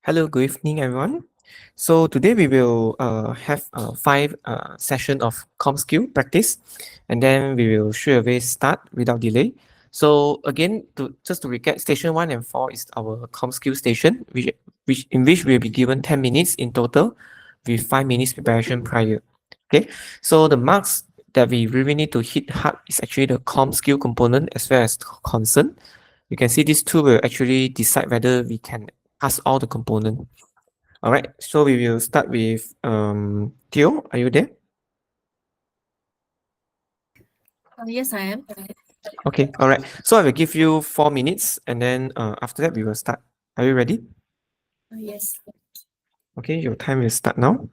Hello, good evening, everyone. So today we will have five session of com skill practice, and then we will straight away start without delay. So again, just to recap, station 1 and 4 is our com skill station, which in which we will be given 10 minutes in total, with 5 minutes preparation prior. Okay, so the marks that we really need to hit hard is actually the com skill component as well as concern. You can see these two will actually decide whether we can pass all the component. All right, so we will start with Theo. Are you there? Yes, I am. Okay, all right. So I will give you 4 minutes, and then after that we will start. Are you ready? Yes. Okay, your time will start now.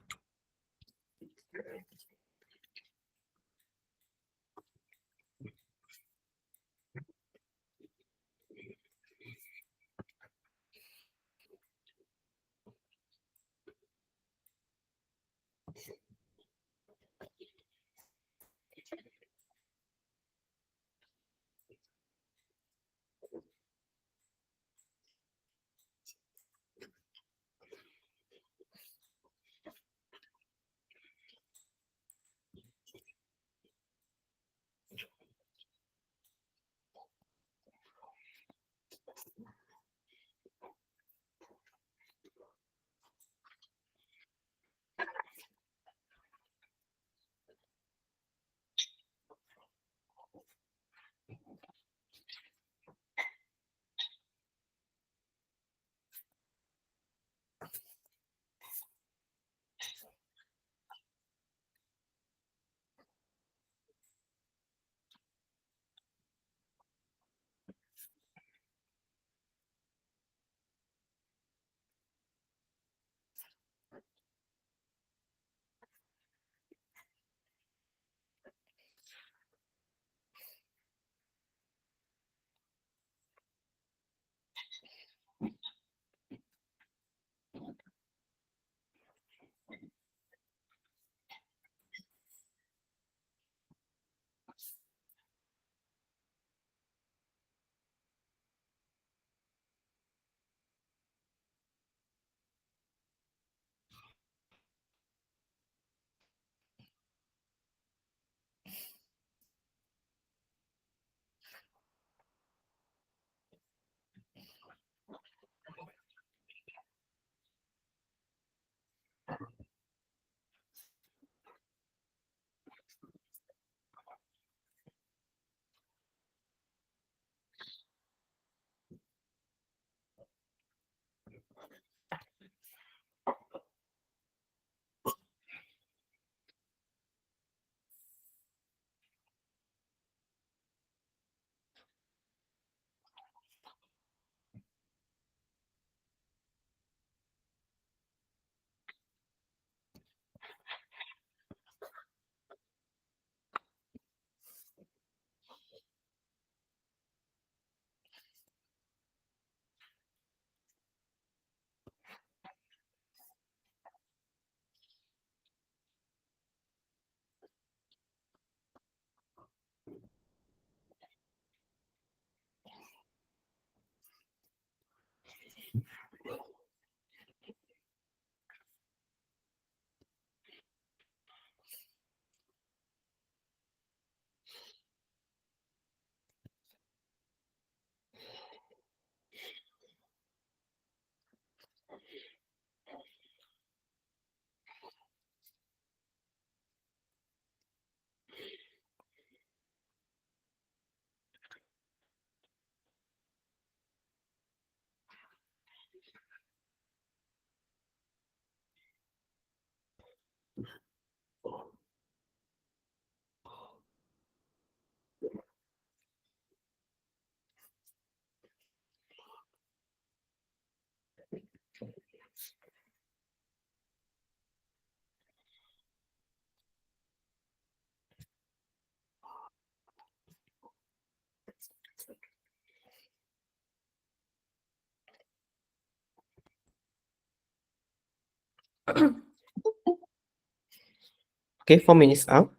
Okay, 4 minutes out.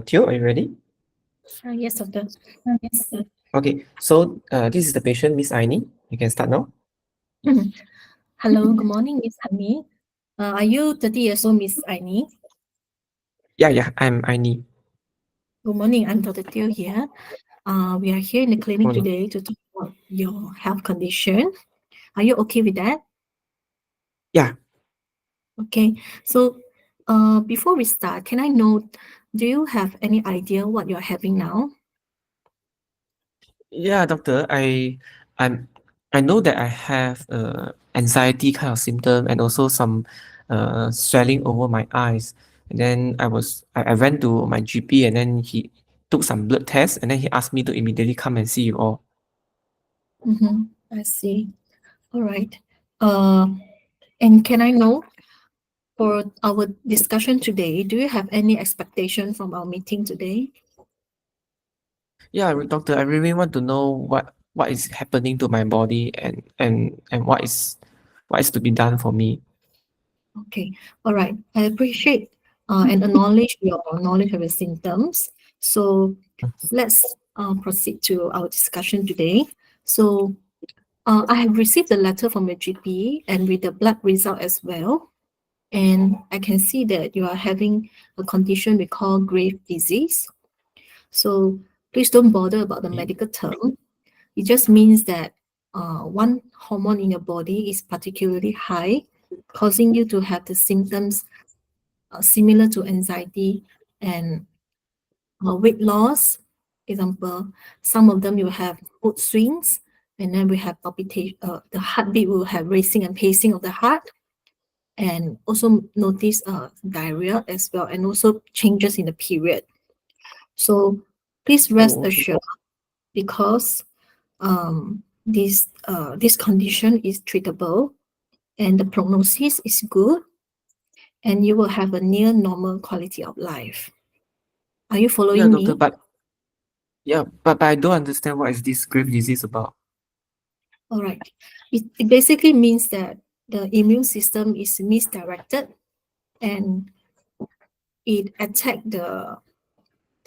Theo, are you ready? Yes, doctor. Okay, so this is the patient, Miss Aini. You can start now. Hello, good morning, Miss Annie. Are you 30 years old, Miss Annie? Yeah, I'm Aini. Good morning, I'm Dr. Teo here. We are here in the clinic Morning. today to talk about your health condition. Are you okay with that? Yeah, Okay, so before we start, can I know, do you have any idea what you're having now? yeah, doctor. I'm I know that I have anxiety kind of symptom and also some swelling over my eyes. And then I went to my GP and then he took some blood tests and then he asked me to immediately come and see you all. Mm-hmm. I see. All right. Uh, and can I know for our discussion today, do you have any expectation from our meeting today? Yeah, doctor, I really want to know what is happening to my body and what is to be done for me. Okay, all right. I appreciate and acknowledge your knowledge of your symptoms. So let's proceed to our discussion today. So I have received a letter from your GP and with the blood result as well. And I can see that you are having a condition we call grave disease. So please don't bother about the Okay. medical term. It just means that one hormone in your body is particularly high, causing you to have the symptoms similar to anxiety and weight loss. Example, some of them you have mood swings, and then we have palpitation. The heartbeat will have racing and pacing of the heart, and also notice diarrhea as well, and also changes in the period. So please rest Oh, okay. assured because this condition is treatable and the prognosis is good, and you will have a near normal quality of life. Are you Yeah, following doctor, me? but I don't understand what is this grave disease about. All right. It basically means that the immune system is misdirected and it attack the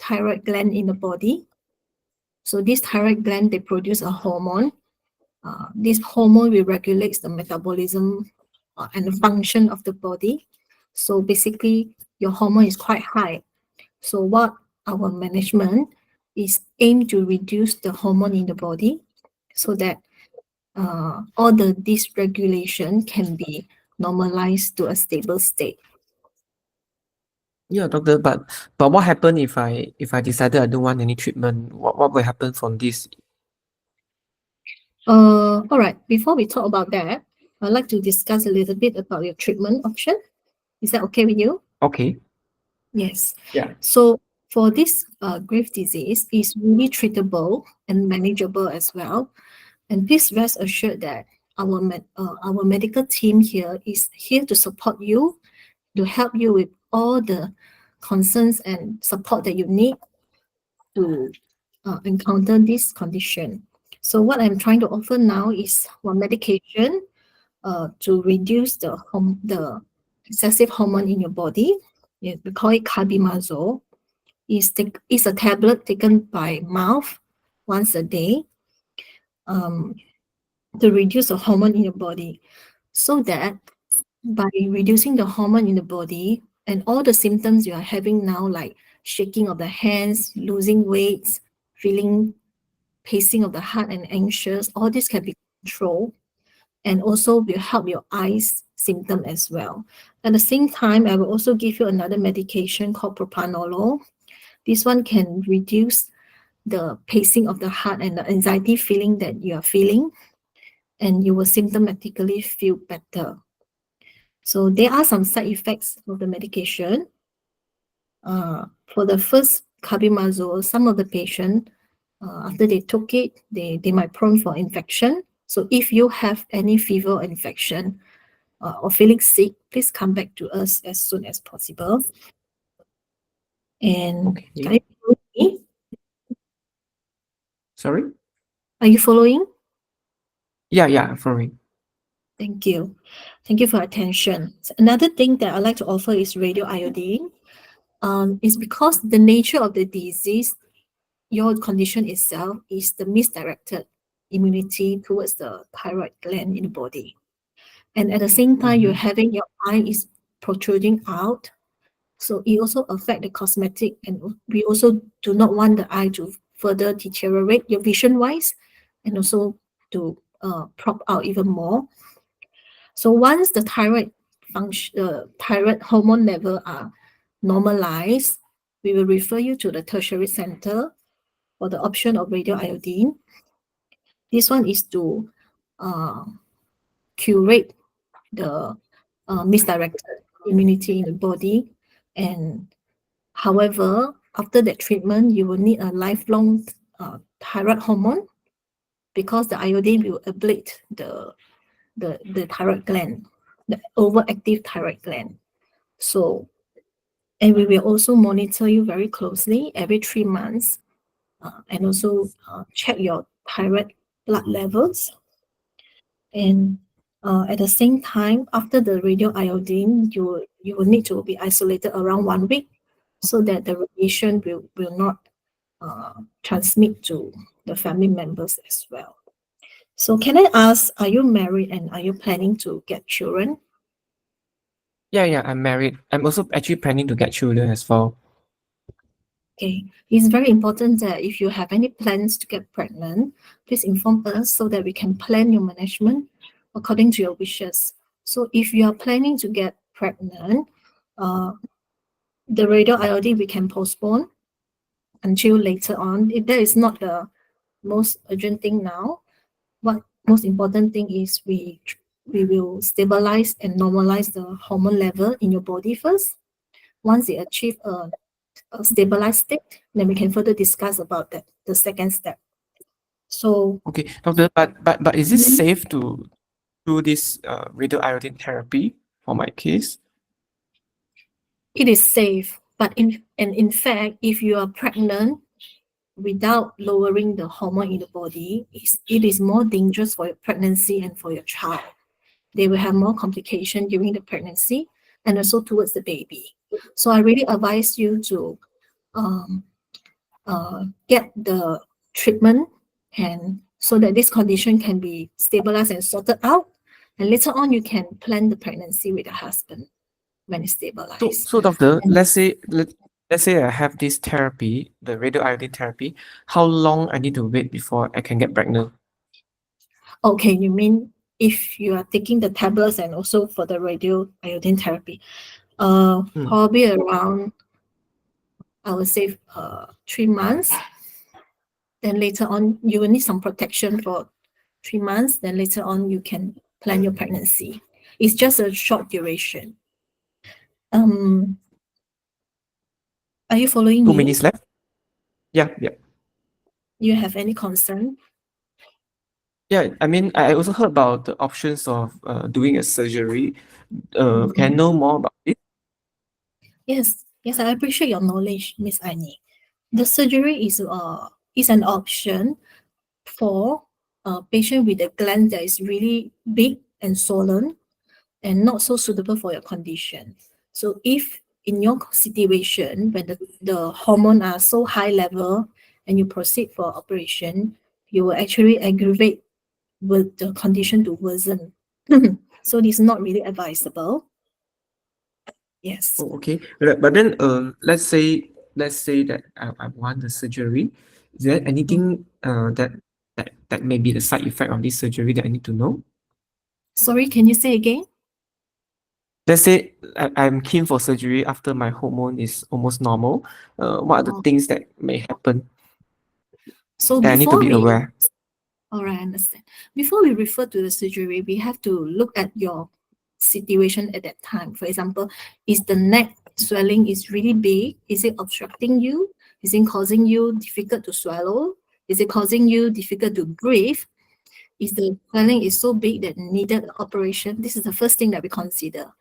thyroid gland in the body. So this thyroid gland, they produce a hormone. This hormone will regulate the metabolism and the function of the body. So basically, your hormone is quite high. So what our management is aim to reduce the hormone in the body so that all the dysregulation can be normalized to a stable state. Yeah, doctor, but what happen if I decided I don't want any treatment? What will happen from this? All right. Before we talk about that, I'd like to discuss a little bit about your treatment option. Is that okay with you? Okay. Yes. Yeah. So for this grave disease, is really treatable and manageable as well. And please rest assured that our medical team here is here to support you, to help you with all the concerns and support that you need to encounter this condition. So what I'm trying to offer now is one medication to reduce the excessive hormone in your body. Yeah, we call it carbimazole. It's a tablet taken by mouth once a day um, to reduce the hormone in your body, so that by reducing the hormone in the body and all the symptoms you are having now, like shaking of the hands, losing weight, feeling pacing of the heart and anxious, all this can be controlled and also will help your eyes symptom as well. At the same time, I will also give you another medication called propranolol. This one can reduce the pacing of the heart and the anxiety feeling that you are feeling, and you will symptomatically feel better. So there are some side effects of the medication. For the first carbimazole, some of the patient, after they took it, they might prone for infection. So if you have any fever or infection or feeling sick, please come back to us as soon as possible. And can Okay. you follow me? Sorry? Are you following? Yeah, following. Thank you. Thank you for your attention. So another thing that I'd like to offer is radioiodine. Is because the nature of the disease, your condition itself is the misdirected immunity towards the thyroid gland in the body. And at the same time, you're Mm-hmm. having your eye is protruding out. So it also affect the cosmetic, and we also do not want the eye to further deteriorate your vision wise, and also to prop out even more. So once the thyroid function, thyroid hormone level are normalized, we will refer you to the tertiary center for the option of radioiodine. This one is to uh, curate the misdirected immunity in the body. And however, after that treatment, you will need a lifelong thyroid hormone because the iodine will ablate the thyroid gland, the overactive thyroid gland. So, and we will also monitor you very closely every 3 months, and also check your thyroid blood levels. And at the same time, after the radioiodine, you will need to be isolated around 1 week so that the radiation will not uh, transmit to the family members as well. So can I ask, are you married and are you planning to get children? Yeah, yeah, I'm married. I'm also actually planning to get children as well. Okay, it's very important that if you have any plans to get pregnant, please inform us so that we can plan your management according to your wishes. So if you are planning to get pregnant, uh, the radio IOD we can postpone until later on. If that is not the most urgent thing now, what most important thing is we will stabilize and normalize the hormone level in your body first. Once it achieve a stabilized state, then we can further discuss about that, the second step. So Okay, doctor, but is it mhm, safe to do this radioiodine therapy for my case? it is safe, but in fact, if you are pregnant without lowering the hormone in the body, it is more dangerous for your pregnancy and for your child. They will have more complication during the pregnancy and also towards the baby. So I really advise you to um, get the treatment, and so that this condition can be stabilized and sorted out. And later on, you can plan the pregnancy with the husband when it's So, stabilized. so doctor, And let's say I have this therapy, the radioiodine therapy. How long I need to wait before I can get pregnant? okay, you mean if you are taking the tablets and also for the radio iodine therapy, Hmm. probably around, I would say, 3 months. Then later on, you will need some protection for 3 months. Then later on, you can plan your pregnancy. It's just a short duration. Um, are you following Two me? minutes left. Yeah, yeah, You have any concern? yeah. I mean, I also heard about the options of doing a surgery. Can I Mhm. know more about it? Yes, yes, I appreciate your knowledge, Miss Annie. The surgery is an option for a patient with a gland that is really big and swollen and not so suitable for your condition. So if in your situation, when the hormone are so high level and you proceed for operation, you will actually aggravate with the condition to worsen. So it's not really advisable. Yes. Oh, okay. But then, let's say that I want the surgery. Is there Mm. anything that may be the side effect of this surgery that I need to know? Sorry, can you say again? Let's say I'm keen for surgery after my hormone is almost normal. What are the Oh, things that may happen so that I need to before be we, aware? all right, I understand. Before we refer to the surgery, we have to look at your situation at that time. For example, is the neck swelling is really big? Is it obstructing you? Is it causing you difficult to swallow? Is it causing you difficult to breathe? Is the swelling is so big that needed operation? This is the first thing that we consider.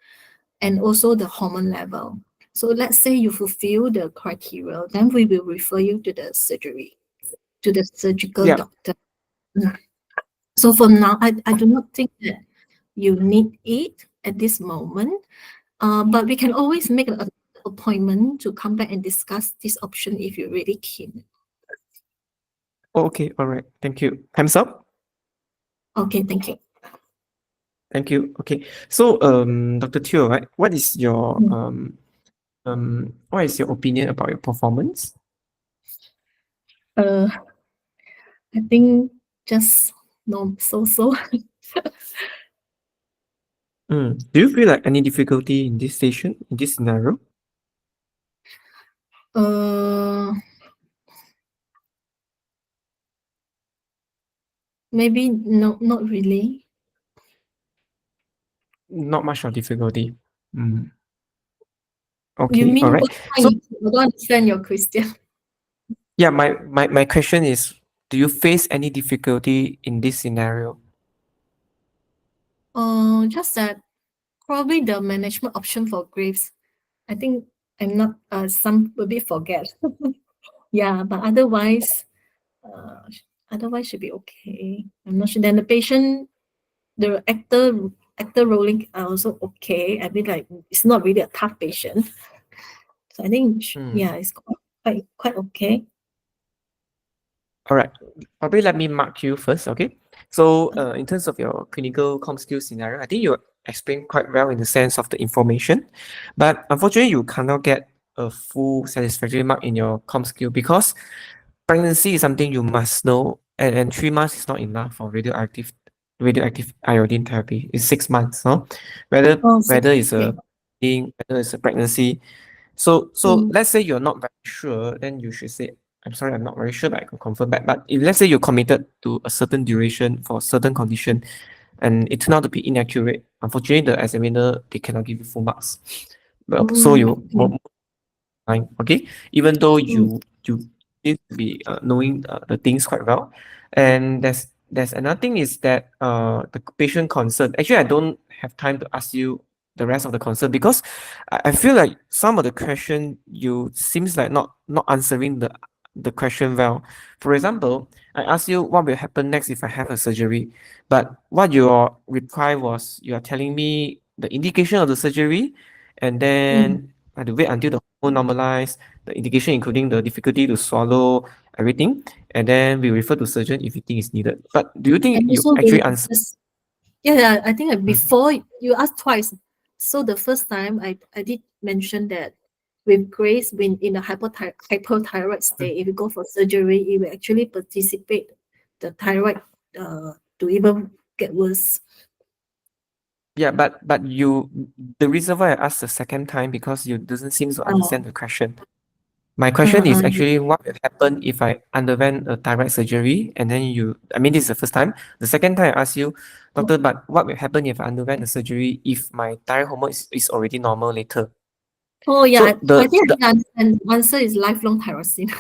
And also the hormone level. So let's say you fulfill the criteria, then we will refer you to the surgery, to the surgical Yeah. doctor. Mm. So for now, I do not think that you need it at this moment, but we can always make an appointment to come back and discuss this option if you're really keen. Oh, okay. All right. Thank you. Time's up. Okay, thank you. Thank you. Okay. So, Dr. Teo, right? Mm. What is your opinion about your performance? Uh, I think just no so. Do you feel like any difficulty in this station, in this scenario? uh, Maybe no, not really. Not much of difficulty. Mm, You okay, all mean right. what So, kind? I don't understand your question. yeah, my question is, do you face any difficulty in this scenario? Just that probably the management option for Graves. I think I'm not some a bit forget. Yeah, but uh otherwise should be okay. I'm not sure. Then the patient, the actor rolling are also okay. I mean like it's not really a tough patient. So I think Hmm. yeah, it's quite okay. All right. Probably let me mark you first, okay? So, in terms of your clinical com skill scenario, I think you explained quite well in the sense of the information, but unfortunately, you cannot get a full satisfactory mark in your com skill because pregnancy is something you must know, and 3 months is not enough for radioactive iodine therapy. It's 6 months, no? Whether Oh, whether it's okay. a whether it's a pregnancy, so Mm, let's say you're not very sure, then you should say, I'm sorry, I'm not very sure, but I can confirm back. But if let's say you're committed to a certain duration for a certain condition and it turned out to be inaccurate, unfortunately the examiner they cannot give you full marks. Well, so you okay. fine, okay? Even though Mm, you seem to be knowing the things quite well, and there's another thing is that the patient concern. Actually, I don't have time to ask you the rest of the concern because I feel like some of the question you seems like not answering the question well. For example, I asked you what will happen next if I have a surgery, but what your reply was you are telling me the indication of the surgery, and mm. then I have to wait until the hormone normalize, the indication including the difficulty to swallow, everything, and then we refer to surgeon if you think it's needed. But do you think And you also actually the answer? this yeah, yeah, I think Mm, before you asked twice. So the first time I did mention that with Grace, when in a hypothyroid mm. state, if you go for surgery, it will actually participate the thyroid to even get worse. Yeah, but the reason why I asked the second time because you doesn't seem to Uh, understand the question. My question is yeah. actually what will happen if I underwent a thyroid surgery and then I mean, this is the first time. The second time I ask you, doctor, but what will happen if I underwent the surgery if my thyroid hormone is already normal later? Oh yeah, So I think I can understand. The answer is lifelong tyrosine.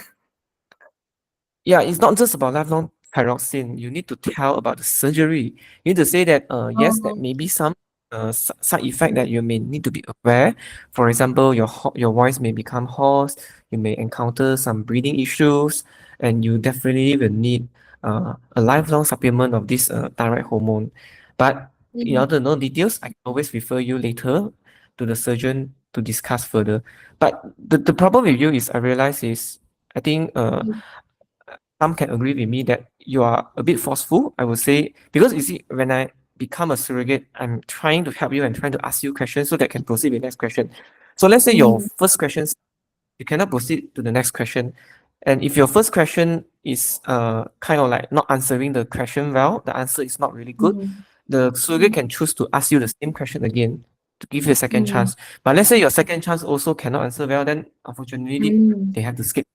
yeah, it's not just about lifelong thyroxine. You need to tell about the surgery. You need to say that yes, there Oh, may be some side effect that you may need to be aware. For example, your voice may become hoarse. You may encounter some breathing issues, and you definitely will need a lifelong supplement of this thyroid hormone. But in mm, order to know details, I can always refer you later to the surgeon to discuss further. But the problem with you is I realize is I think mm, some can agree with me that you are a bit forceful, I would say, because you see, when I become a surrogate, I'm trying to help you and trying to ask you questions so that I can proceed with the next question. So let's say your mm, first question, you cannot proceed to the next question. And if your first question is kind of like not answering the question well, the answer is not really good, mm, the surrogate can choose to ask you the same question again to give you a second mm, chance. But let's say your second chance also cannot answer well, then unfortunately mm, they have to skip.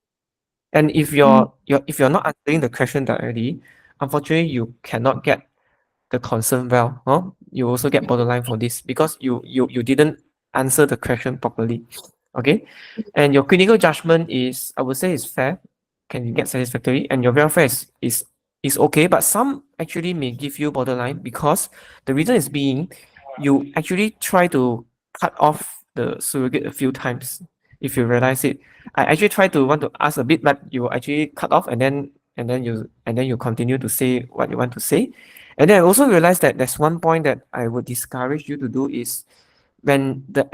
And if mm, you're not answering the question directly, unfortunately you cannot get the concern well. Huh? You also get borderline for this because you didn't answer the question properly. Okay. And your clinical judgment is, I would say, is fair, can get satisfactory, and your welfare is okay, but some actually may give you borderline because the reason is being you actually try to cut off the surrogate a few times. If you realize it, I actually try to want to ask a bit, but you actually cut off and then you continue to say what you want to say. And then I also realized that there's one point that I would discourage you to do is when the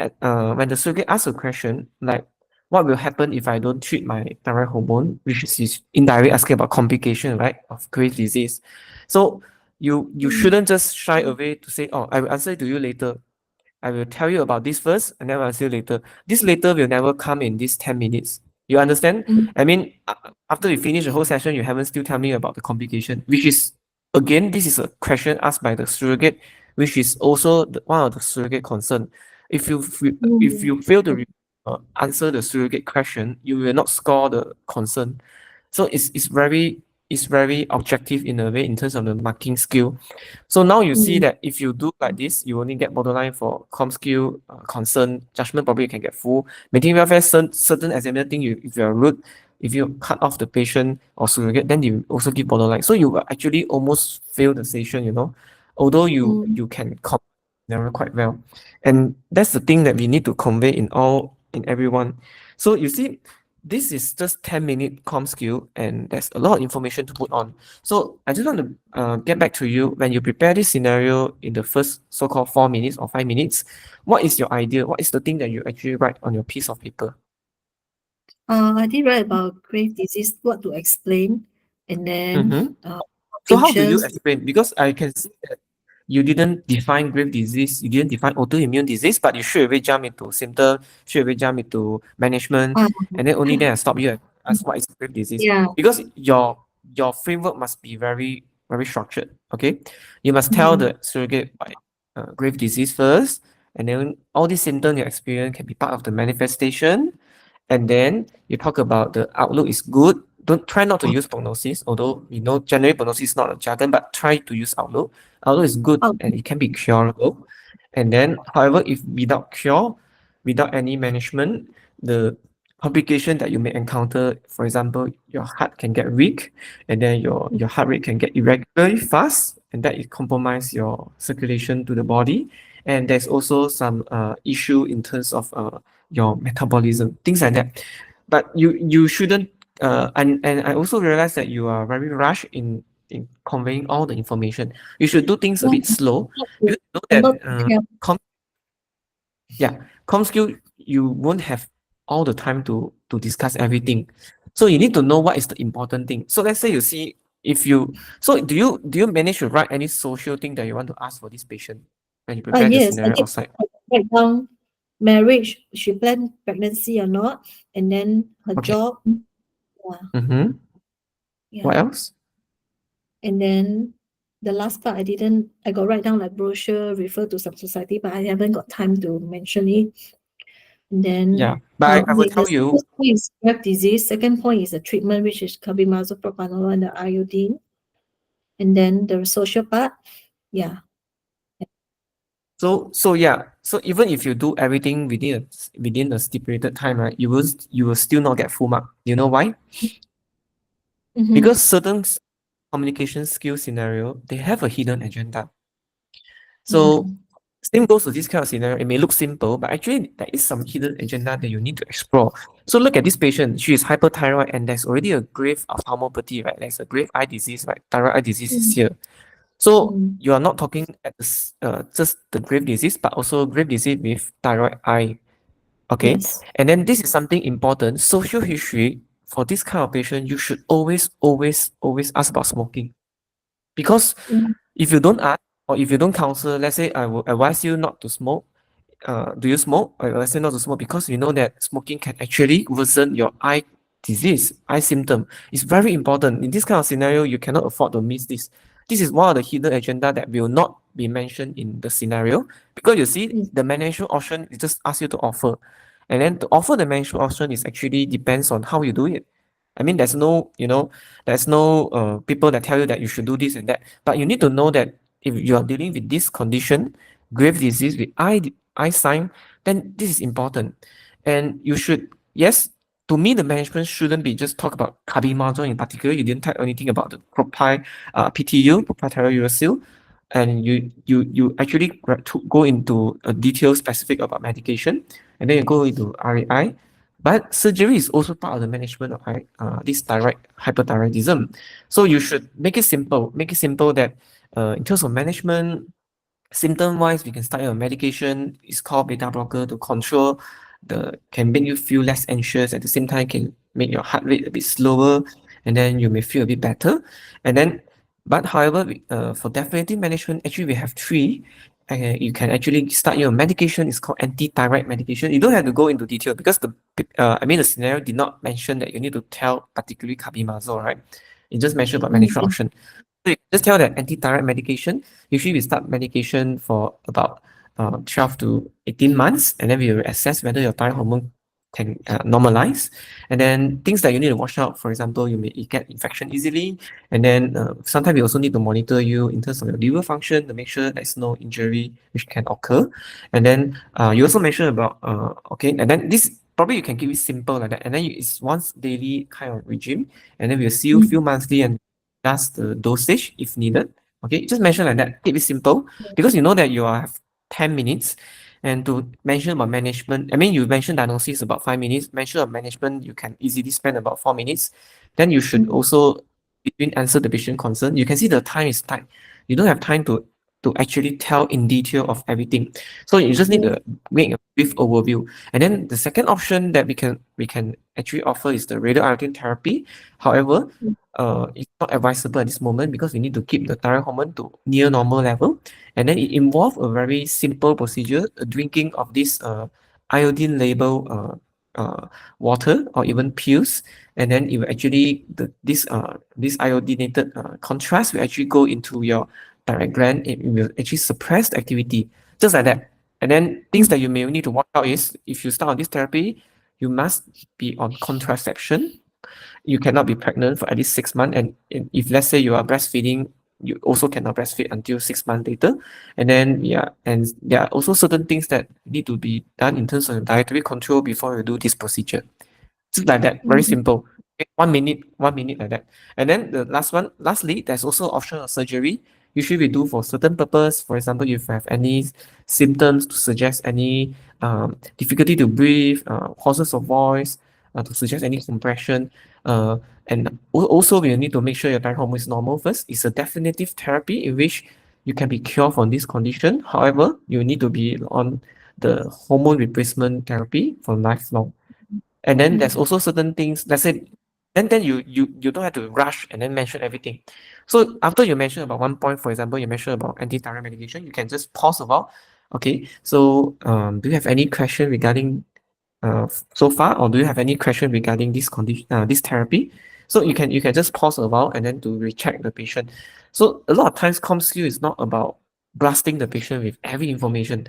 surrogate asks a question like what will happen if I don't treat my thyroid hormone, which is indirectly asking about complication, right, of Graves' disease. So You shouldn't just shy away to say, oh, I will answer to you later. I will tell you about this first and then I'll see you later. This later will never come in these 10 minutes. You understand? mm, I mean, after we finish the whole session, you haven't still tell me about the complication, which is, again, this is a question asked by the surrogate, which is also one of the surrogate concern. If mm, you fail to answer the surrogate question, you will not score the concern. So it's very objective in a way in terms of the marking skill. So now you see mm, that if you do like this, you only get borderline for com skill, concern, judgment probably you can get full. Maintaining welfare, certain examiner think you if you're rude, if you cut off the patient or surrogate, then you also give borderline. So you will actually almost fail the session, although mm, you can narrow quite well. And that's the thing that we need to convey in everyone. So you see, this is just 10-minute com skill and there's a lot of information to put on. So I just want to get back to you. When you prepare this scenario in the first so-called 4 minutes or 5 minutes, what is your idea? What is the thing that you actually write on your piece of paper? I did write about grave disease, what to explain, and then Mm-hmm. So how do you features. explain? Because I can see that you didn't define grave disease, you didn't define autoimmune disease, but you straight away jump into symptom, straight away jump into management, Uh, and then only then I stop you and ask what is grave disease. yeah. Because your framework must be very structured. Okay, you must tell Mm, the surrogate by grave disease first, and then all these symptoms you experience can be part of the manifestation, and then you talk about the outlook is good. Don't try not to use prognosis, although we know generally prognosis is not a jargon, but try to use outlook. Outlook is good oh, and it can be curable. And then, however, if without cure, without any management, the complication that you may encounter, for example, your heart can get weak, and then your heart rate can get irregularly fast, and that it compromise your circulation to the body. And there's also some issue in terms of your metabolism, things like that. But you shouldn't and I also realize that you are very rushed in conveying all the information. You should do things a yeah, bit slow. not You to, know and that not to care. yeah, com skill you won't have all the time to discuss everything. So you need to know what is the important thing. So let's say you see if you so do you manage to write any social thing that you want to ask for this patient when you prepare the Yes, I scenario did outside? write down marriage, she planned pregnancy or not, and then her Okay. job. Yeah, Mm-hmm. What yeah. else? And then the last part I got write down like brochure, refer to some society, but I haven't got time to mention it. And then Yeah, but I will okay, the tell you. first point is graft disease, second point is the treatment, which is carbimazole, propranolol, and the iodine. And then the social part, yeah. So yeah. So even if you do everything within a stipulated time, right, you will still not get full mark. You know why? Mm-hmm. Because certain communication skill scenario, they have a hidden agenda. So Mm, same goes to this kind of scenario. It may look simple, but actually there is some hidden agenda that you need to explore. So look at this patient. She is hyperthyroid and there's already a grave ophthalmopathy, right? There's a grave eye disease, right? Thyroid eye disease is mm, here. So mm. you are not talking at just the grave disease, but also grave disease with thyroid eye. Okay. Yes. And then this is something important. Social history for this kind of patient, you should always ask about smoking. Because Mm, if you don't ask or if you don't counsel, let's say I will advise you not to smoke. Do you smoke? I will say not to smoke because you know that smoking can actually worsen your eye disease, eye symptom. It's very important. In this kind of scenario, you cannot afford to miss this. This is one of the hidden agenda that will not be mentioned in the scenario because you see mm, the management option is just ask you to offer. And then to offer the management option is actually depends on how you do it. I mean, there's no people that tell you that you should do this and that. But you need to know that if you are dealing with this condition, grave disease with eye sign, then this is important. And you should, yes, to me, the management shouldn't be just talk about carbimazole in particular. You didn't tell anything about the PTU, proprietary uracil, and you actually to go into a detail specific about medication, and then you go into RAI. But surgery is also part of the management of this thyroid hyperthyroidism. So you should make it simple. Make it simple that in terms of management, symptom wise, we can start your medication. It's called beta blocker to control can make you feel less anxious. At the same time, can make your heart rate a bit slower, and then you may feel a bit better. And then But however, for definitive management, actually we have three. You can actually start your medication. It's called anti-thyroid medication. You don't have to go into detail because the scenario did not mention that you need to tell particularly carbimazole, right? It just mentioned about management Mm, option. So you just tell that anti-thyroid medication. Usually we start medication for about 12 to 18 months, and then we will assess whether your thyroid hormone can normalize. And then things that you need to watch out, for example, you may get infection easily, and then sometimes we also need to monitor you in terms of your liver function to make sure there's no injury which can occur. And then you also mentioned about okay, and then this probably you can keep it simple like that, and then it's once daily kind of regime, and then we'll see you few mm, monthly and adjust the dosage if needed. Okay, just mention like that. Keep it simple because you know that you have 10 minutes. And to mention about management, I mean, you mentioned diagnosis about 5 minutes. Mention of management, you can easily spend about 4 minutes. Then you should mm, also between answer the patient concern. You can see the time is tight. You don't have time to actually tell in detail of everything. So you just need yes, to make a brief overview. And then the second option that we can actually offer is the radioiodine therapy. However, mm, it's not advisable at this moment because we need to keep the thyroid hormone to near normal level. And then it involves a very simple procedure, drinking of this iodine label water or even pills, and then it will actually this iodinated contrast will actually go into your thyroid gland. It will actually suppress the activity, just like that. And then things mm, that you may need to watch out is if you start on this therapy, you must be on contraception. You cannot be pregnant for at least 6 months. And if let's say you are breastfeeding, you also cannot breastfeed until 6 months later. And then yeah, and there are also certain things that need to be done in terms of dietary control before you do this procedure. Just like that, very mm, simple. Okay, 1 minute, 1 minute like that. And then the last one, lastly, there's also option of surgery. Usually we do for certain purpose. For example, if you have any symptoms to suggest any difficulty to breathe, hoarseness of voice, to suggest any compression. Uh, and also we need to make sure your thyroid hormone is normal first. It's a definitive therapy in which you can be cured from this condition. However, you need to be on the hormone replacement therapy for lifelong. And then mm, there's also certain things, let's say, then you don't have to rush and then mention everything. So after you mention about one point, for example, you mention about anti-thyroid medication, you can just pause a while. Okay, so do you have any question regarding so far, or do you have any question regarding this condition, this therapy? So you can just pause a while and then to recheck the patient. So a lot of times, ComSkill is not about blasting the patient with every information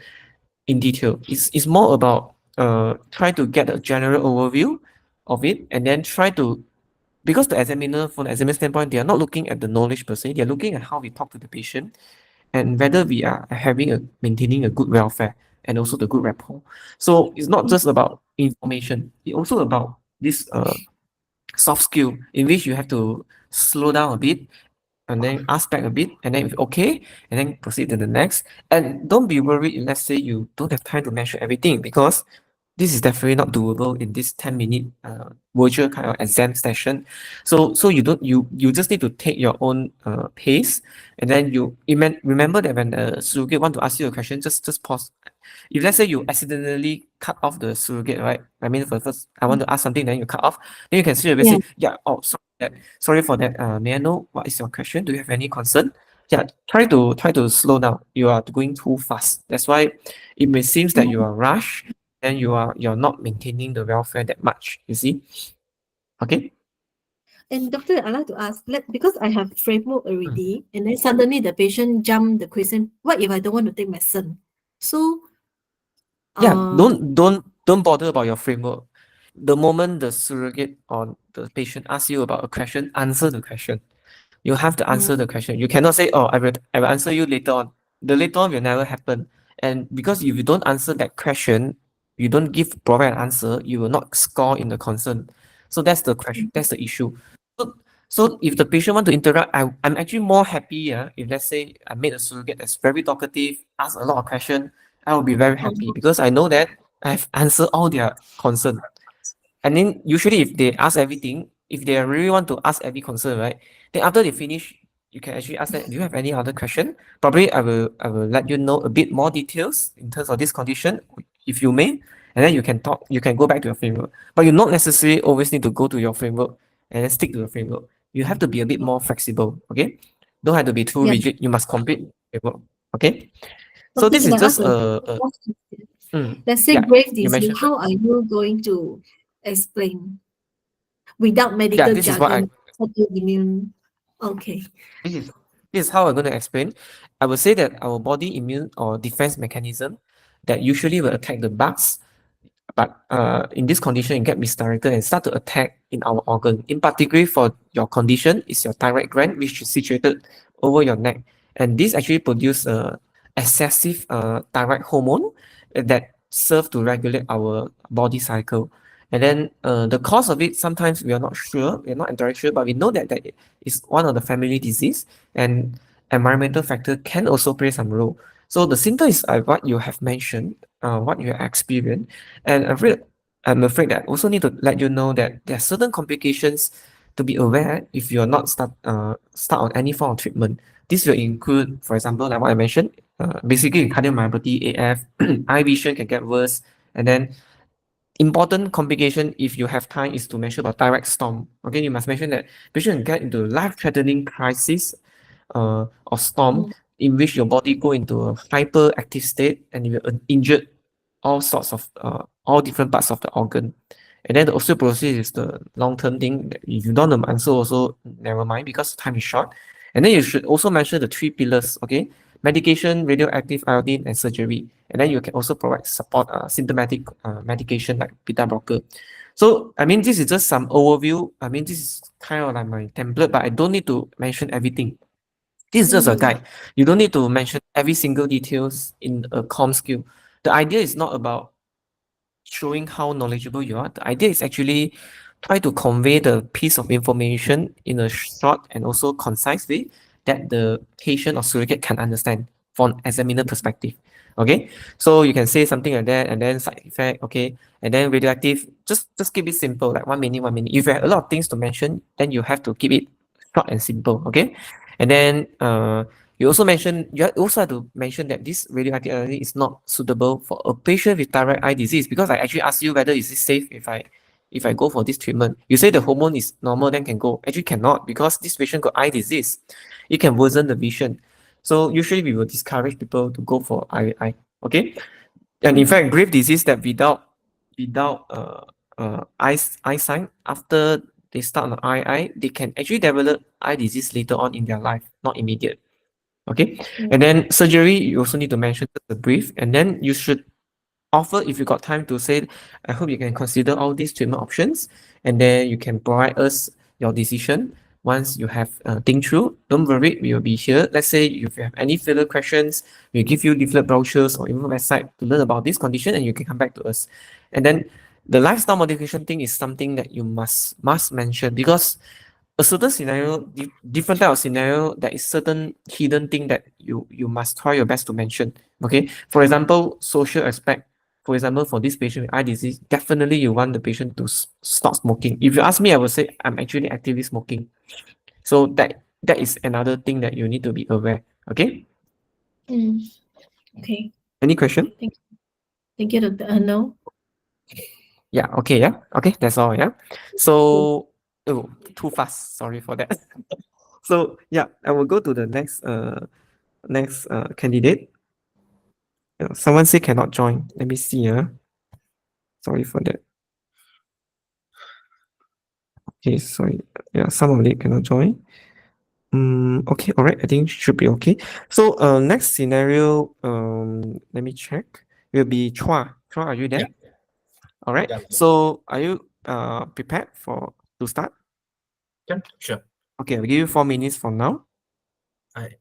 in detail. It's more about try to get a general overview of it and then try to, because the examiner from the examiner standpoint, they are not looking at the knowledge per se, they're looking at how we talk to the patient and whether we are having a maintaining a good welfare and also the good rapport. So it's not just about information, it's also about this soft skill in which you have to slow down a bit and then ask back a bit, and then if okay, and then proceed to the next. And don't be worried if let's say you don't have time to measure everything because this is definitely not doable in this 10-minute virtual kind of exam session. So you just need to take your own pace, and then remember that when the surrogate want to ask you a question, just pause. If let's say you accidentally cut off the surrogate, right? I mean, for first, I want mm. to ask something, then you cut off, then you can straight away Yeah. say, yeah, oh, sorry for that. May I know what is your question? Do you have any concern? Yeah, try to slow down. You are going too fast. That's why it may seems that you Mm. are rushed and you're not maintaining the welfare that much. You see? Okay. And doctor, I'd like to ask, because I have framework Mm. already, and then suddenly the patient jump the question, what if I don't want to take medicine? So, Yeah, uh, don't bother about your framework. The moment the surrogate or the patient asks you about a question, answer the question. You have to mm, answer the question. You cannot say, "Oh, I will answer you later on." The later on will never happen. And because if you don't answer that question, you don't provide an answer, you will not score in the concern. So that's the question. That's the issue. So, so if the patient want to interact, I'm actually more happy. If let's say I made a surrogate that's very talkative, ask a lot of questions, I will be very happy um, because I know that I've answered all their concern. And then usually if they ask everything, if they really want to ask every concern, right? Then after they finish, you can actually ask them, do you have any other question? Probably I will let you know a bit more details in terms of this condition, if you may. And then you can go back to your framework. But you not necessarily always need to go to your framework and then stick to the framework. You have to be a bit more flexible. Okay. Don't have to be too Yeah. rigid. You must complete paperwork. Okay. So Doctor, this can is I just ask a last question? Let's say yeah. grave You disease, mentioned how are you going to explain without yeah. medical This is what I jargon, autoimmune? Okay. this is this is how I'm going to explain. I will say that our body immune or defense mechanism that usually will attack the bugs. But in this condition, it get misdirected and start to attack in our organ. In particular, for your condition, is your thyroid gland, which is situated over your neck, and this actually produce excessive thyroid hormone that serve to regulate our body cycle. And then the cause of it, sometimes we are not sure, we are not entirely sure, but we know that that is one of the family disease, and environmental factor can also play some role. So the symptom is what you have mentioned, what you have experienced, and I'm afraid that also need to let you know that there are certain complications to be aware if you're not start on any form of treatment. This will include, for example, like what I mentioned, basically cardiomyopathy, AF, eye vision can get worse, and then important complication if you have time is to mention about thyroid storm. Okay, you must mention that patient get into life-threatening crisis or storm Mm, in which your body go into a hyperactive state and you will injured all sorts of all different parts of the organ. And then the osteoporosis is the long-term thing. That if you don't know the answer, also never mind because time is short. And then you should also mention the three pillars, okay? Medication, radioactive iodine, and surgery. And then you can also provide support symptomatic medication like beta blocker. So, I mean, this is just some overview. I mean, this is kind of like my template, but I don't need to mention everything. This is just a mm, guide. You don't need to mention every single details in a com skill. The idea is not about showing how knowledgeable you are. The idea is actually try to convey the piece of information in a short and also concise way that the patient or surrogate can understand from examiner perspective. Okay, so you can say something like that, and then side effect. Okay, and then radioactive. Just keep it simple, like 1 minute, 1 minute. If you have a lot of things to mention, then you have to keep it short and simple. Okay, and then you also mentioned you also have to mention that this radioactive iodine is not suitable for a patient with thyroid eye disease because I actually asked you whether is it safe if I go for this treatment. You say the hormone is normal, then can go. Actually cannot because this patient got eye disease. It can worsen the vision. So usually we will discourage people to go for eye. Okay. And in mm, fact, grave disease that without eyesight after they start on eye, they can actually develop eye disease later on in their life, not immediate. Okay, and mm, then surgery, you also need to mention the brief, and then you should offer if you got time to say, I hope you can consider all these treatment options, and then you can provide us your decision once you have think through. Don't worry, we will be here. Let's say if you have any further questions, we'll give you leaflet brochures or even website to learn about this condition, and you can come back to us. And then the lifestyle modification thing is something that you must mention because a certain scenario, different type of scenario, there is certain hidden thing that you must try your best to mention. Okay, for example, social aspect. For example, for this patient with eye disease, definitely you want the patient to stop smoking. If you ask me, I would say I'm actually actively smoking. So that is another thing that you need to be aware. Okay. mm. Okay. Any question? Thank, thank you, Doctor. No. Yeah. Okay. Yeah. Okay. That's all. Yeah. So oh, too fast. Sorry for that. So yeah, I will go to the next candidate. Someone say cannot join. Let me see. Sorry for that. Okay, sorry. Yeah, some of it cannot join. Okay, all right. I think should be okay. So, next scenario. Let me check. Will be Chua. Chua, are you there? Yeah, All right. yeah, yeah. So, are you prepared for to start? Yeah, sure. Okay, I'll give you 4 minutes from now. Okay.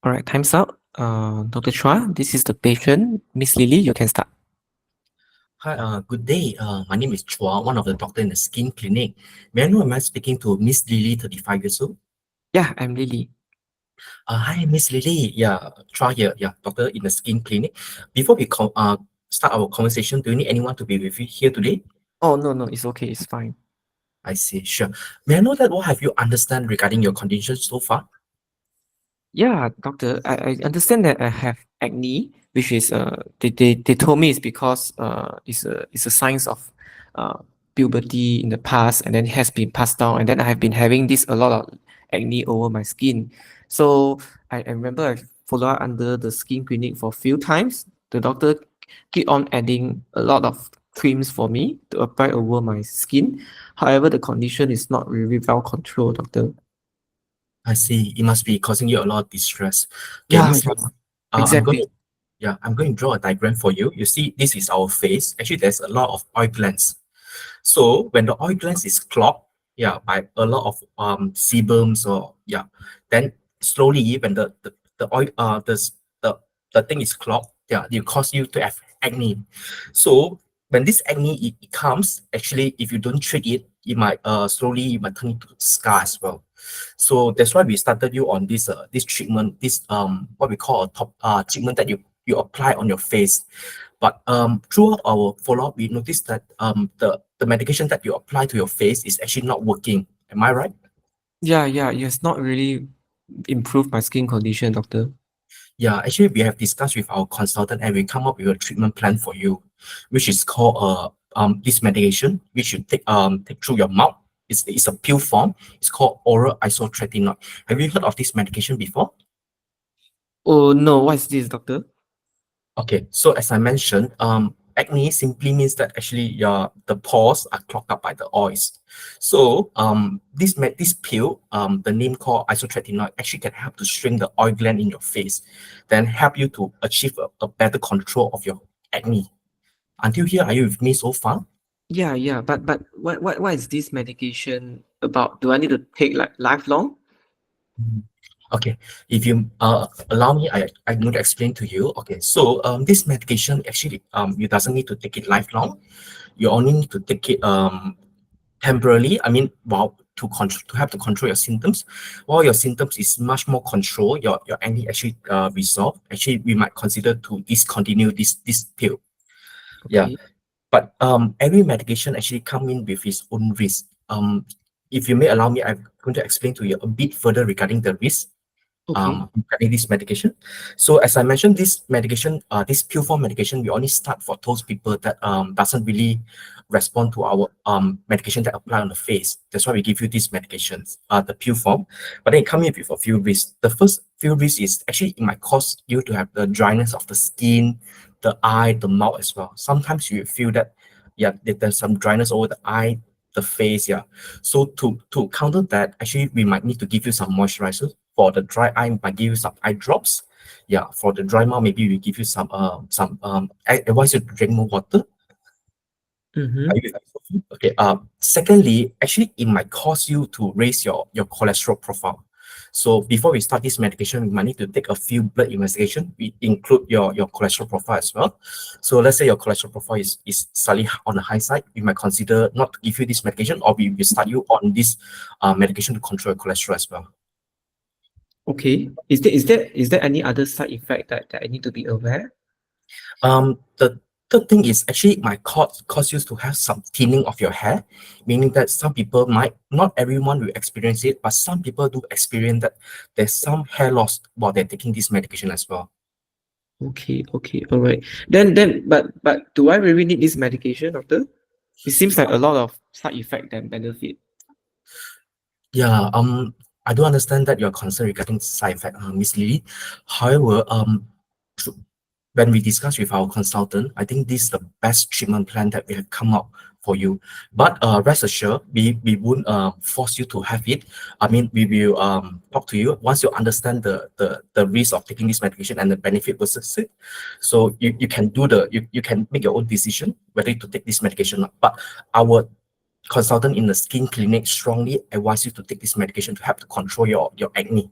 All right, time's up. Dr. Chua, this is the patient. Miss Lily, you can start. Hi, good day. My name is Chua, one of the doctor in the skin clinic. May I know, am I speaking to Miss Lily, 35 years old? Yeah, I'm Lily. Hi, Miss Lily. Yeah, Chua here. Yeah, doctor in the skin clinic. Before we start our conversation, do you need anyone to be with you here today? Oh, no, no, it's okay. It's fine. I see, sure. May I know that what have you understand regarding your condition so far? Yeah, doctor, I understand that I have acne, which is they told me it's because it's a signs of uh puberty in the past and then it has been passed down and then I have been having this a lot of acne over my skin. So I remember I follow up under the skin clinic for a few times. The doctor keep on adding a lot of creams for me to apply over my skin. However, the condition is not really well controlled, doctor. I see. It must be causing you a lot of distress. Okay, Yeah, Miss yeah, Lily, I'm going exactly. to I'm going to draw a diagram for you. You see, this is our face. Actually, there's a lot of oil glands. So when the oil glands is clogged, yeah, by a lot of sebums or yeah, then slowly when the oil the the thing is clogged, yeah, it cause you to have acne. So when this acne it comes, actually, if you don't treat it, it might slowly it might turn into scar as well. So that's why we started you on this treatment, this what we call a top treatment that you apply on your face. But throughout our follow-up, we noticed that the medication that you apply to your face is actually not working. Am I right? Yeah, yeah, it has not really improved my skin condition, doctor. Yeah, actually, we have discussed with our consultant and we come up with a treatment plan for you, which is called this medication, which you take through your mouth. It's a pill form. It's called oral isotretinoin. Have you heard of this medication before? Oh no, what is this, doctor? Okay, so as I mentioned, acne simply means that actually the pores are clogged up by the oils. So this pill, the name called isotretinoin, actually can help to shrink the oil gland in your face, then help you to achieve a better control of your acne. Until here, are you with me so far? Yeah, yeah, but what is this medication about? Do I need to take like lifelong? Mhm. Okay, if you allow me, I'm going to explain to you. Okay, so this medication actually you doesn't need to take it lifelong. You only need to take it temporarily. I mean, while to help to control your symptoms, while your symptoms is much more control, your acne actually resolve. Actually, we might consider to discontinue this pill. Yeah, Okay, but every medication actually come in with its own risk. If you may allow me, I'm going to explain to you a bit further regarding the risk okay. regarding this medication. So as I mentioned, this medication, this pill form medication, we only start for those people that doesn't really respond to our medication that apply on the face. That's why we give you these medications, the pill form. But then it come in with a few risks. The first few risks is actually it might cause you to have the dryness of the skin, the eye, the mouth as well. Sometimes you feel that yeah, there's some dryness over the eye, the face, yeah. So to counter that, actually we might need to give you some moisturizer. For the dry eye, we might give you some eye drops. Yeah, for the dry mouth, maybe we give you I advise you to drink more water. Are Mm-hmm. you with me, Sophie? Okay. Secondly, actually, it might cause you to raise your cholesterol profile. So before we start this medication, we might need to take a few blood investigation. We include your cholesterol profile as well. So let's say your cholesterol profile is slightly on the high side, we might consider not to give you this medication, or we will start you on this medication to control your cholesterol as well. Okay. Is there any other side effect that I need to be aware? The third thing is actually my cause you to have some thinning of your hair, meaning that some people might, not everyone will experience it, but some people do experience that there's some hair loss while they're taking this medication as well. Okay, okay, all right. But do I really need this medication, doctor? It seems like a lot of side effect than benefit. Yeah, I do understand that you're concerned regarding side effect, Miss Lily. However, tr- when we discuss with our consultant, I think this is the best treatment plan that we have come up for you. But rest assured, we won't force you to have it. I mean, we will talk to you once you understand the risk of taking this medication and the benefit versus it. So you can you can make your own decision whether to take this medication or not. But our consultant in the skin clinic strongly advise you to take this medication to help to control your acne.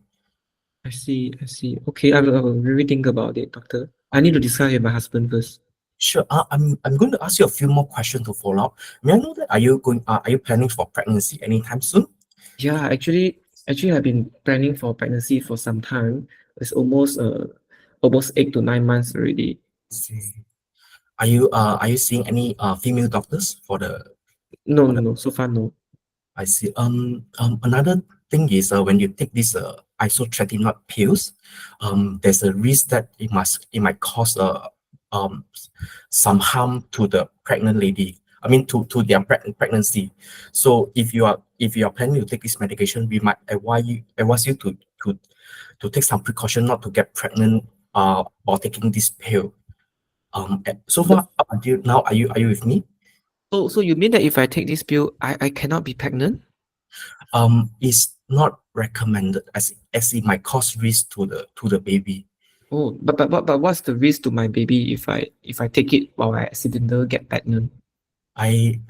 I see, I see. Okay, I will really think about it, doctor. I need to discuss with my husband first. Sure. I'm going to ask you a few more questions to follow up. May I know that are you planning for pregnancy anytime soon? Yeah, actually, I've been planning for pregnancy for some time. It's almost 8 to 9 months already. See. Are you seeing any female doctors for the No, no, no. So far, no. I see. Another thing is when you take these isotretinoin pills, there's a risk that it might cause um some harm to the pregnant lady. I mean to their pregnancy. So if you are planning to take this medication, we might advise you to take some precaution not to get pregnant or taking this pill. So far up until now, are you with me? So you mean that if I take this pill, I cannot be pregnant? Is not recommended as it might cause risk to the baby. Oh, but what's the risk to my baby if I take it while I accidentally get pregnant? I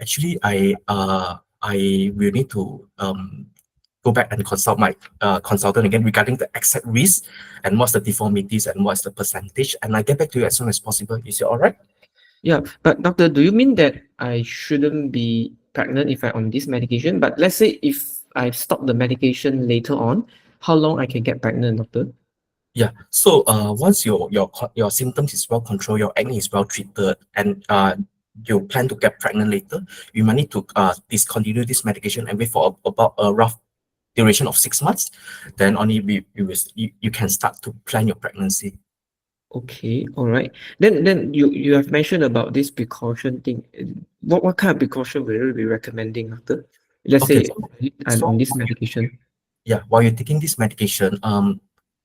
will need to go back and consult my consultant again regarding the exact risk and what's the deformities and what's the percentage, and I get back to you as soon as possible. Is it all right? Yeah, but doctor, do you mean that I shouldn't be pregnant if I'm on this medication? But let's say if I stop the medication later on, how long I can get pregnant, doctor? Yeah. So once your symptoms is well controlled, your acne is well treated, and you plan to get pregnant later, you might need to discontinue this medication and wait for about a rough duration of 6 months. Then only you can start to plan your pregnancy. Okay, all right. Then you have mentioned about this precaution thing. What kind of precaution will you be recommending, doctor? Let's Okay. say I'm on So this medication. yeah, while you're taking this medication,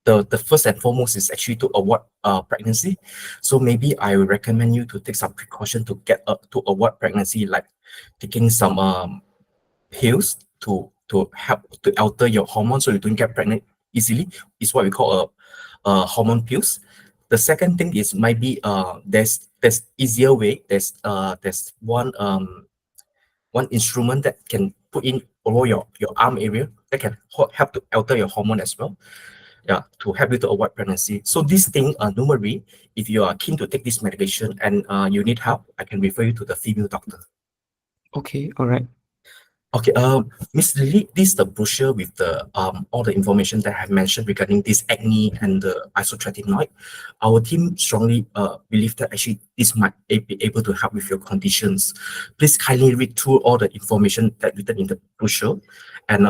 the first and foremost is actually to avoid pregnancy. So maybe I will recommend you to take some precaution to avoid pregnancy, like taking some pills to help to alter your hormones so you don't get pregnant easily. Is what we call a hormone pills. The second thing is maybe there's easier way. There's one instrument that can put in over your arm area that can help to alter your hormone as well. Yeah, to help you to avoid pregnancy. So this thing, normally, if you are keen to take this medication and you need help, I can refer you to the female doctor. Okay, all right. Okay, Miss Lily, this is the brochure with the all the information that I have mentioned regarding this acne and the isotretinoid. Our team strongly believe that actually this might be able to help with your conditions. Please kindly read through all the information that written in the brochure, and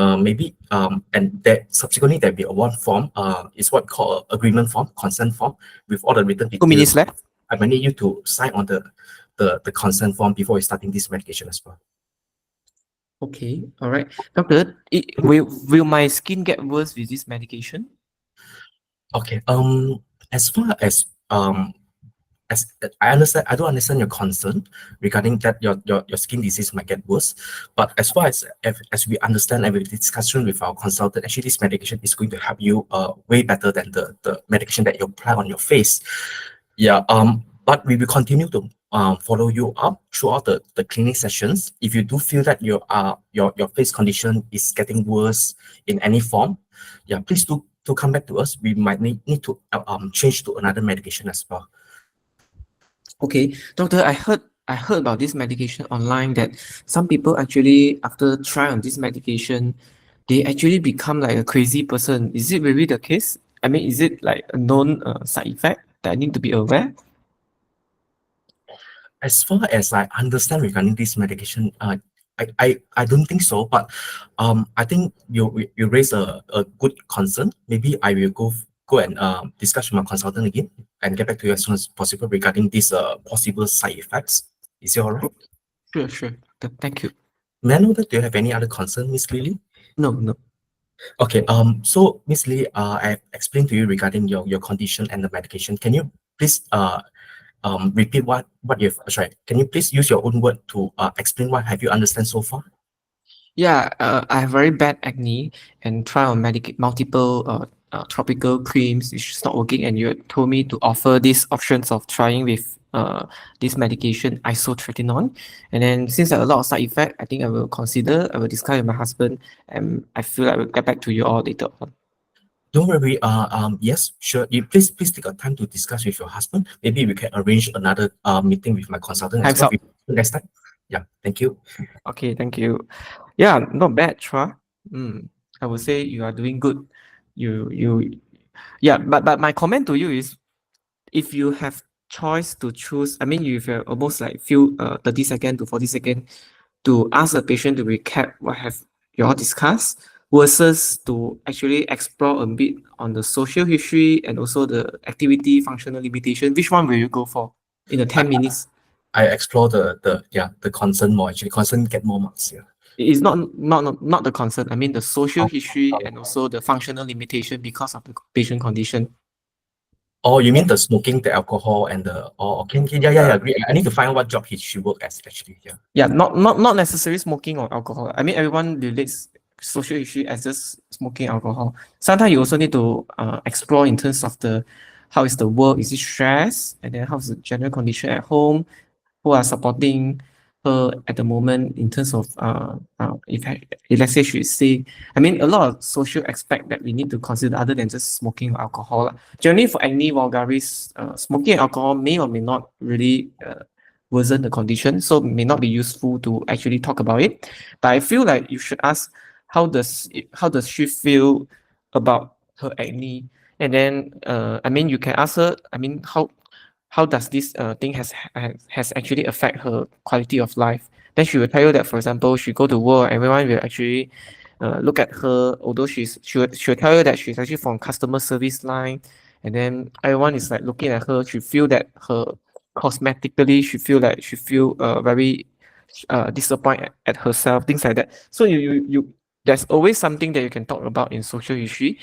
and that subsequently there'll be a one form. Is what called agreement form, consent form, with all the written 2 minutes details. left. I might need you to sign on the consent form before starting this medication as well. Okay, all right. Doctor, will my skin get worse with this medication? Okay. As far as I understand, I don't understand your concern regarding that your skin disease might get worse. But as far as we understand and with discussion with our consultant, actually this medication is going to help you way better than the medication that you apply on your face. Yeah. But we will continue to follow you up throughout the clinic sessions. If you do feel that your face condition is getting worse in any form, yeah, please do to come back to us. We might need to change to another medication as well. Okay, doctor, I heard about this medication online that some people actually after try on this medication, they actually become like a crazy person. Is it really the case? I mean, is it like a known side effect that I need to be aware? As far as I understand regarding this medication, I don't think so. But I think you raise a good concern. Maybe I will go and discuss with my consultant again and get back to you as soon as possible regarding these possible side effects. Is it all right? Sure, sure. Thank you. May I know that do you have any other concern, Miss Lily? No, no. Okay. So Miss Lily, I have explained to you regarding your condition and the medication. Can you please repeat what you've sorry. Can you please use your own word to explain what have you understand so far? Yeah, I have very bad acne and try on multiple topical creams. It's just not working, and you told me to offer these options of trying with this medication isotretinoin. And then since there are a lot of side effect, I think I will consider. I will discuss with my husband, and I feel like I will get back to you all later on. Don't worry. Yes, sure. You please take a time to discuss with your husband. Maybe we can arrange another meeting with my consultant as Time's well up. next time. Yeah. Thank you. Okay, thank you. Yeah, not bad, Chua. I would say you are doing good. Yeah, but my comment to you is, if you have choice to choose, I mean, you have almost like few 30 second to 40 second to ask the patient to recap what have you all discussed versus to actually explore a bit on the social history and also the activity functional limitation. Which one will you go for in the 10 minutes? I explore the concern more. Actually, concern get more marks. Yeah. It's not the concern. I mean the social Oh, history and also the functional limitation because of the patient condition. oh, you mean the smoking, the alcohol, and the okay, okay, yeah, agree. I need to find out what job he should work as actually. Yeah. Yeah, not necessarily smoking or alcohol. I mean, everyone relates social issue as just smoking alcohol. Sometimes you also need to explore in terms of the how is the work, is it stress, and then how's the general condition at home, who are supporting her at the moment in terms of if let's say she's sick. I mean, a lot of social aspect that we need to consider other than just smoking or alcohol lah. Generally, for acne vulgaris, smoking and alcohol may or may not really worsen the condition, so may not be useful to actually talk about it. But I feel like you should ask how does she feel about her acne, and then I mean you can ask her. I mean how does this thing has actually affect her quality of life? Then she will tell you that, for example, she go to work, everyone will actually look at her, although she'll tell you that she's actually from customer service line, and then everyone is like looking at her. She feel that her cosmetically, she feel very disappointed at herself, things like that. So you there's always something that you can talk about in social history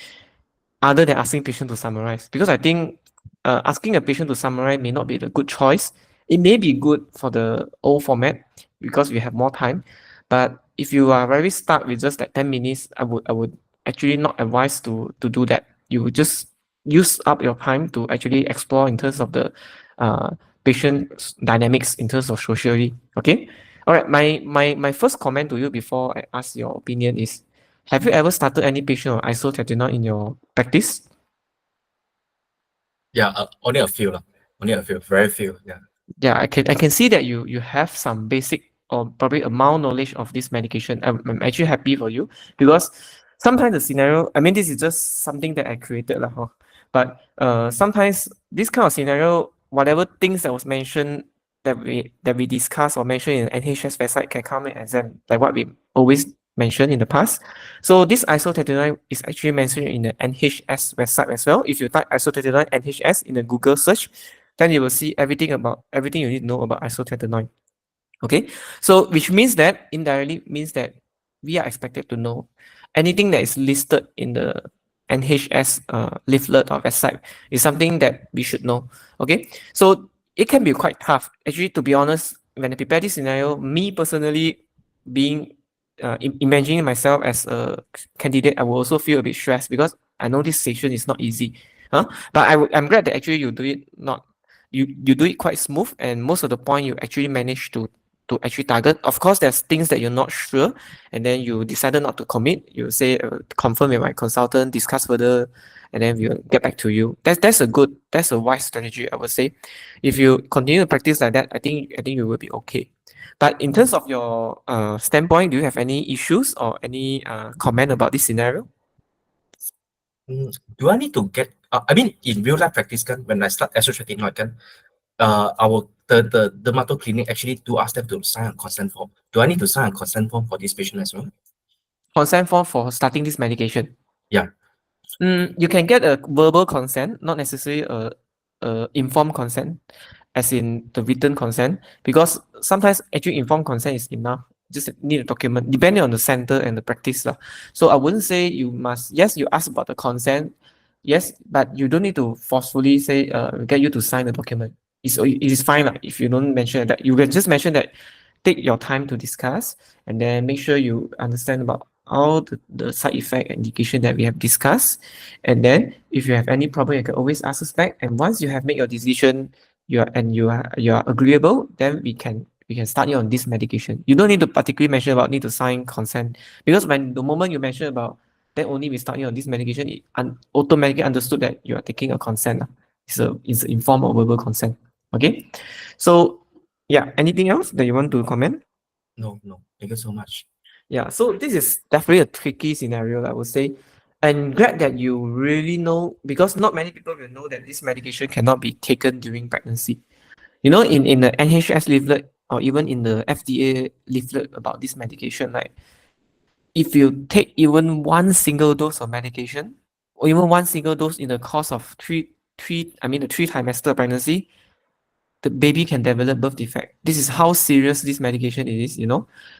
other than asking patient to summarize, because I think asking a patient to summarize may not be the good choice. It may be good for the old format because we have more time, but if you are very stuck with just like 10 minutes, I would actually not advise to do that. You would just use up your time to actually explore in terms of the uh, patient dynamics in terms of socially. Okay. All right. My first comment to you before I ask your opinion is, have you ever started any patient on isotretinoin in your practice? Yeah. Only a few lah. Only a few. Very few. Yeah. Yeah, I can see that you have some basic or probably amount knowledge of this medication. I'm actually happy for you, because sometimes the scenario, I mean, this is just something that I created lah, huh? But sometimes this kind of scenario, whatever things that was mentioned that we discussed or mentioned in NHS website can come in exam, like what we always mentioned in the past. So this isotretinoin is actually mentioned in the NHS website as well. If you type isotretinoin NHS in the Google search, then you will see everything you need to know about isotretinoin. Okay, so which means that indirectly means that we are expected to know anything that is listed in the NHS leaflet or website is something that we should know. Okay, so it can be quite tough. Actually, to be honest, when I prepare this scenario, me personally being imagining myself as a candidate, I will also feel a bit stressed because I know this session is not easy. Huh? But I'm glad that actually you do it not you do it quite smooth, and most of the point you actually manage to actually target. Of course, there's things that you're not sure, and then you decided not to commit. You say confirm with my consultant, discuss further, and then we'll get back to you. That's a wise strategy, I would say. If you continue to practice like that, I think you will be okay. But in terms of your standpoint, do you have any issues or any comment about this scenario? Do I need to get? I mean, in real life practice, kan, when I start associating, kan, our the dermato clinic actually do ask them to sign a consent form. Do I need to sign a consent form for this patient as well? Consent form for starting this medication. Yeah. You can get a verbal consent, not necessarily a informed consent, as in the written consent, because sometimes actually informed consent is enough. Just need a document, depending on the center and the practice lah. So I wouldn't say you must. Yes, you ask about the consent. Yes, but you don't need to forcefully say get you to sign the document. it is fine if you don't mention that. You can just mention that take your time to discuss, and then make sure you understand about all the side effect indication that we have discussed. And then if you have any problem, you can always ask us back. And once you have made your decision, you are agreeable, then we can start you on this medication. You don't need to particularly mention about need to sign consent, because when the moment you mention about then only we start you on this medication, it automatically understood that you are taking a consent. It's in form of verbal consent. Okay. So yeah, anything else that you want to comment? No, no. Thank you so much. Yeah, so this is definitely a tricky scenario, I would say. And glad that you really know, because not many people will know that this medication cannot be taken during pregnancy. In the NHS leaflet or even in the FDA leaflet about this medication, like if you take even one single dose of medication, or even one single dose in the course of the 3 trimester pregnancy, the baby can develop birth defect. This is how serious this medication is.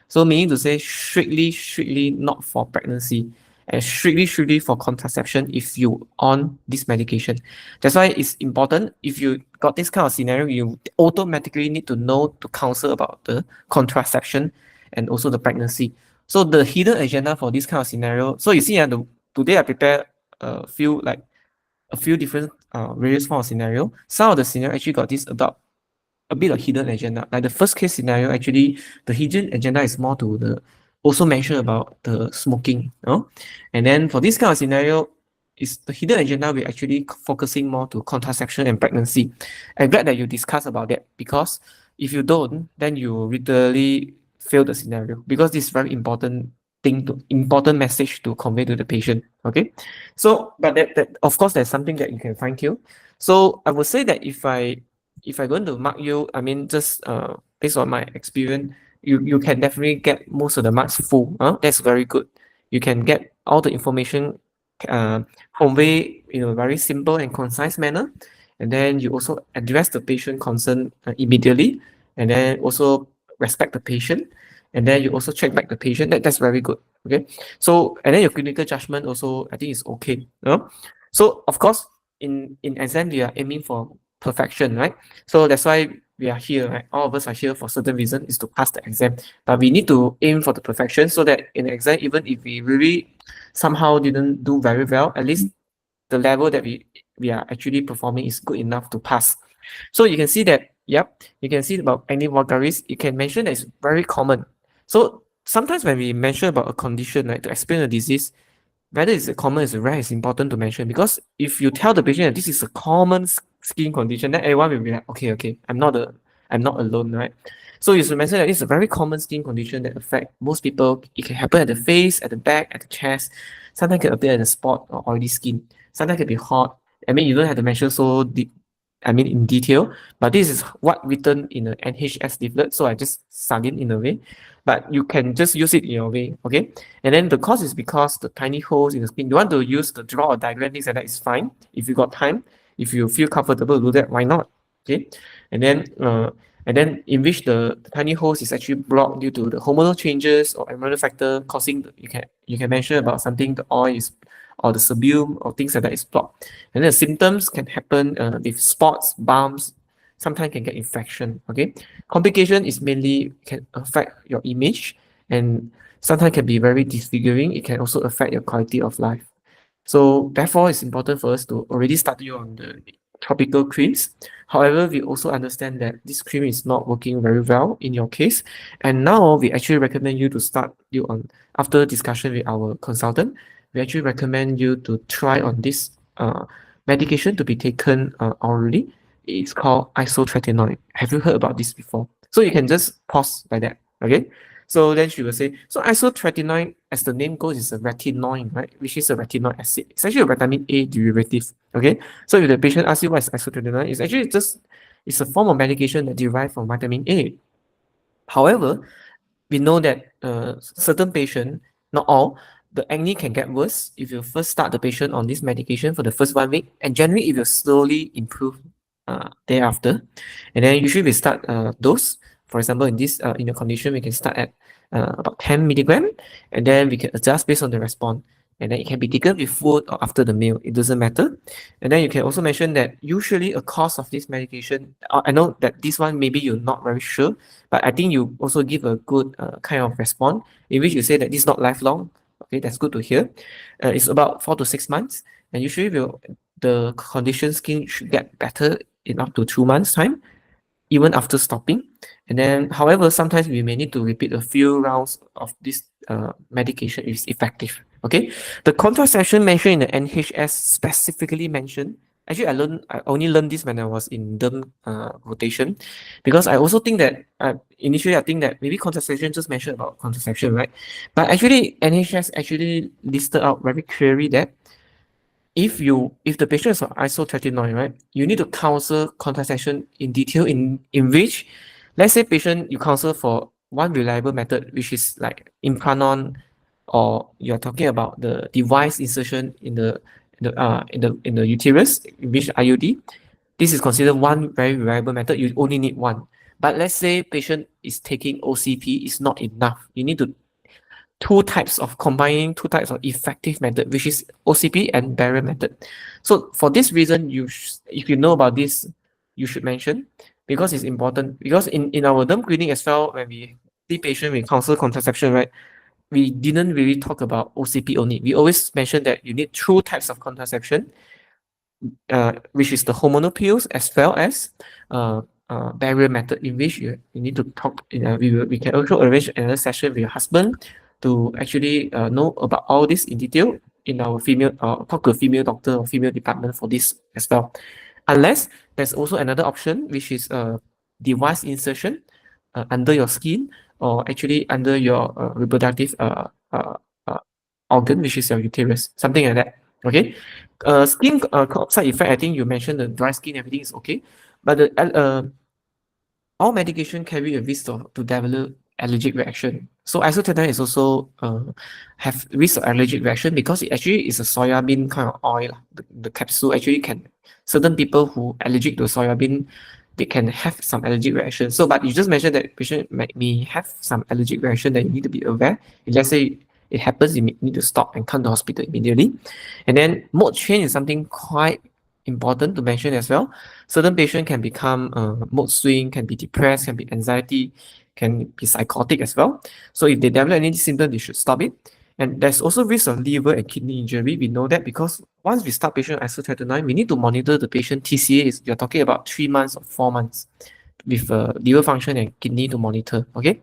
So meaning to say strictly not for pregnancy, and strictly for contraception if you on this medication. That's why it's important, if you got this kind of scenario, you automatically need to know to counsel about the contraception and also the pregnancy. So the hidden agenda for this kind of scenario, so you see, today I prepare a few different various form of scenario. Some of the scenario actually got this about a bit of hidden agenda. Like the first case scenario, actually, the hidden agenda is more to the also mention about the smoking. And then for this kind of scenario, is the hidden agenda we're actually focusing more to contraception and pregnancy. I'm glad that you discuss about that, because if you don't, then you literally fail the scenario, because this is very important message to convey to the patient. Okay. So but that of course there's something that you can fine tune. So I would say that if I'm going to mark you, I mean, just based on my experience, you can definitely get most of the marks full. That's very good. You can get all the information uh, convey in a very simple and concise manner, and then you also address the patient concern immediately, and then also respect the patient, and then you also check back the patient. That's very good. Okay, so and then your clinical judgment also, I think, is okay. So of course, in exam we are aiming for perfection, right? So that's why we are here, right? All of us are here for certain reason, is to pass the exam. But we need to aim for the perfection, so that in the exam, even if we really somehow didn't do very well, at least the level that we are actually performing is good enough to pass. So you can see that, yep, you can see about acne vulgaris, you can mention that it's very common. So sometimes when we mention about a condition, right, to explain a disease, whether it's a common is rare is important to mention, because if you tell the patient that this is a common skin condition, then everyone will be like, okay, I'm not alone, right? So you should mention that it's a very common skin condition that affect most people. It can happen at the face, at the back, at the chest. Sometimes can appear at the spot or oily skin. Sometimes can be hot. I mean, you don't have to mention so deep, in detail, but this is what written in the NHS leaflet, so I just sung it in a way, but you can just use it in your way, okay? And then the cause is because the tiny holes in the skin. You want to use the draw or diagram, things like that is fine. If you got time, if you feel comfortable to do that, why not? Okay, and then in which the tiny holes is actually blocked due to the hormonal changes or environmental factor causing you can mention about something, the oil is, or the sebum or things like that is blocked. And then the symptoms can happen with spots, bumps, sometimes can get infection. Okay, complication is mainly can affect your image, and sometimes can be very disfiguring. It can also affect your quality of life. So therefore, it's important for us to already start you on the topical creams. However, we also understand that this cream is not working very well in your case, and now we actually recommend you to start you on, after discussion with our consultant, we actually recommend you to try on this medication to be taken orally. It's called isotretinoin. Have you heard about this before? So you can just pause by that. Okay. So then she will say, so isotretinoin, as the name goes, is a retinoin, right? Which is a retinoic acid. It's actually a vitamin A derivative. Okay. So if the patient asks you what is isotretinoin, it's actually it's a form of medication that derived from vitamin A. However, we know that certain patient, not all, the acne can get worse if you first start the patient on this medication for the first 1 week, and generally it will slowly improve thereafter. And then usually we start dose. For example, in this in the condition, we can start at about 10 milligram, and then we can adjust based on the response. and then it can be taken with food or after the meal. It doesn't matter. And then you can also mention that usually a course of this medication, I know that this one maybe you're not very sure, but I think you also give a good kind of response in which you say that this is not lifelong. Okay, that's good to hear. It's about 4 to 6 months, and usually the condition skin should get better in up to 2 months time, even after stopping. And then, however, sometimes we may need to repeat a few rounds of this medication if it's effective. Okay, the contraception mentioned in the NHS specifically mentioned. Actually, I only learned this when I was in derm rotation, because I also think that initially I think that maybe contraception just mentioned about contraception, right? But actually, NHS actually listed out very clearly that if the patient is on isotretinoin, right, you need to counsel contraception in detail in which, let's say patient you counsel for one reliable method, which is like implanon, or you're talking about the device insertion in the uterus, in which IUD. This is considered one very reliable method. You only need one. But let's say patient is taking OCP, is not enough. You need to combining two types of effective method, which is OCP and barrier method. So for this reason, if you know about this, you should mention, because it's important. Because in our derm clinic as well, when we see patient with counsel contraception, right, we didn't really talk about OCP only. We always mention that you need two types of contraception, which is the hormonal pills as well as barrier method, in which you need to talk. We can also arrange another session with your husband to actually know about all this in detail in our female talk to a female doctor or female department for this as well. Unless there's also another option, which is device insertion under your skin, or actually under your reproductive organ, which is your uterus, something like that. Okay. Skin side effect, I think you mentioned the dry skin, everything is okay, but all medication carry a risk to develop allergic reaction. So isotretinoin is also have risk of allergic reaction, because it actually is a soya bean kind of oil. The capsule actually can, certain people who allergic to soya bean, they can have some allergic reaction. So, but you just mentioned that patient may have some allergic reaction that you need to be aware. If let's say it happens, you need to stop and come to hospital immediately. And then mood change is something quite important to mention as well. Certain patient can become mood swing, can be depressed, can be anxiety, can be psychotic as well. So if they develop any symptom, they should stop it. And there's also risk of liver and kidney injury. We know that because once we start patient isotretinoin, we need to monitor the patient TCA. You're talking about 3 months or 4 months with liver function and kidney to monitor. Okay,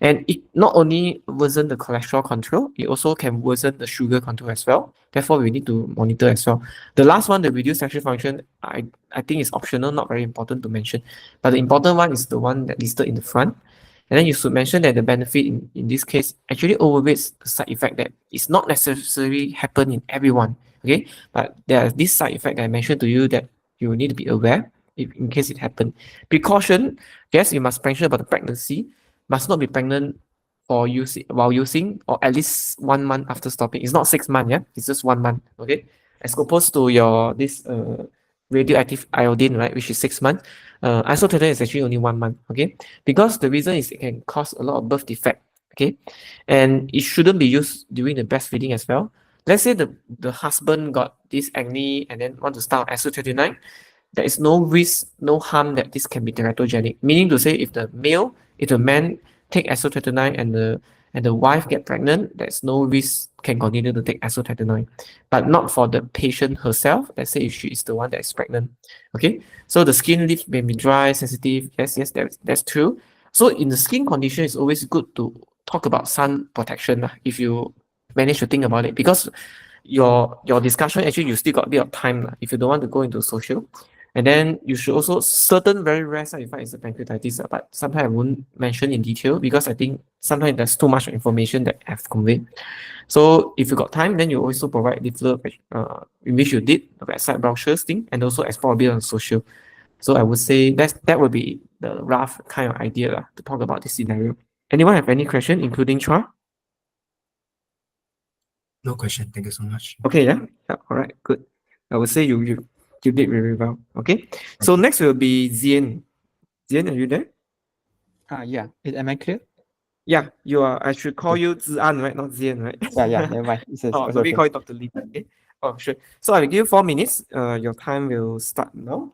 and it not only worsen the cholesterol control, it also can worsen the sugar control as well. Therefore, we need to monitor as well. The last one, the reduced sexual function, I think is optional, not very important to mention. But the important one is the one that listed in the front. And then you should mention that the benefit in this case actually overweights the side effect that is not necessarily happen in everyone. Okay, but there are this side effect that I mentioned to you that you need to be aware if in case it happened. Precaution, yes, you must mention about the pregnancy. Must not be pregnant for using while using, or at least 1 month after stopping. It's not 6 months, yeah, it's just 1 month. Okay, as opposed to your this radioactive iodine, right, which is 6 months. Isotretinoin is actually only 1 month. Okay, because the reason is it can cause a lot of birth defect. Okay, and it shouldn't be used during the breastfeeding as well. Let's say the husband got this acne and then want to start isotretinoin, there is no risk, no harm that this can be teratogenic. Meaning to say, if the man take isotretinoin and the wife get pregnant, there's no risk can continue to take isotretinoin, but not for the patient herself. Let's say if she is the one that is pregnant. Okay, so the skin leaf may be dry, sensitive. Yes, that's true. So in the skin condition, it's always good to talk about sun protection if you manage to think about it, because your discussion actually you still got a bit of time if you don't want to go into social. And then you should also, certain very rare side effect is the pancreatitis, but sometimes I won't mention in detail because I think sometimes there's too much information that I've conveyed. So if you got time, then you also provide leaflet in which you did the website brochures thing, and also explore a bit on social. So I would say that would be the rough kind of idea to talk about this scenario. Anyone have any question, including Chua? No question. Thank you so much. Okay, yeah, all right, good. I would say you did very well. Okay, so next will be Zien. Zien, are you there? Yeah. Am I clear? Yeah, you are. I should call you Zian, right? Not Zian, right? Yeah, never mind. It's Oh, also maybe okay. call you Dr. Lee. Okay. Oh, sure. So I'll give you 4 minutes. Your time will start now.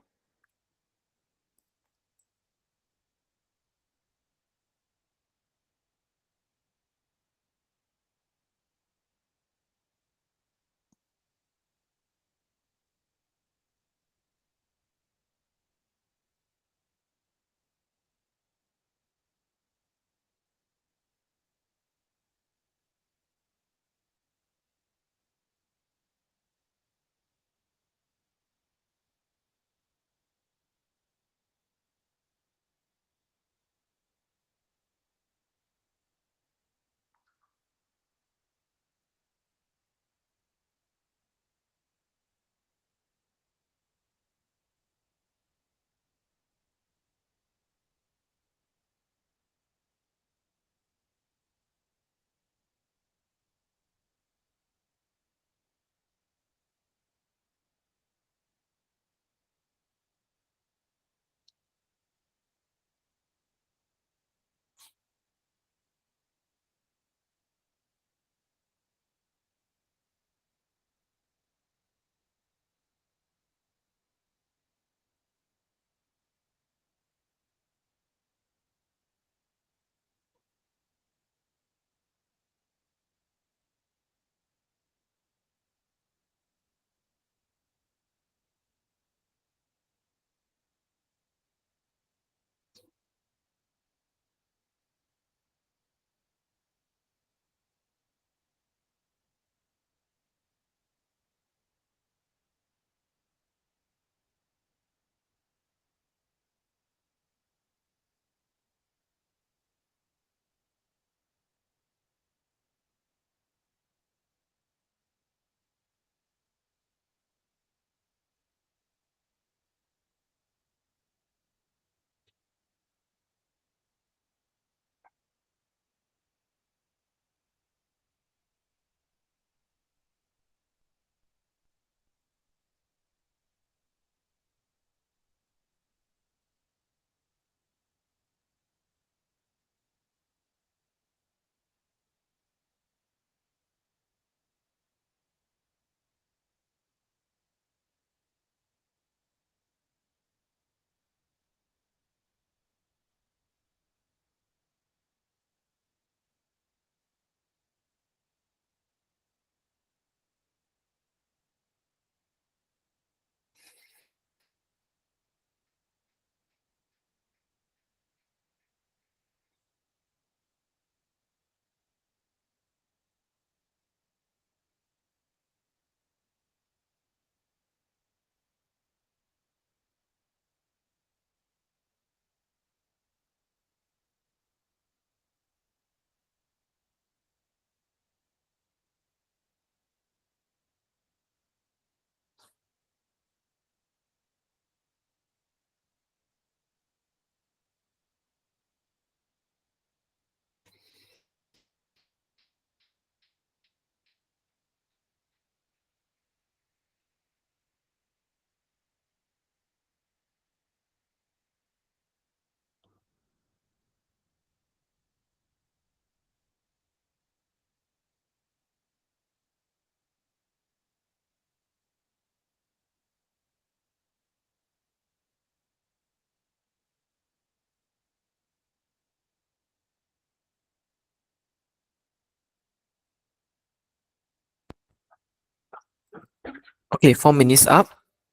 Okay, 4 minutes up.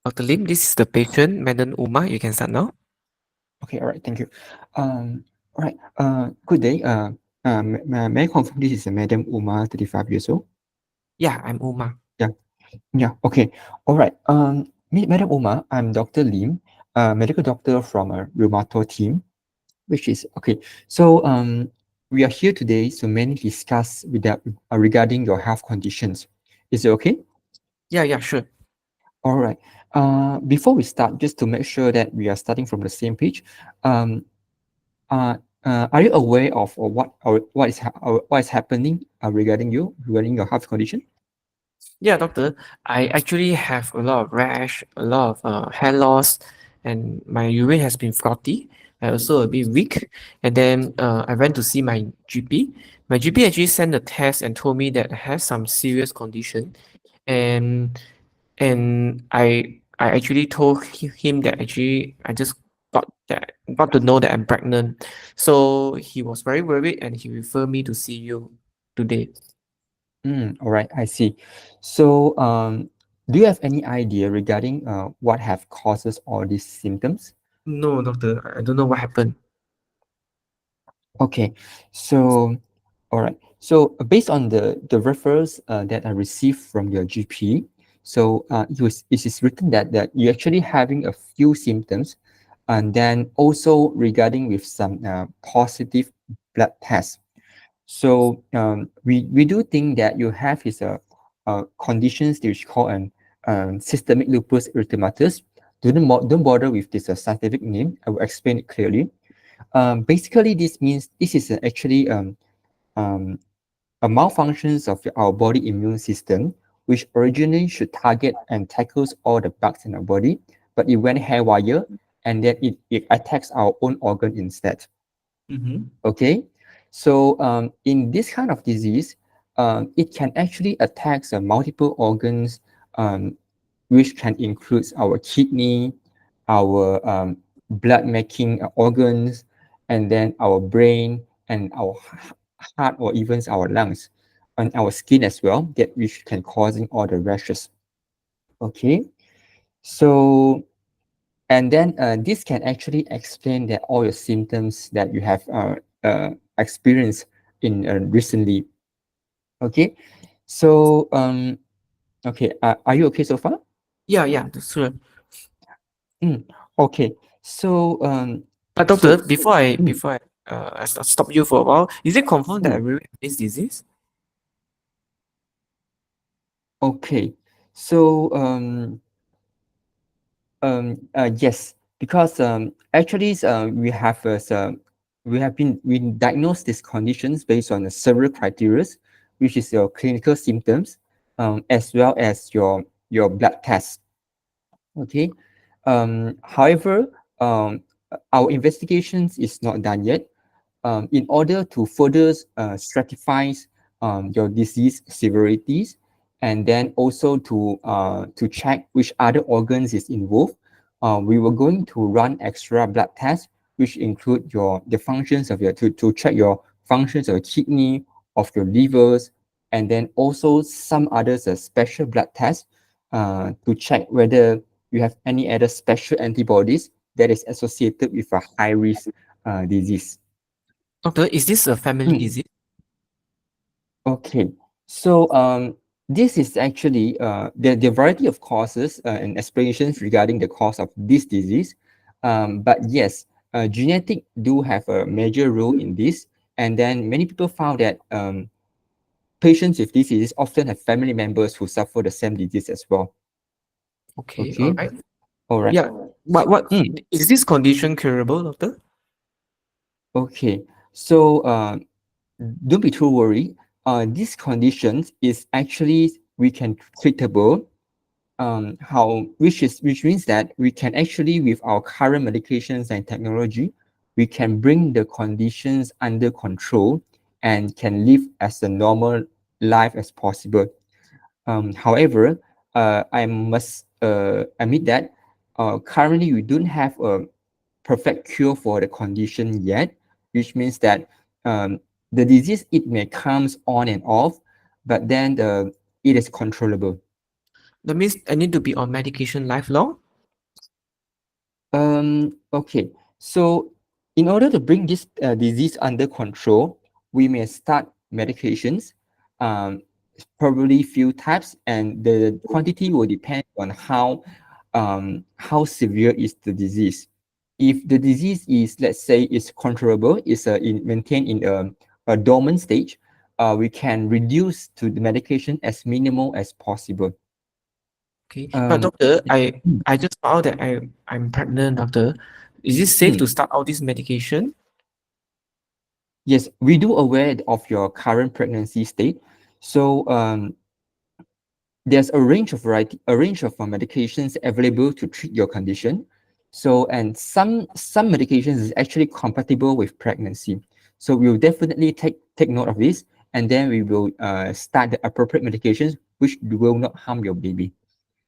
Dr. Lim, this is the patient, Madam Uma. You can start now. Okay, all right, thank you. All right. Good day. May I confirm this is Madam Uma, 35 years old? Yeah, I'm Uma. Yeah, yeah. Okay, all right. Madam Uma, I'm Dr. Lim, medical doctor from a rheumato team, which is okay. So, we are here today to mainly discuss regarding your health conditions. Is it okay? Yeah, sure. All right. Before we start, just to make sure that we are starting from the same page, um, are you aware of what is happening regarding your health condition? Yeah, doctor. I actually have a lot of rash, a lot of hair loss, and my urine has been frothy. I also a bit weak. And then I went to see my GP. My GP actually sent a test and told me that I have some serious condition. And I actually told him that actually I just got to know that I'm pregnant. So he was very worried and he referred me to see you today. All right, I see. So, do you have any idea regarding what have causes all these symptoms? No, doctor, I don't know what happened. Okay, so all right. So based on the referrals that I received from your GP, so it is written that you're actually having a few symptoms, and then also regarding with some positive blood tests. So we do think that you have is a conditions which call an systemic lupus erythematosus. Don't bother with this scientific name. I will explain it clearly. Basically, this means this is actually um, a malfunctions of our body immune system, which originally should target and tackles all the bugs in our body, but it went haywire and then it attacks our own organ instead. Mm-hmm. Okay, so in this kind of disease, it can actually attack multiple organs, um, which can include our kidney, our blood making organs, and then our brain and our heart or even our lungs and our skin as well, that which can causing all the rashes. Okay, so and then this can actually explain that all your symptoms that you have experienced in recently. Okay, so okay, are you okay so far? Yeah, yeah, that's true. Mm, okay, so But so doctor, mm, I stop you for a while, is it confirmed that I mm, really have this disease? okay, so yes, because actually we have been we diagnosed these conditions based on several criteria, which is your clinical symptoms, as well as your blood test. Okay. However, our investigations is not done yet. In order to further stratify your disease severities, and then also to check which other organs is involved, we were going to run extra blood tests, which include the functions of your to check your functions of your kidney, of your livers, and then also some others special blood tests to check whether you have any other special antibodies that is associated with a high risk disease. Doctor, is this a family Mm, disease? okay, so this is actually the variety of causes and explanations regarding the cause of this disease. But yes, genetic do have a major role in this. And then many people found that patients with this disease often have family members who suffer the same disease as well. Okay, all Okay, right. all right. Yeah. What Mm, is this condition curable, doctor? okay, so don't be too worried. This conditions is actually we can treatable. How which means that we can actually with our current medications and technology, we can bring the conditions under control and can live as a normal life as possible. However, I must admit that currently we don't have a perfect cure for the condition yet, which means that the disease it may comes on and off, but then it is controllable. That means I need to be on medication lifelong? Okay, so in order to bring this disease under control, we may start medications, um, probably few types, and the quantity will depend on how severe is the disease. If the disease is, let's say, is controllable, is maintained in a dormant stage, we can reduce to the medication as minimal as possible. Okay. But Um, doctor, mm, I just found that I'm pregnant, doctor. Is it safe mm. to start all this medication? Yes, we do aware of your current pregnancy state. So there's a range of medications available to treat your condition. So, and some medications is actually compatible with pregnancy. So we'll definitely take note of this, and then we will start the appropriate medications which will not harm your baby.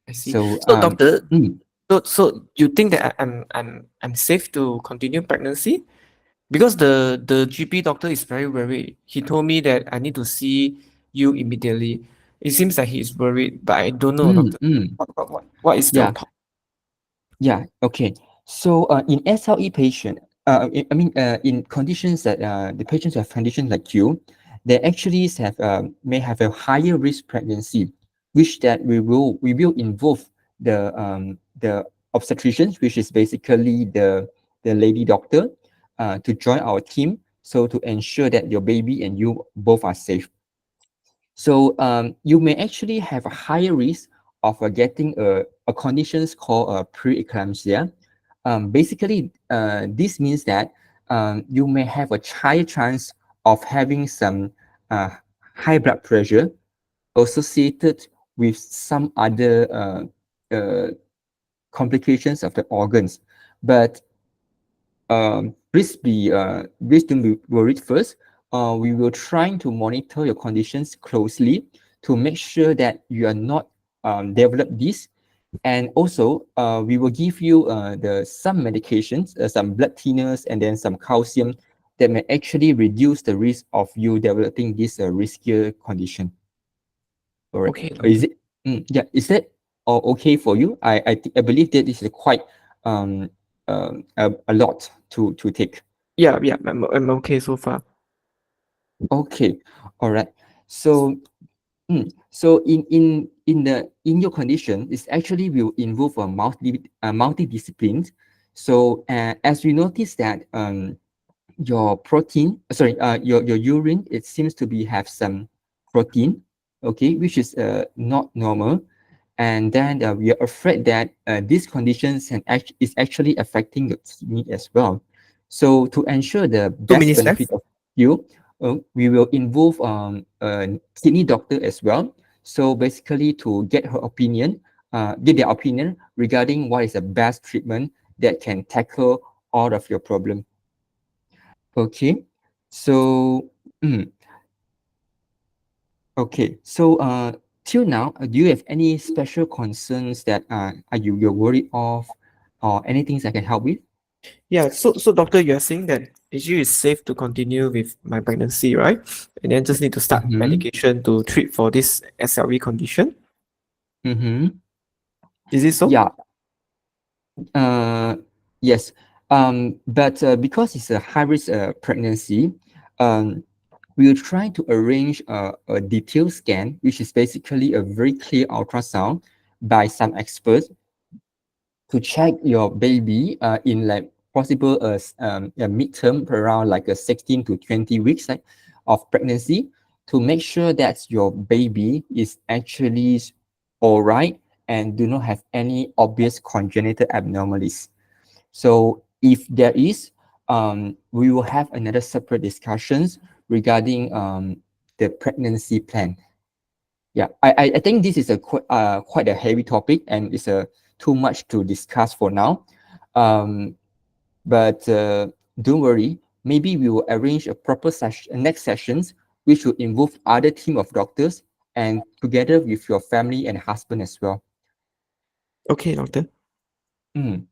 I see. So So doctor, mm, so you think that I'm safe to continue pregnancy? Because the GP doctor is very worried. He told me that I need to see you immediately. It seems like he's worried, but I don't know, doctor. mm. What is your Yeah, thought? yeah, okay. So in SLE patient, in conditions that the patients who have conditions like you, they actually have may have a higher risk pregnancy, which that we will involve the obstetricians, which is basically the lady doctor, to join our team, so to ensure that your baby and you both are safe. So you may actually have a higher risk of getting a conditions called preeclampsia. Basically, this means that you may have a higher chance of having some uh, high blood pressure associated with some other complications of the organs. But please don't be worried first. We will try to monitor your conditions closely to make sure that you are not develop this. And also, we will give you the some medications, some blood thinners, and then some calcium that may actually reduce the risk of you developing this riskier condition. All right. Okay, Is doctor. it? Yeah. Is that all okay for you? I believe that this is quite um, a lot to take. Yeah, yeah, I'm okay so far. Okay, all right. So, so in your condition, it's actually will involve a multidisciplines. So, as we notice that your protein, your urine, it seems to be have some protein, okay, which is not normal, and then we are afraid that these conditions is actually affecting your kidney as well. So to ensure the 2 minutes best left. benefit of you, we will involve a kidney doctor as well. So basically, to get their opinion regarding what is the best treatment that can tackle all of your problem. Okay, so mm, okay, so till now, do you have any special concerns that are you're worried of, or anything I can help with? Yeah, so doctor, you're saying that actually it's safe to continue with my pregnancy, right? And then just need to start Mm-hmm. medication to treat for this SLE condition. Mm-hmm. Is it so? Yeah. Uh, yes. But because it's a high risk pregnancy, um, we'll try to arrange a detailed scan, which is basically a very clear ultrasound by some experts to check your baby in like possible a midterm around like a 16 to 20 weeks like, of pregnancy, to make sure that your baby is actually all right and do not have any obvious congenital abnormalities. So if there is, we will have another separate discussions regarding the pregnancy plan. Yeah, I think this is a quite a heavy topic, and it's a too much to discuss for now. Um, but don't worry, maybe we will arrange a proper session, next sessions, which will involve other team of doctors and together with your family and husband as well. Okay, doctor. Mm.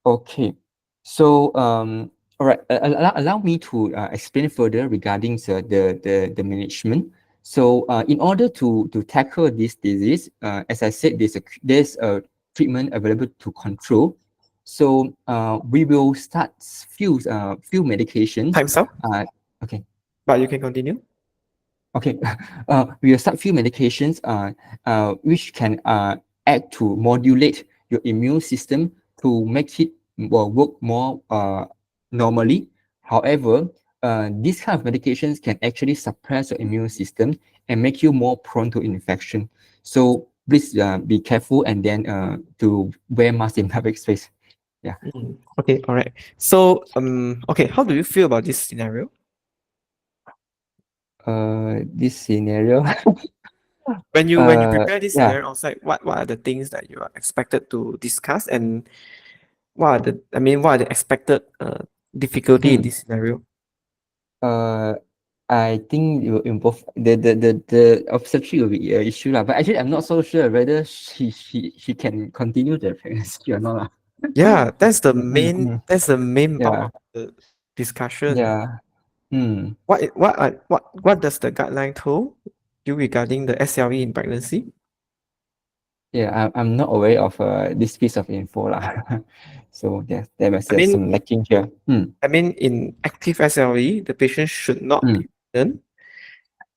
Okay. So, all right, allow me to explain further regarding the management. So, in order to tackle this disease, as I said, there's a treatment available to control. So, we will start few medications. Time's up, Uh, okay. but you can continue. Okay, we will start few medications which can act to modulate your immune system to make it work more normally. However, these kind of medications can actually suppress your immune system and make you more prone to infection. So please be careful, and then to wear mask in public space. Yeah. Okay, all right. So, okay, how do you feel about this scenario? This scenario. When you prepare this Yeah. scenario outside, what are the things that you are expected to discuss, and what are the expected difficulty in Hmm. this scenario? Uh, I think it will involve the obstetric will be an issue lah. But actually, I'm not so sure whether she can continue the pregnancy or not lah. Yeah, that's the Mm, main mm. that's the main bulk Yeah, of the discussion. yeah. Hmm. What does the guideline told you regarding the SLE in pregnancy? Yeah, I'm not aware of this piece of info lah. So there was I mean, some lacking here. in active SLE, the patient should not Hmm. be pregnant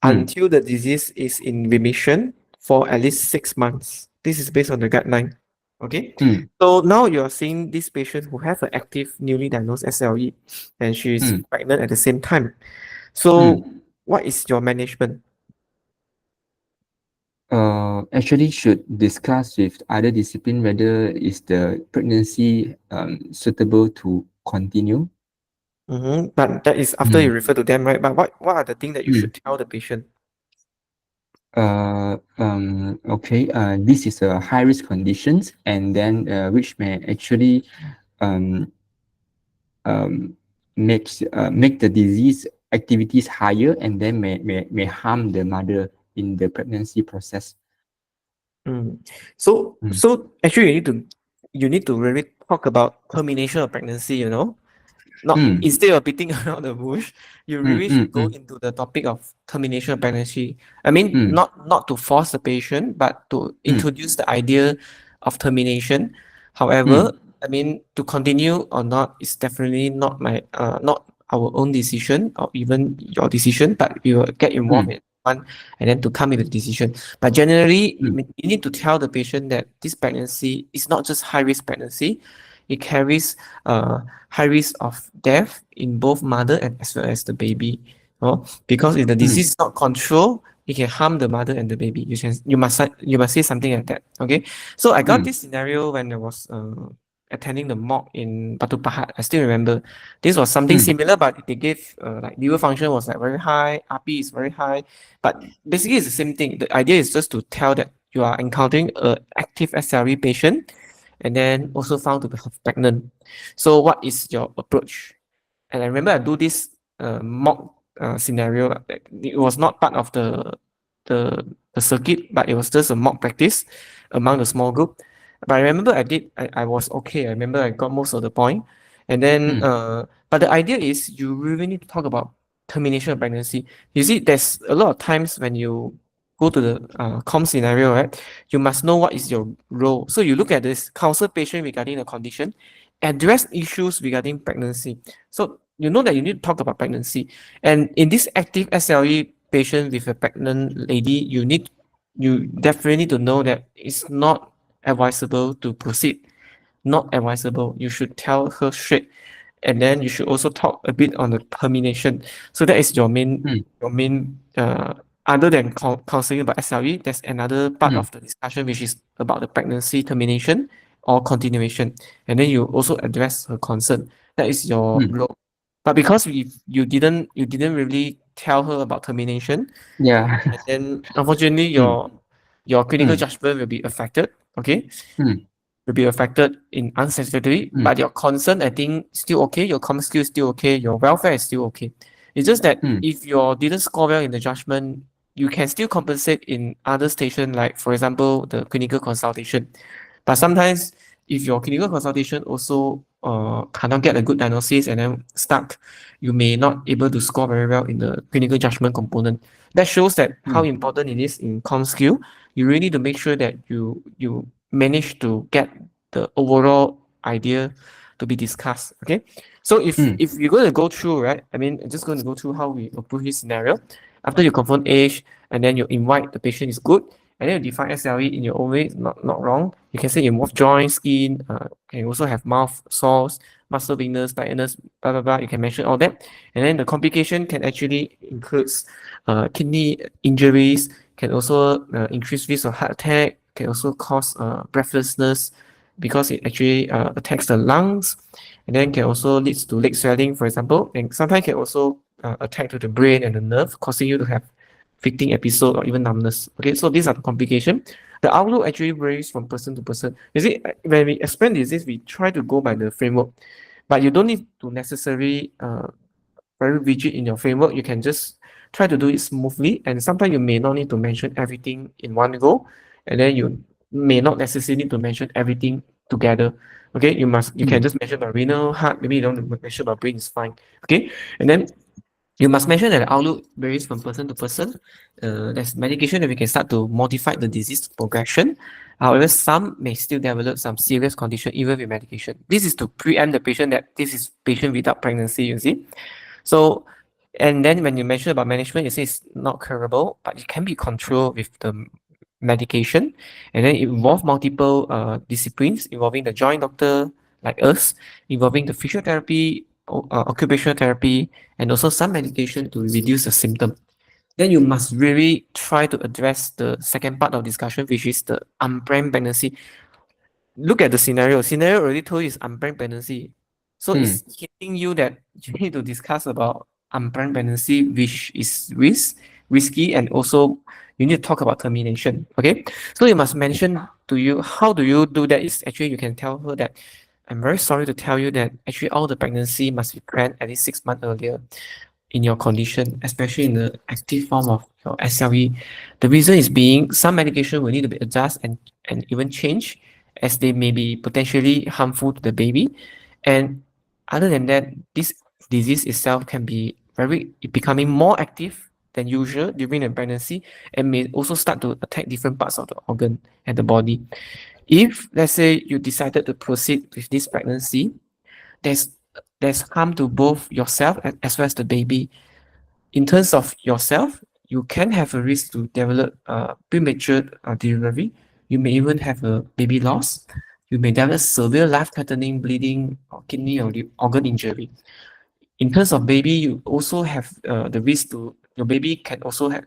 Hmm. until the disease is in remission for at least 6 months. This is based on the guideline. Okay. Hmm. So now you're seeing this patient who have an active newly diagnosed SLE and she's Hmm. pregnant at the same time. Hmm. So what is your management? Actually should discuss with other discipline whether is the pregnancy suitable to continue. But that is after you Hmm. refer to them, right? But what are the things that you Hmm. should tell the patient? Okay, this is a high risk conditions and then which may actually um, make the disease activities higher and then may harm the mother in the pregnancy process. So Mm. so actually you need to really talk about termination of pregnancy, not Mm. instead of beating around the bush, you Mm, really mm, should go mm, into the topic of termination of pregnancy. I mean, mm, not to force the patient, but to mm, introduce the idea of termination. mm, However, I mean, to continue or not is definitely not our own decision or even your decision, but we will get involved mm, in one and then to come with a decision. But generally, mm, you need to tell the patient that this pregnancy is not just high risk pregnancy. It carries high risk of death in both mother and as well as the baby. Because if the mm, disease is not controlled, it can harm the mother and the baby. You must say something like that. Okay. So I got mm, this scenario when I was attending the mock in Batu Pahat. I still remember this was something mm, similar, but they gave like liver function was like very high, RP is very high. But basically it's the same thing. The idea is just to tell that you are encountering a active SLE patient and then also found to be pregnant. So what is your approach? And I remember I do this mock scenario. It was not part of the the circuit, but it was just a mock practice among the small group. But I remember I was okay. I remember I got most of the point. And then mm, but the idea is you really need to talk about termination of pregnancy. You see, there's a lot of times when you go to the com scenario, right? You must know what is your role. So you look at this, counsel patient regarding the condition, address issues regarding pregnancy. So you know that you need to talk about pregnancy. And in this active SLE patient with a pregnant lady, you definitely need to know that it's not advisable to proceed. Not advisable. You should tell her straight. And then you should also talk a bit on the termination. So that is mm, your main other than counseling about SLE, there's another part mm, of the discussion which is about the pregnancy termination or continuation. And then you also address her concern. That is your mm. role. But because you didn't really tell her about termination, Yeah. and then unfortunately Mm, your clinical mm, judgment will be affected. Okay, mm, will be affected in unsatisfactory, mm, but your concern, I think, still okay. Your common skill is still okay. Your welfare is still okay. It's just that mm, if you didn't score well in the judgment, you can still compensate in other station, like for example, the clinical consultation. But sometimes, if your clinical consultation also cannot get a good diagnosis and then stuck, you may not able to score very well in the clinical judgment component. That shows that how mm, important it is in com skill. You really need to make sure that you manage to get the overall idea to be discussed. Okay. So if mm, if you're going to go through, right? I mean, I'm just going to go through how we approve this scenario. After you confirm age, and then you invite the patient is good, and then you define SLE in your own way, not wrong. You can say involve joint, skin, can also have mouth sores, muscle weakness, tiredness, blah blah blah. You can mention all that, and then the complication can actually includes kidney injuries, can also increase risk of heart attack, can also cause breathlessness because it actually attacks the lungs, and then can also leads to leg swelling, for example, and sometimes can also attack to the brain and the nerve, causing you to have fitting episode or even numbness. Okay, so these are the complications. The outlook actually varies from person to person. You see, when we explain disease, we try to go by the framework, but you don't need to necessarily very rigid in your framework. You can just try to do it smoothly, and sometimes you may not need to mention everything in one go, and then you may not necessarily need to mention everything together. Okay, you can just mention about renal, heart, maybe you don't mention about brain is fine. Okay, and then you must mention that the outlook varies from person to person. There's medication that we can start to modify the disease progression. However, some may still develop some serious condition even with medication. This is to preempt the patient that this is patient without pregnancy, you see. So, and then when you mention about management, you say it's not curable, but it can be controlled with the medication. And then it involve multiple disciplines involving the joint doctor like us, involving the physiotherapy, occupational therapy, and also some medication to reduce the symptom. Then you must really try to address the second part of discussion, which is the unplanned pregnancy. Look at the scenario. Scenario already told you it's unplanned pregnancy. So it's hitting you that you need to discuss about unplanned pregnancy, which is risky, and also you need to talk about termination. Okay. So you must mention to you how do you do that is actually you can tell her that I'm very sorry to tell you that actually all the pregnancy must be planned at least 6 months earlier in your condition, especially in the active form of your SLE. The reason is being some medication will need to be adjusted and even change as they may be potentially harmful to the baby. And other than that, this disease itself can be becoming more active than usual during the pregnancy and may also start to attack different parts of the organ and the body. If let's say you decided to proceed with this pregnancy, there's harm to both yourself as well as the baby. In terms of yourself, you can have a risk to develop premature delivery. You may even have a baby loss. You may develop severe life-threatening bleeding or kidney or organ injury. In terms of baby, you also have the risk to your baby can also have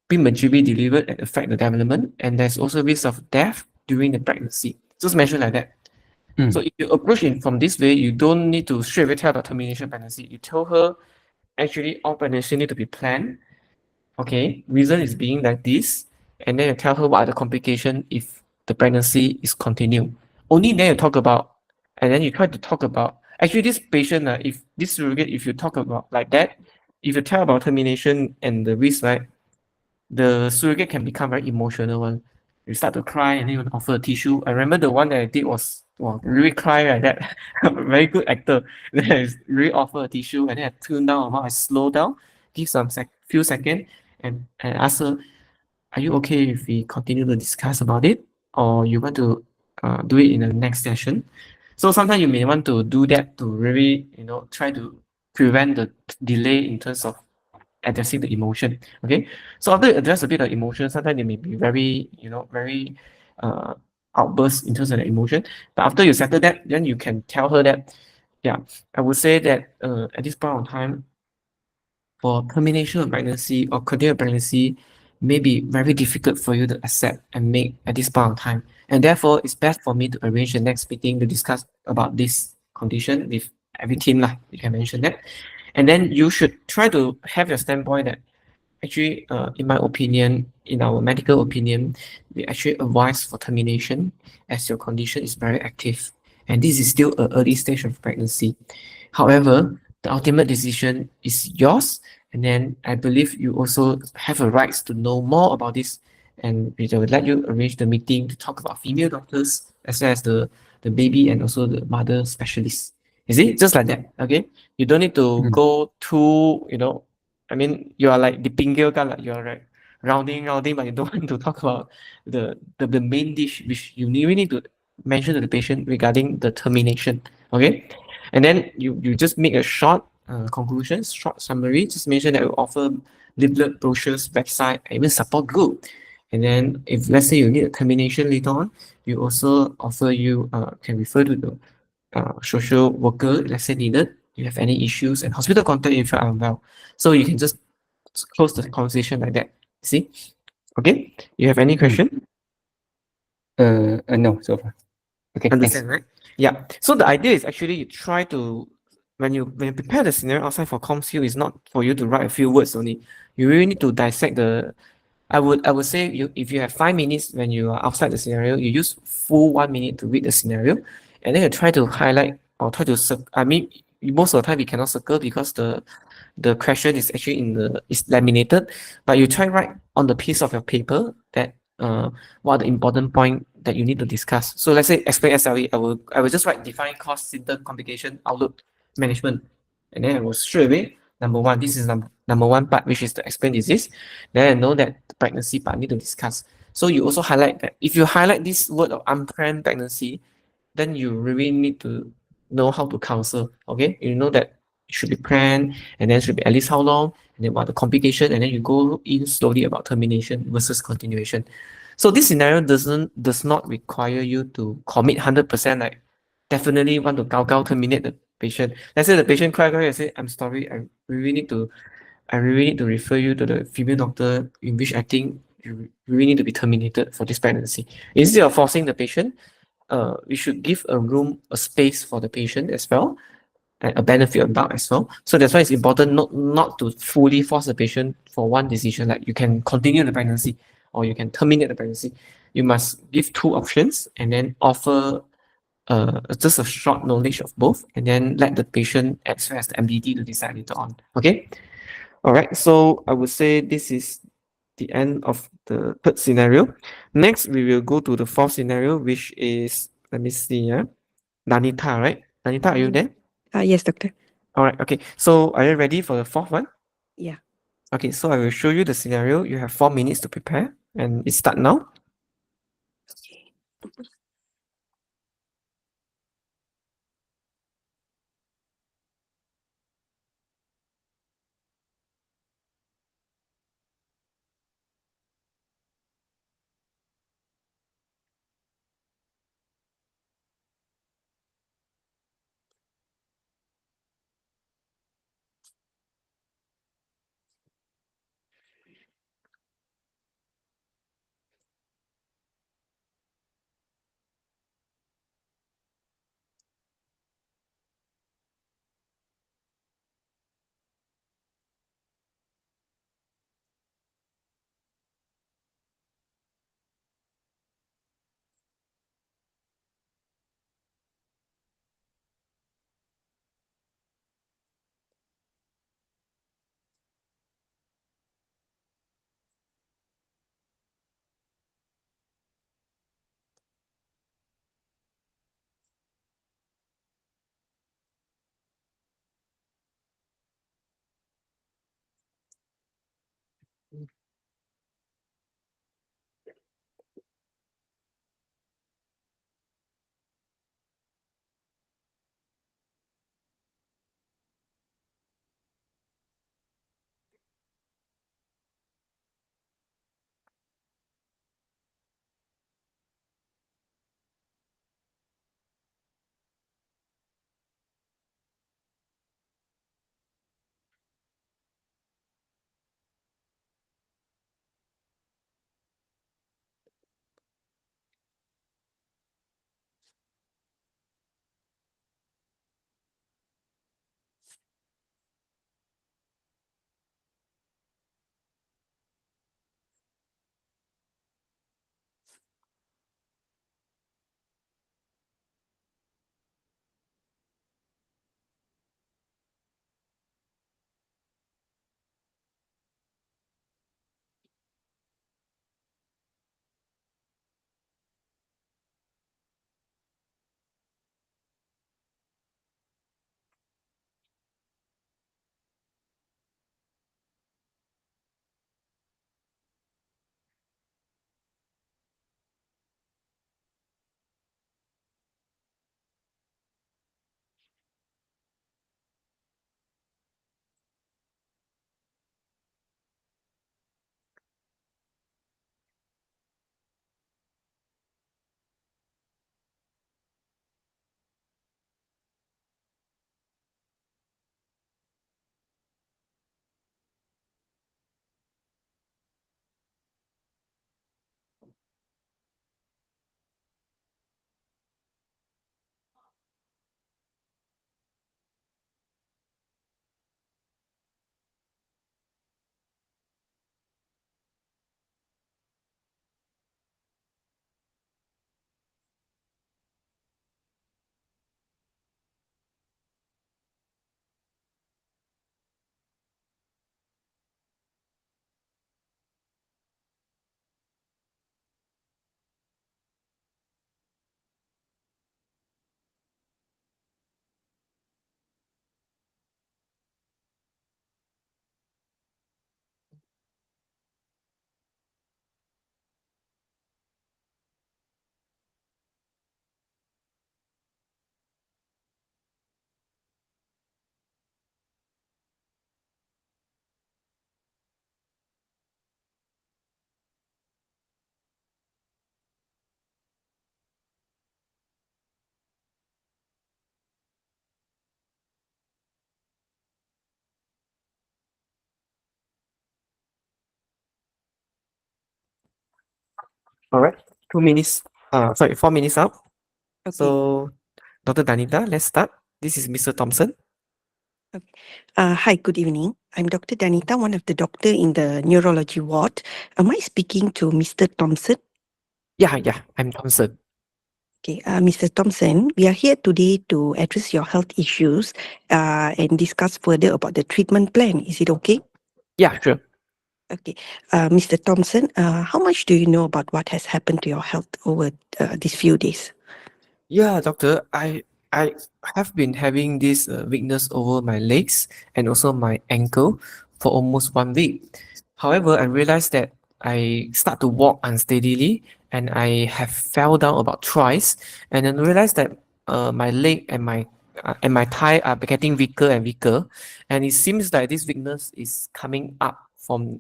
prematurely delivered and affect the development, and there's also risk of death during the pregnancy. Just mention like that. So if you approach it from this way, you don't need to straight away tell about termination pregnancy. You tell her actually all pregnancy need to be planned. Okay, reason is being like this, and then you tell her what are the complications if the pregnancy is continued. Only then you talk about, and then you try to talk about actually this patient, if this surrogate, if you talk about like that, if you tell about termination and the risk, right, the surrogate can become very emotional one. You start to cry and then you offer a tissue. I remember the one that I did was really cry like that. Very good actor. Then I really offer a tissue and then I tune down I slow down, give some few seconds and ask her, are you okay if we continue to discuss about it? Or you want to do it in the next session? So sometimes you may want to do that to really, try to prevent the delay in terms of addressing the emotion. Okay. So after you address a bit of emotion, sometimes they may be very, very outburst in terms of the emotion. But after you settle that, then you can tell her that, yeah, I would say that at this point of time, for termination of pregnancy or continued pregnancy may be very difficult for you to accept and make at this point of time. And therefore, it's best for me to arrange the next meeting to discuss about this condition with every team. You can mention that. And then you should try to have your standpoint that actually, in my opinion, in our medical opinion, we actually advise for termination as your condition is very active. And this is still an early stage of pregnancy. However, the ultimate decision is yours. And then I believe you also have a right to know more about this. And we will let you arrange the meeting to talk about female doctors as well as the baby and also the mother specialists. Is it just like that? Okay. You don't need to go too, I mean, you are like the pinggir guy, like you're like rounding, but you don't want to talk about the main dish, which you really need to mention to the patient regarding the termination. Okay. And then you just make a short conclusion, short summary. Just mention that we offer leaflet, brochures, website, and even support group. And then if let's say you need a termination later on, we also offer you can refer to the social worker, let's say needed. You have any issues and hospital contact if you're unwell. So you can just close the conversation like that. See? Okay. You have any question? No, so far. Okay, Understand, right? Yeah. So the idea is actually you try to when you prepare the scenario outside for ComSQ, it's not for you to write a few words only. You really need to dissect the I would say you if you have 5 minutes when you are outside the scenario, you use full 1 minute to read the scenario, and then you try to highlight or try to I mean, most of the time we cannot circle because the question is actually is laminated, but you try write on the piece of your paper that what are the important point that you need to discuss. So let's say explain SLE, I will just write define cause, symptom, complication, outlook, management, and then I will straight away number one. This is number one part, which is the explain disease. Then I know that the pregnancy part need to discuss. So you also highlight that if you highlight this word of unplanned pregnancy, then you really need to know how to counsel. Okay, you know that it should be planned, and then should be at least how long, and then what the complication, and then you go in slowly about termination versus continuation. So this scenario does not require you to commit 100%, like definitely want to gao terminate the patient. Let's say the patient cry and say, I'm sorry, I really need to refer you to the female doctor in which I think you really need to be terminated for this pregnancy. Instead of forcing the patient, we should give a room, a space for the patient as well, and a benefit of doubt as well. So that's why it's important not to fully force the patient for one decision. Like you can continue the pregnancy or you can terminate the pregnancy. You must give two options and then offer just a short knowledge of both, and then let the patient as well as the MDT to decide later on. Okay. All right. So I would say this is the end of the third scenario. Next, we will go to the fourth scenario, which is, let me see, yeah, Nanita, right? Nanita, are you there? Yes, doctor. All right. Okay. So are you ready for the fourth one? Yeah. Okay. So I will show you the scenario. You have 4 minutes to prepare, and it start now. Okay. All right. 2 minutes. Sorry, 4 minutes out. Okay. So, Dr. Danita, let's start. This is Mr. Thompson. Hi, good evening. I'm Dr. Danita, one of the doctor in the neurology ward. Am I speaking to Mr. Thompson? Yeah, I'm Thompson. Okay, Mr. Thompson, we are here today to address your health issues and discuss further about the treatment plan. Is it okay? Yeah, sure. Okay, Mr. Thompson, how much do you know about what has happened to your health over these few days? Yeah, doctor, I have been having this weakness over my legs and also my ankle for almost 1 week. However, I realized that I start to walk unsteadily and I have fell down about twice, and then realized that my leg and my thigh are getting weaker and weaker, and it seems like this weakness is coming up from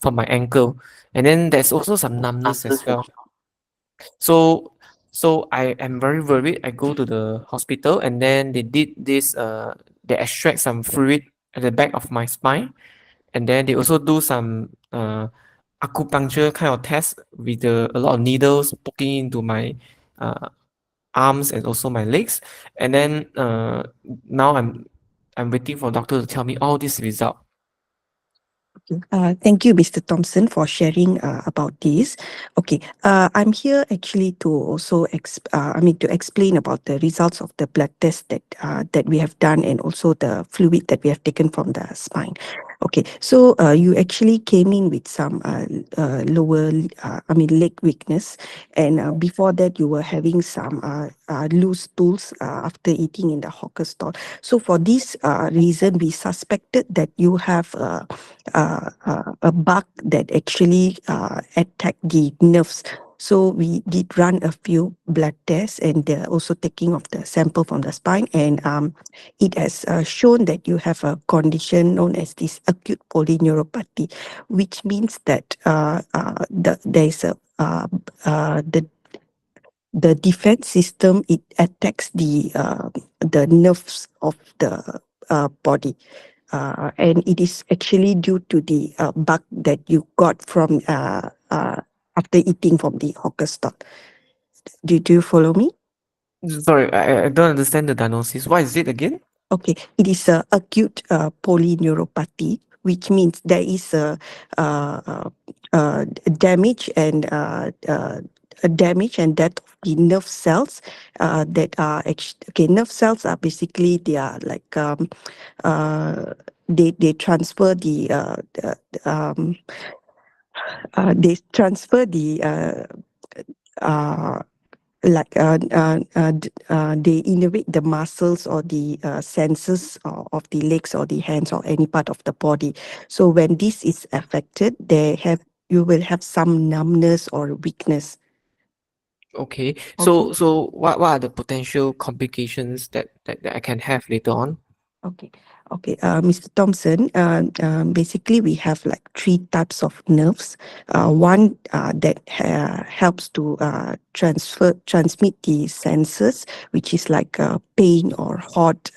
my ankle, and then there's also some numbness as well. So so I am very worried. I go to the hospital and then they did this they extract some fluid at the back of my spine, and then they also do some acupuncture kind of test with a lot of needles poking into my uh, arms and also my legs, and then now I'm waiting for doctor to tell me all this result. Thank you, Mr. Thompson, for sharing about this. Okay, I'm here actually to also to explain about the results of the blood test that we have done, and also the fluid that we have taken from the spine. Okay, so you actually came in with some lower, leg weakness, and before that you were having some loose stools after eating in the hawker stall. So for this reason, we suspected that you have a bug that actually attacked the nerves. So we did run a few blood tests, and they're also taking of the sample from the spine, and it has shown that you have a condition known as this acute polyneuropathy, which means that there is the defense system, it attacks the nerves of the body, and it is actually due to the bug that you got from after eating from the hawker stall. Do you follow me? Sorry, I don't understand the diagnosis. What is it again? Okay, it is a acute polyneuropathy, which means there is damage and damage and death of the nerve cells that are okay. Nerve cells are basically, they are like they transfer they transfer the they innervate the muscles or the senses of the legs or the hands or any part of the body. So when this is affected, you will have some numbness or weakness. Okay. Okay. So what are the potential complications that I can have later on? Okay, Mr. Thompson, basically we have like three types of nerves. One that helps to transmit the senses, which is like pain or hot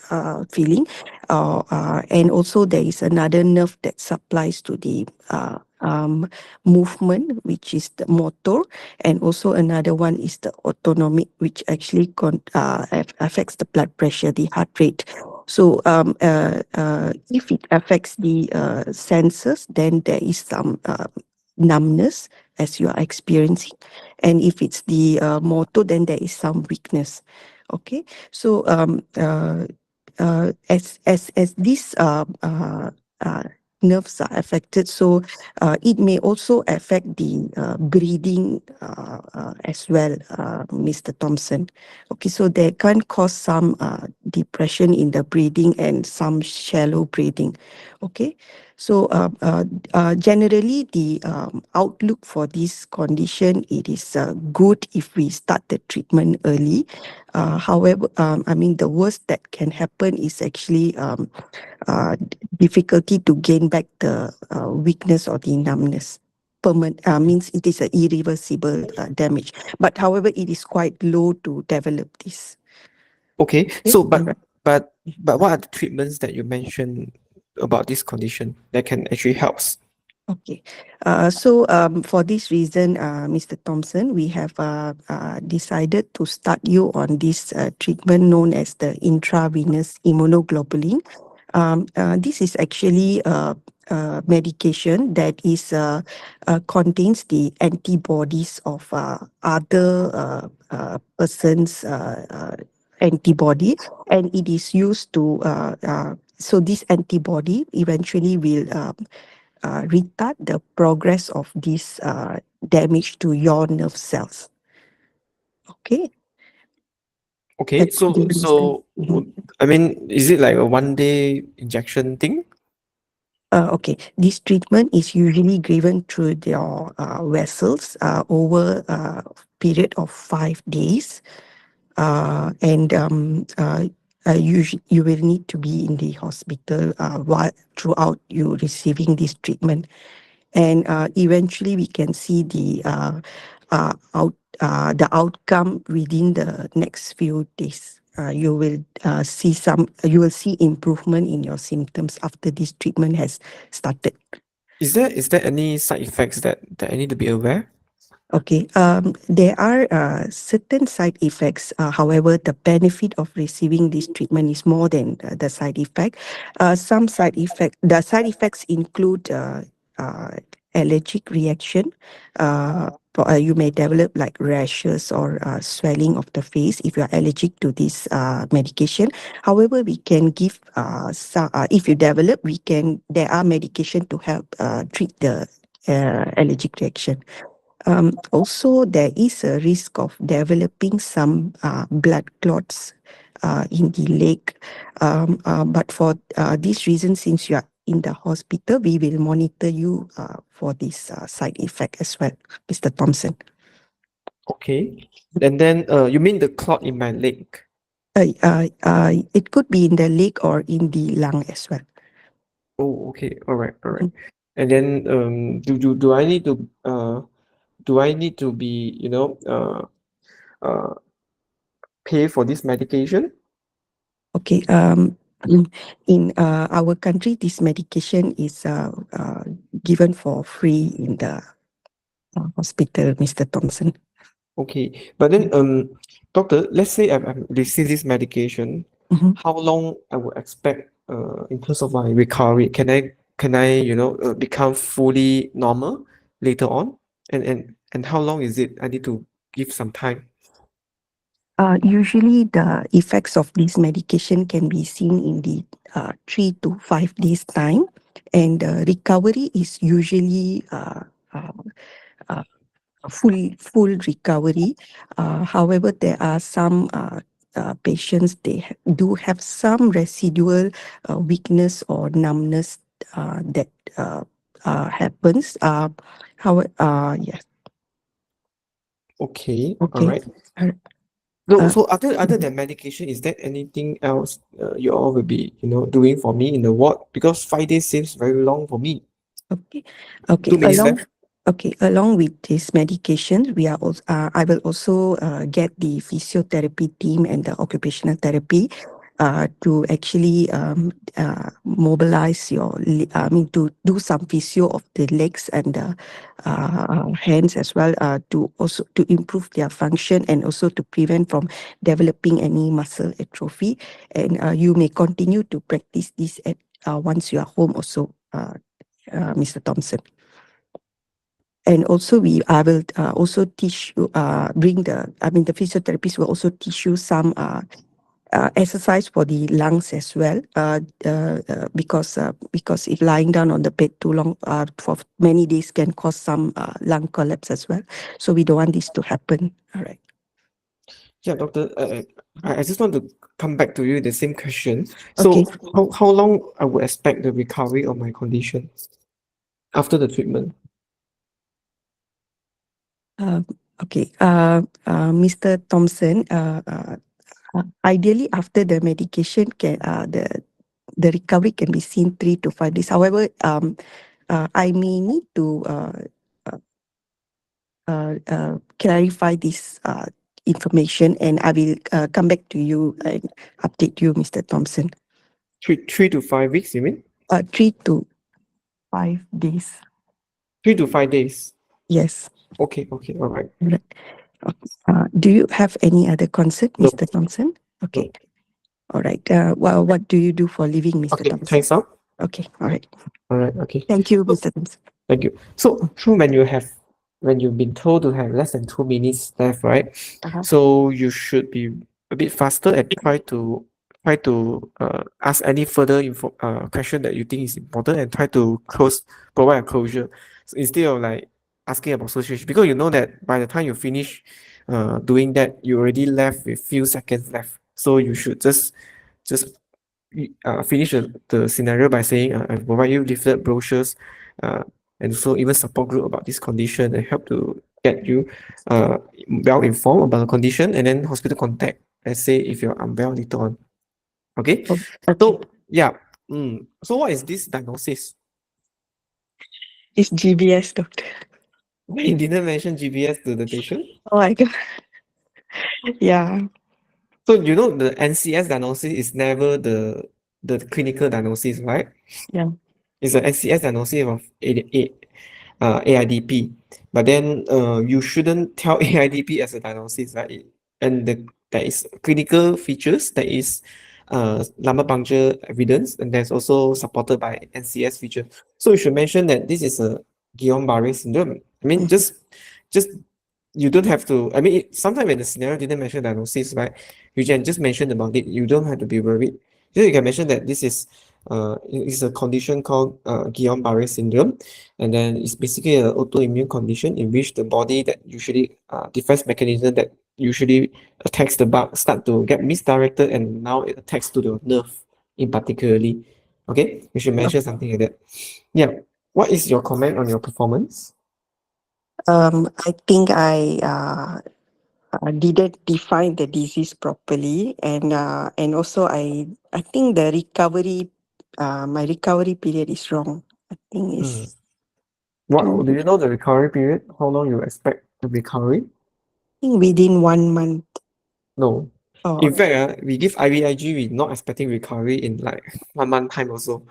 feeling. And also there is another nerve that supplies to the movement, which is the motor, and also another one is the autonomic, which actually affects the blood pressure, the heart rate. So if it affects the senses, then there is some numbness as you are experiencing, and if it's the motor, then there is some weakness. Okay, so as these nerves are affected, so it may also affect the breathing as well, Mr. Thompson. Okay, so they can cause some depression in the breathing and some shallow breathing. Okay, so generally the outlook for this condition, it is good if we start the treatment early. However, the worst that can happen is actually difficulty to gain back the weakness or the numbness. Means it is an irreversible damage. But however, it is quite low to develop this. Okay. Okay. So but what are the treatments that you mentioned about this condition that can actually help? Okay. So for this reason, Mr. Thompson, we have decided to start you on this treatment known as the intravenous immunoglobulin. This is actually a medication that is contains the antibodies of other persons' antibody, and it is used to so this antibody eventually will retard the progress of this damage to your nerve cells. Okay. Okay, That could be so I mean, is it like a 1 day injection thing? Okay, this treatment is usually given through your vessels over a period of 5 days. And you will need to be in the hospital while throughout you receiving this treatment. And eventually we can see the outcome within the next few days. You will you will see improvement in your symptoms after this treatment has started. Is there any side effects that I need to be aware? Okay, there are certain side effects. However, the benefit of receiving this treatment is more than the side effect. The side effects include allergic reaction. You may develop like rashes or swelling of the face if you are allergic to this medication. However, we can give if you develop, there are medication to help treat the allergic reaction. Also, there is a risk of developing some blood clots in the leg. But for this reason, since you are in the hospital, we will monitor you for this side effect as well, Mr. Thompson. Okay, and then you mean the clot in my leg? It could be in the leg or in the lung as well. Oh, okay, all right. And then do I need to be pay for this medication? Okay. In our country, this medication is given for free in the hospital, Mr. Thompson. Okay, but then doctor, let's say I'm receiving this medication, Mhm. how long I would expect in terms of my recovery? Can I become fully normal later on? And how long is it? I need to give some time. Usually, the effects of this medication can be seen in the 3 to 5 days time, and recovery is usually full recovery. However, there are some patients do have some residual weakness or numbness that happens. Yes. Okay, all Okay. right. Uh, So other than medication, is there anything else you all will be doing for me in the ward? Because 5 days seems very long for me. Okay. Okay. 2 minutes left. Along with this medication, we are also, I will also get the physiotherapy team and the occupational therapy to actually mobilize to do some physio of the legs and the hands as well to also to improve their function and also to prevent from developing any muscle atrophy. And you may continue to practice this at once you are home also, Mr. Thompson. And also I will also teach you, the physiotherapist will also teach you some exercise for the lungs as well, because if lying down on the bed too long for many days can cause some lung collapse as well. So we don't want this to happen. All right. Yeah, doctor. I just want to come back to you the same question. Okay. So how long I would expect the recovery of my condition after the treatment? Okay. Mr. Thompson, ideally after the medication the recovery can be seen 3 to 5 days. However, I may need to clarify this information, and I will come back to you and update you, Mr. Thompson. 3 to 5 weeks, you mean? 3 to 5 days. 3 to 5 days. Yes. Okay, okay, all right. Right. Do you have any other concern, No. Mr. Thompson? Okay. No. All right. Well, what do you do for a living, Mr. Okay, Thompson? thanks out. Okay. All right. All right, okay. Thank you, Mr. Thompson. Thank you. So, True, when you've been told to have less than 2 minutes left, right? Uh-huh. So you should be a bit faster and try to ask any further question that you think is important and try to provide a closure. So instead of like asking about association, because you know that by the time you finish doing that, you already left with few seconds left. So you should just finish the scenario by saying, I provide you leaflet brochures, and so even support group about this condition and help to get you well informed about the condition, and then hospital contact, let's say if you're unwell later on. Okay. Oh, So okay. yeah. So what is this diagnosis? It's GBS, doctor. You didn't mention GBS to the patient. Oh my God. Yeah. So you know the NCS diagnosis is never the clinical diagnosis, right? Yeah. It's an NCS diagnosis of AIDP. But then you shouldn't tell AIDP as a diagnosis, right? And there is clinical features, there is lumbar puncture evidence, and there's also supported by NCS feature. So you should mention that this is a Guillain-Barré syndrome. I mean, just you don't have to. I mean, sometimes when the scenario didn't mention diagnosis, right? You can just mention about it. You don't have to be worried. So you can mention that this is it's a condition called Guillain-Barré syndrome, and then it's basically an autoimmune condition in which the body that usually defense mechanism that usually attacks the bug start to get misdirected, and now it attacks to the nerve in particularly. Okay, you should mention something like that. Yeah. What is your comment on your performance? I think I didn't define the disease properly, and also I think the recovery, my recovery period is wrong. I think it's What do you know the recovery period? How long you expect the recovery? within 1 month. No. Oh, In fact, we give IVIG, we're not expecting recovery in like 1 month time also,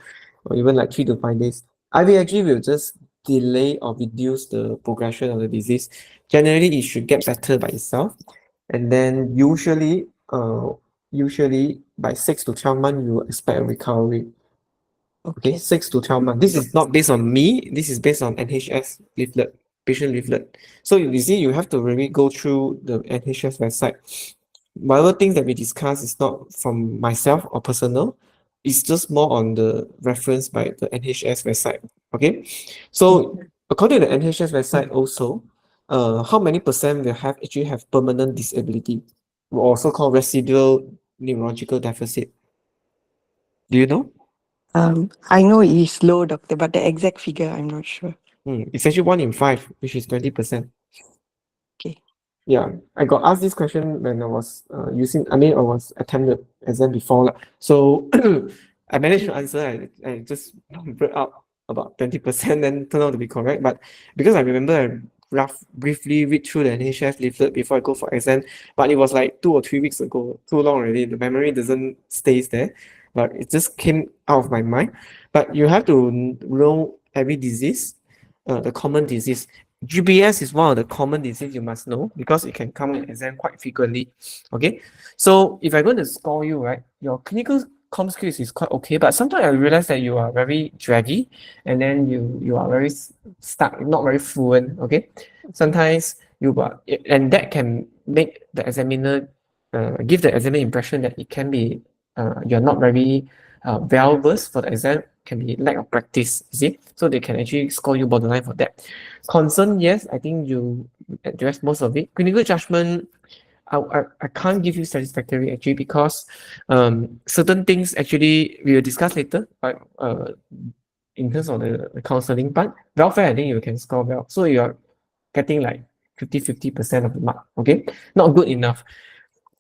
or even like 3 to 5 days. IVIG will just delay or reduce the progression of the disease. Generally, it should get better by itself. And then usually by 6 to 12 months, you will expect a recovery. Okay, okay. 6 to 12 months. This is not based on me. This is based on NHS leaflet, patient leaflet. So you see, you have to really go through the NHS website. Whatever things that we discuss is not from myself or personal. It's just more on the reference by the NHS website. Okay, so according to the NHS website also, how many percent will actually have permanent disability, also called residual neurological deficit? Do you know? I know it is low, doctor, but the exact figure I'm not sure. It's actually 1 in 5, which is 20%. Okay. Yeah, I got asked this question when I was I was attended exam before lah. So I managed to answer. I just brought up about 20%, then turned out to be correct. But because I remember I briefly read through the NHS leaflet before I go for exam, but it was like 2 or 3 weeks ago, too long already. The memory doesn't stays there, but it just came out of my mind. But you have to know every disease, the common disease. GBS is one of the common disease you must know because it can come in exam quite frequently. Okay, so if I'm going to score you, right, your clinical com skills is quite okay, but sometimes I realize that you are very draggy, and then you are very stuck, not very fluent. Okay, sometimes and that can make the examiner give the examiner impression that it can be you're not very well versed for the exam, can be lack of practice, you see, so they can actually score you borderline for that. Concern, yes, I think you address most of it. Clinical judgment, I can't give you satisfactory actually because certain things actually we will discuss later, but in terms of the counseling part, welfare, I think you can score well. So you are getting like 50% of the mark, okay? Not good enough.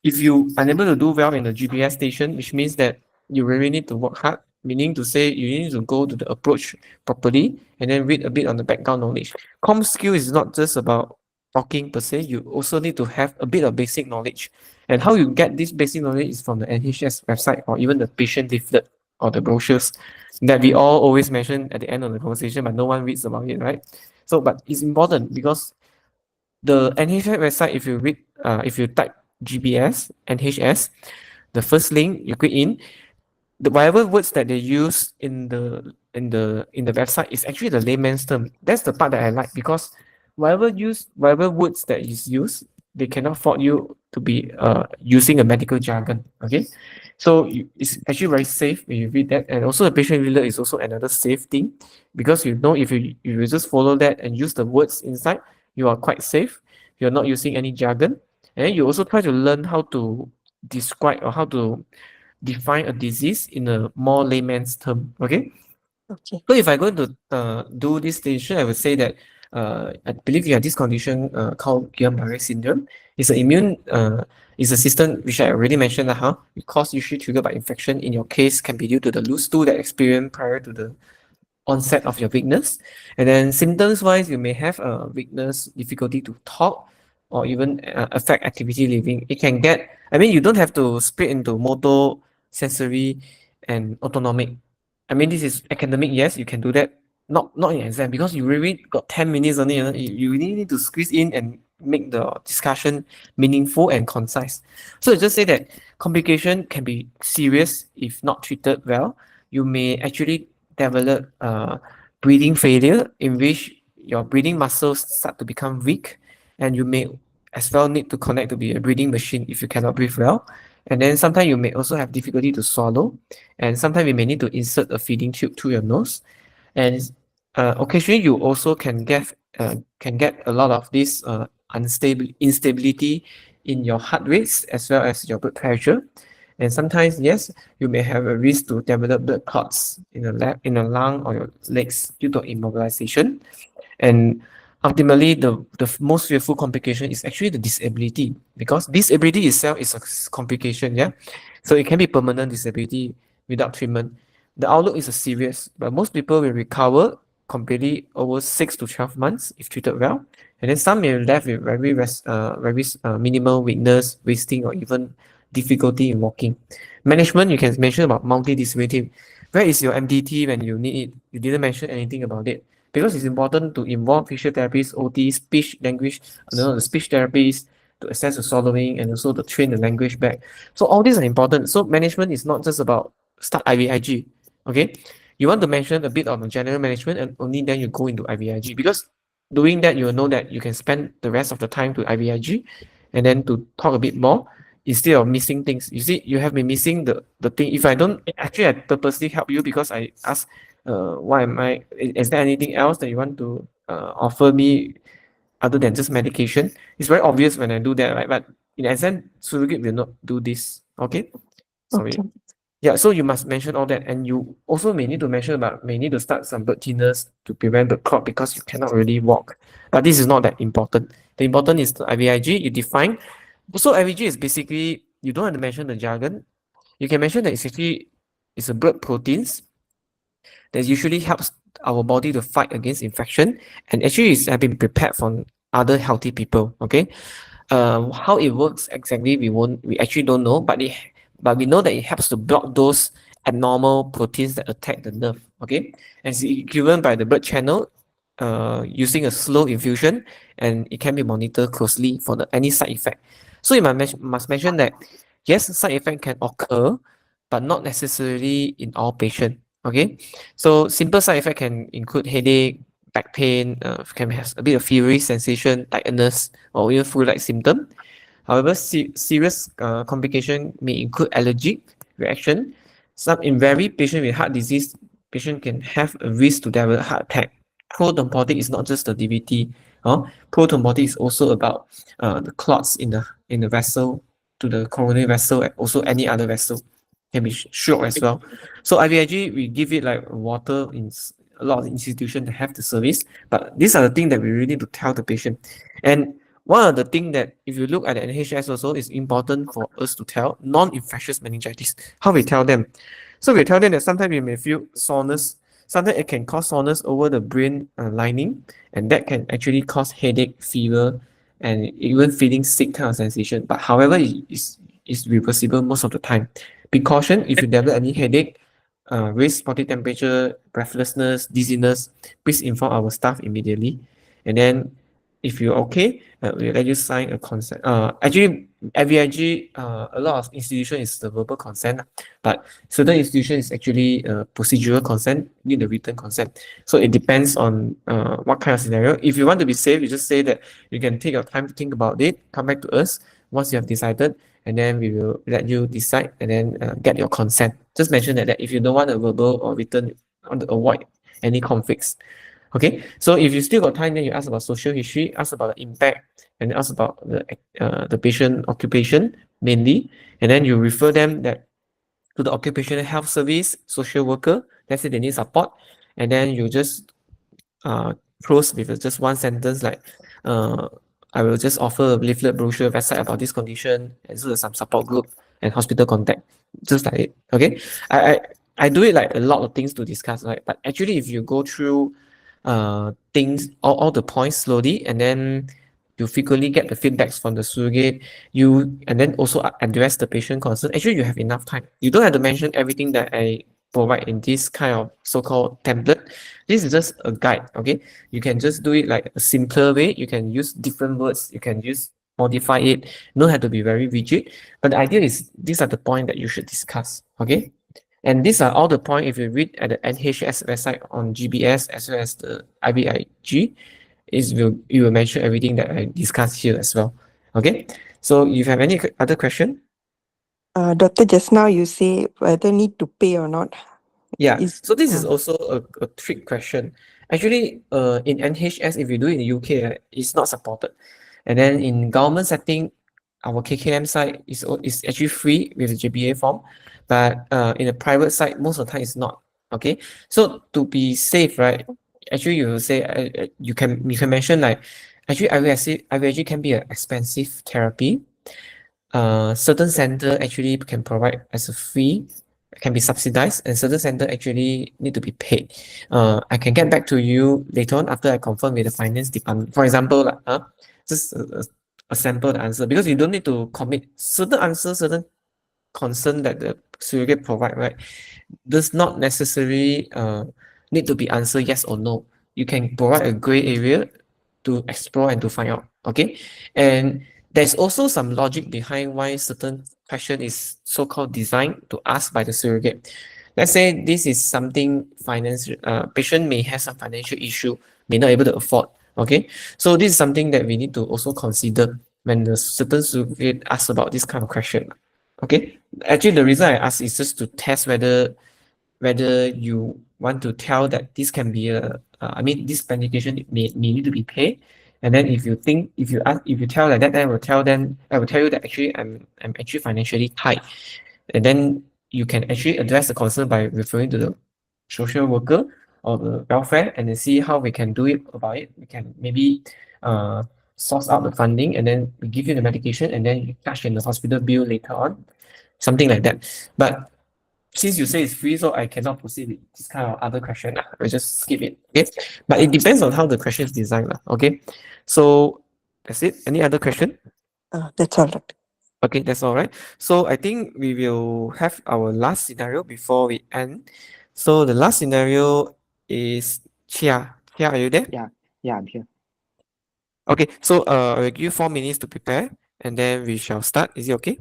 If you are unable to do well in the GPS station, which means that you really need to work hard, meaning to say you need to go to the approach properly and then read a bit on the background knowledge. Com skill is not just about talking per se, you also need to have a bit of basic knowledge. And how you get this basic knowledge is from the NHS website or even the patient leaflet. or the brochures that we all always mention at the end of the conversation, but no one reads about it, right? So, but it's important because the NHS website, if you type GBS, NHS, the first link you click in, the whatever words that they use in the website is actually the layman's term. That's the part that I like because whatever words that is used, they cannot fault you to be using a medical jargon. Okay, so it's actually very safe when you read that, and also the patient reader is also another safe thing because you know if you just follow that and use the words inside, you are quite safe. You're not using any jargon, and then you also try to learn how to describe or how to define a disease in a more layman's term. Okay. Okay. So if I go to do this station, I would say that I believe you have this condition called Guillain-Barré syndrome. It's an it's a system which I already mentioned. It cause usually triggered by infection. In your case, can be due to the loose stool that experienced prior to the onset of your weakness. And then symptoms wise, you may have weakness, difficulty to talk, or even affect activity living. It can get, I mean, you don't have to split into motor, sensory, and autonomic. I mean, this is academic, yes, you can do that. Not in exam because you really got 10 minutes only. You really need to squeeze in and make the discussion meaningful and concise. So just say that complication can be serious if not treated well. You may actually develop breathing failure in which your breathing muscles start to become weak, and you may as well need to connect to be a breathing machine if you cannot breathe well. And then sometimes you may also have difficulty to swallow, and sometimes you may need to insert a feeding tube through your nose. And occasionally you also can get a lot of this instability in your heart rates as well as your blood pressure. And sometimes, yes, you may have a risk to develop blood clots in the lung or your legs due to immobilization. And ultimately, the most fearful complication is actually the disability, because disability itself is a complication, yeah. So it can be permanent disability without treatment. The outlook is a serious, but most people will recover completely over 6 to 12 months if treated well. And then some may be left with very minimal weakness, wasting, or even difficulty in walking. Management, you can mention about multidisciplinary. Where is your MDT when you need it? You didn't mention anything about it because it's important to involve physiotherapists, OT, speech language, the speech therapists to assess the swallowing and also to train the language back. So all these are important. So management is not just about start IVIG. Okay, you want to mention a bit on the general management and only then you go into IVIG, because doing that you will know that you can spend the rest of the time to IVIG and then to talk a bit more instead of missing things. You see, you have been missing the thing. If I don't actually, I purposely help you because I ask, why am I? Is there anything else that you want to offer me other than just medication? It's very obvious when I do that, right? But in exam, surrogate will not do this. Okay, sorry. Okay. Yeah, so you must mention all that, and you also may need to mention about may need to start some blood thinners to prevent the clot because you cannot really walk. But this is not that important. The important is the IVIG. You define. So IVG is basically, you don't have to mention the jargon. You can mention that it's a blood proteins that usually helps our body to fight against infection, and actually have been prepared for other healthy people. Okay, how it works exactly we actually don't know, but we know that it helps to block those abnormal proteins that attack the nerve. Okay, and it's given by the blood channel using a slow infusion, and it can be monitored closely for any side effect. So you must mention that yes, side effect can occur, but not necessarily in all patients. Okay, so simple side effect can include headache, back pain, can have a bit of feverish sensation, tiredness, or even flu-like symptom. However, serious complication may include allergic reaction. Some in very patient with heart disease, patient can have a risk to develop heart attack. Prothrombotic is not just the DVT. Prothrombotic is also about the clots in the vessel to the coronary vessel, and also any other vessel can be stroke as well. So IVIG, we give it like water in a lot of institutions that have the service, but these are the things that we really need to tell the patient. And one of the things that if you look at the NHS also is important for us to tell non-infectious meningitis. How we tell them? So we tell them that sometimes you may feel soreness. Sometimes it can cause soreness over the brain lining, and that can actually cause headache, fever, and even feeling sick kind of sensation. But however, it's reversible most of the time. Be caution if you develop any headache, raised body temperature, breathlessness, dizziness, please inform our staff immediately. And then if you're okay, we'll let you sign a consent. Actually, FVIG, a lot of institution is the verbal consent, but certain institution is actually procedural consent, need the written consent. So it depends on what kind of scenario. If you want to be safe, you just say that you can take your time to think about it, come back to us once you have decided, and then we will let you decide and then get your consent. Just mention that if you don't want a verbal or written, want to avoid any conflicts. Okay, so if you still got time, then you ask about social history, ask about the impact, and ask about the patient occupation mainly, and then you refer them that to the occupational health service, social worker. Let's say they need support, and then you just close with just one sentence like, I will just offer a leaflet brochure website about this condition, as well as some support group and hospital contact, just like it. Okay, I I, I do it like a lot of things to discuss, right? But actually, if you go through things, all the points slowly, and then you frequently get the feedbacks from the surrogate, and then also address the patient concern. Actually, you have enough time. You don't have to mention everything that I provide in this kind of so-called template. This is just a guide. Okay, you can just do it like a simpler way. You can use different words. You can use modify it. You don't have to be very rigid. But the idea is these are the point that you should discuss. Okay. And these are all the points if you read at the NHS website on GBS as well as the IBIG, you will mention everything that I discussed here as well. Okay. So if you have any other question? Doctor, just now you say whether need to pay or not. Yeah, Is so this is also a trick question. Actually, in NHS, if you do it in the UK, it's not supported. And then in government setting, our KKM side is actually free with the JBA form, but in a private side, most of the time it's not. Okay, so to be safe, right? Actually, you will say you can mention like, actually, IVIG can be an expensive therapy. Certain center actually can provide as a free, can be subsidized, and certain center actually need to be paid. I can get back to you later on after I confirm with the finance department. For example, like, just a sample answer, because you don't need to commit certain answers, certain concern that the surrogate provide, right, does not necessarily need to be answered yes or no. You can provide a gray area to explore and to find out. Okay, and there's also some logic behind why certain question is so-called designed to ask by the surrogate. Let's say this is something finance, patient may have some financial issue, may not able to afford. Okay, so this is something that we need to also consider when the certain surrogate asks about this kind of question. Okay, actually the reason I ask is just to test whether you want to tell that this can be I mean, this medication may need to be paid. And then if you tell like that, then I will tell you that actually I'm actually financially tight. And then you can actually address the concern by referring to the social worker or the welfare, and then see how we can do it about it. We can maybe uh source out the funding, and then we give you the medication, and then you cash in the hospital bill later on, something like that. But since you say it's free, so I cannot proceed with this kind of other question. I'll just skip it. Okay. But it depends on how the question is designed. Okay. So that's it. Any other question? that's all, Doctor. Okay, that's all right. So I think we will have our last scenario before we end. So the last scenario is Chia. Chia, are you there? Yeah, I'm here. Okay, so I will give you 4 minutes to prepare, and then we shall start. Is it okay?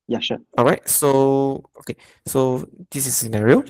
Yeah, sure. All right. So okay. So this is scenario.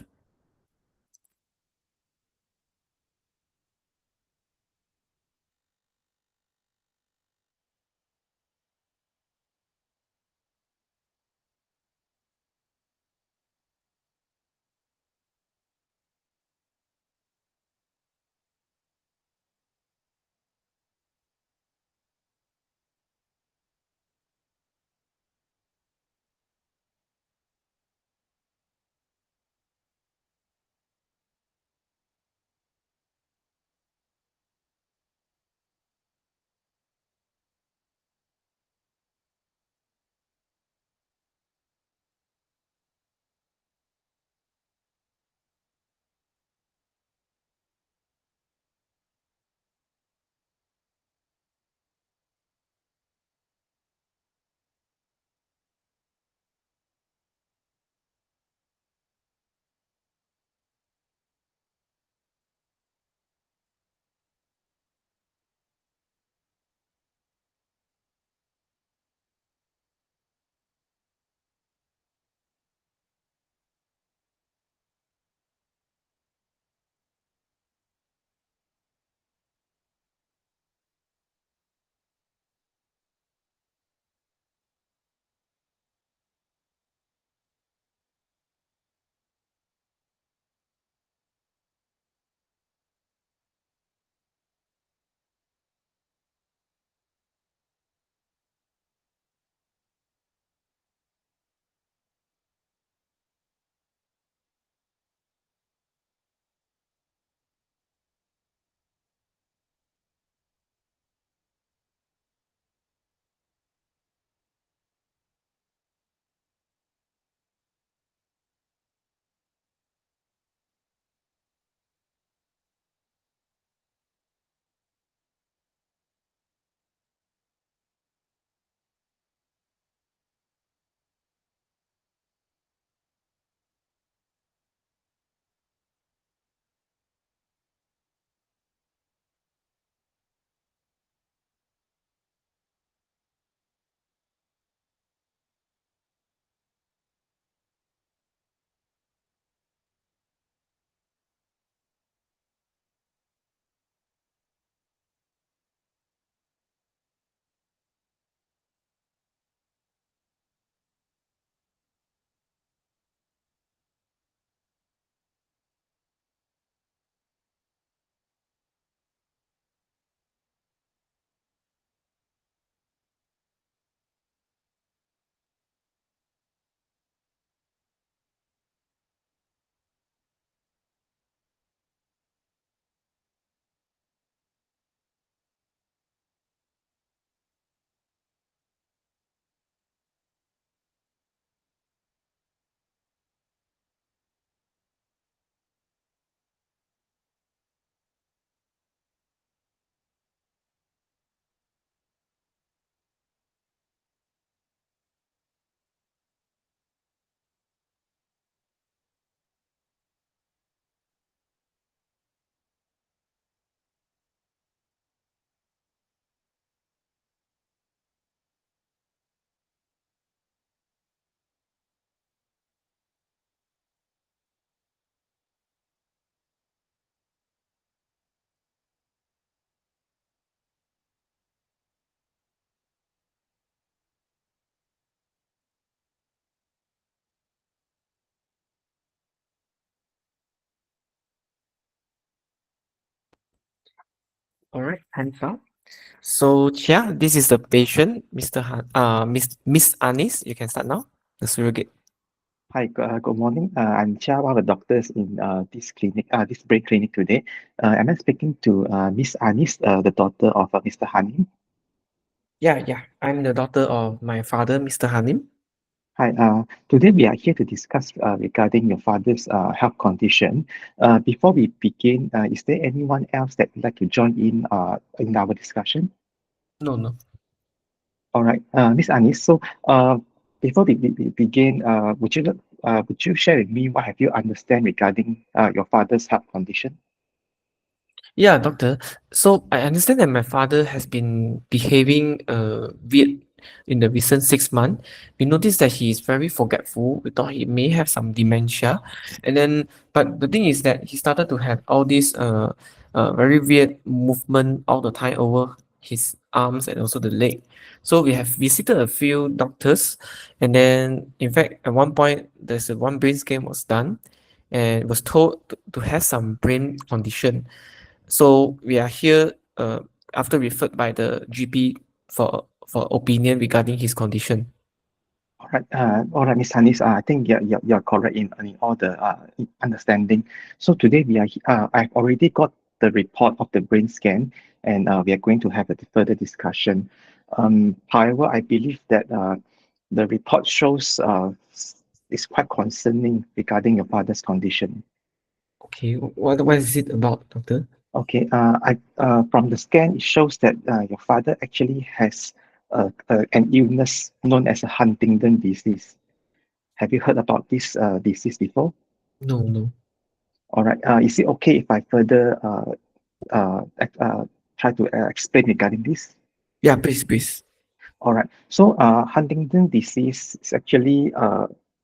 All right, hands up. So, Chia, this is the patient, Mr. Miss Anis. You can start now. The surrogate. Hi, good morning. I'm Chia, one of the doctors in this clinic, this brain clinic today. Am I speaking to Miss Anis, the daughter of Mr. Hanim? Yeah, yeah. I'm the daughter of my father, Mr. Hanim. Hi, today we are here to discuss regarding your father's health condition. Before we begin, is there anyone else that would like to join in our discussion? No, no. All right, Miss Anis. So, before we begin, would you share with me what have you understand regarding your father's health condition? Yeah, doctor. So I understand that my father has been behaving weird in the recent 6 months. We noticed that he is very forgetful. We thought he may have some dementia. And then but the thing is that he started to have all these very weird movement all the time over his arms and also the leg. So we have visited a few doctors, and then in fact at one point there's one brain scan was done and was told to have some brain condition. So we are here after referred by the GP for opinion regarding his condition. All right, Miss Hanis. I think you're correct in all the understanding. So today I've already got the report of the brain scan, and we are going to have a further discussion. However, I believe that the report shows is quite concerning regarding your father's condition. Okay, what is it about, doctor? Okay, from the scan, it shows that your father actually has an illness known as a Huntington disease. Have you heard about this disease before? No, no. All right. Is it okay if I further try to explain regarding this? Yeah, please, please. All right. So, Huntington disease is actually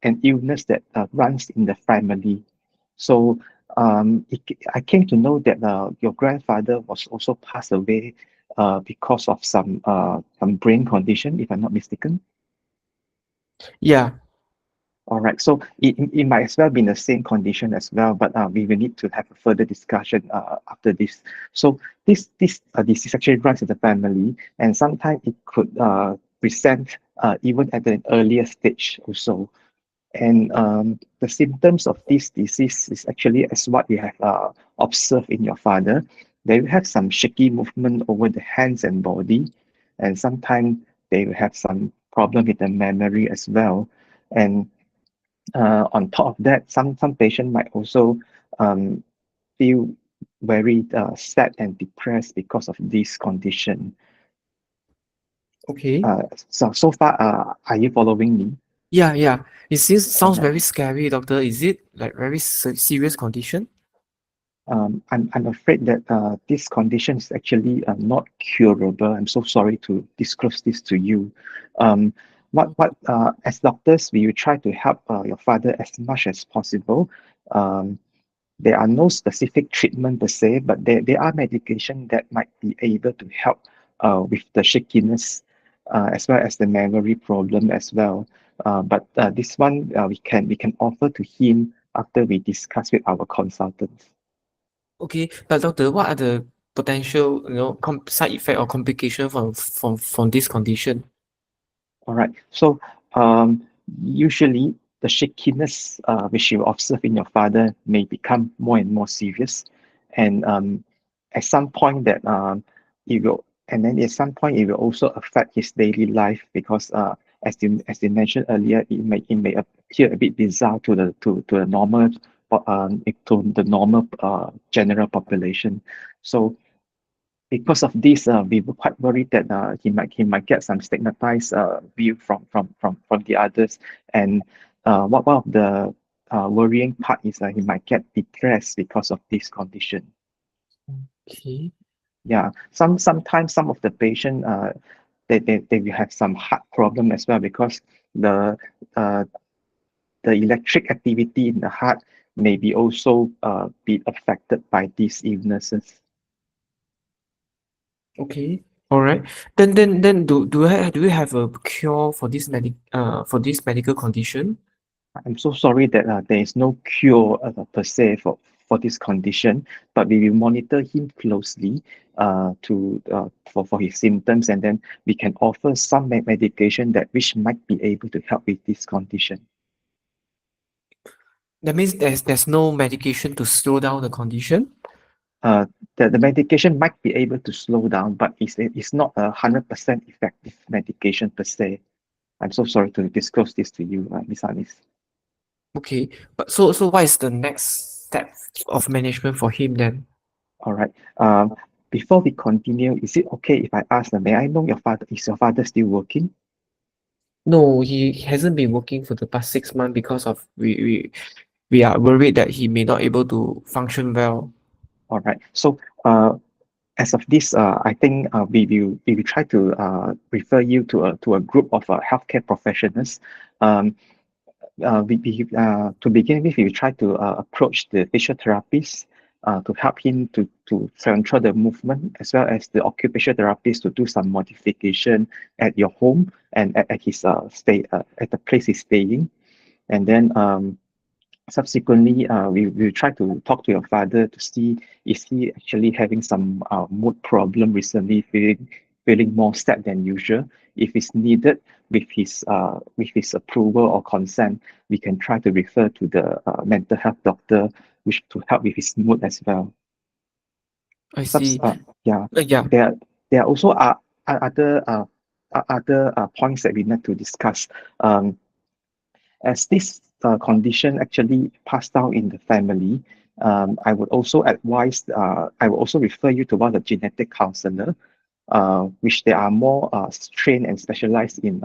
an illness that runs in the family. So, I came to know that your grandfather was also passed away because of some brain condition, if I'm not mistaken. Yeah. All right. So it might as well be in the same condition as well, but we will need to have a further discussion after this. So this disease actually runs in the family, and sometimes it could present even at an earlier stage also. And the symptoms of this disease is actually as what we have observed in your father. They will have some shaky movement over the hands and body, and sometimes they will have some problem with the memory as well. And on top of that, some patient might also um, feel very sad and depressed because of this condition. Okay. So far, are you following me? Yeah, yeah. It sounds Alright. very scary, doctor. Is it like very serious condition? I'm afraid that this condition is actually not curable. I'm so sorry to disclose this to you. Um, what as doctors, we will try to help your father as much as possible. Um, there are no specific treatment per se, but there are medication that might be able to help with the shakiness as well as the memory problem as well. But this one we can offer to him after we discuss with our consultants. Okay, but doctor, what are the potential, side effect or complication from this condition? All right. So um, usually the shakiness which you observe in your father may become more and more serious, and at some point that it will, and then at some point it will also affect his daily life because as you mentioned earlier, it may appear a bit bizarre to the normal general population. So because of this, we were quite worried that he might get some stigmatized view from the others, and one of the worrying part is that he might get depressed because of this condition. Okay. Yeah, sometimes some of the patient they will have some heart problem as well because the uh, the electric activity in the heart may be also be affected by these illnesses. Okay. All right. Then do you have a cure for for this medical condition? I'm so sorry that there is no cure per se for this condition, but we will monitor him closely for his symptoms, and then we can offer some medication that which might be able to help with this condition. That means there's no medication to slow down the condition. The medication might be able to slow down, but it's not 100% effective medication per se. I'm so sorry to disclose this to you, Ms. Anis. Okay, but so what is the next step of management for him then? All right. Before we continue, is it okay if I ask, may I know is your father still working? No, he hasn't been working for the past 6 months because of we are worried that he may not able to function well. All right. So as of this, I think we will try to refer you to a group of healthcare professionals. To begin with, we will try to approach the physiotherapist to help him to control the movement, as well as the occupational therapist to do some modification at your home and at his stay at the place he's staying. And then subsequently, we will try to talk to your father to see is he actually having some mood problem recently, feeling more sad than usual. If it's needed, with his approval or consent, we can try to refer to the mental health doctor, which to help with his mood as well. I see. Yeah, Yeah. there are also other points that we need to discuss. As this condition actually passed down in the family, I would also advise, I will also refer you to one of the genetic counselor, which they are more trained and specialized in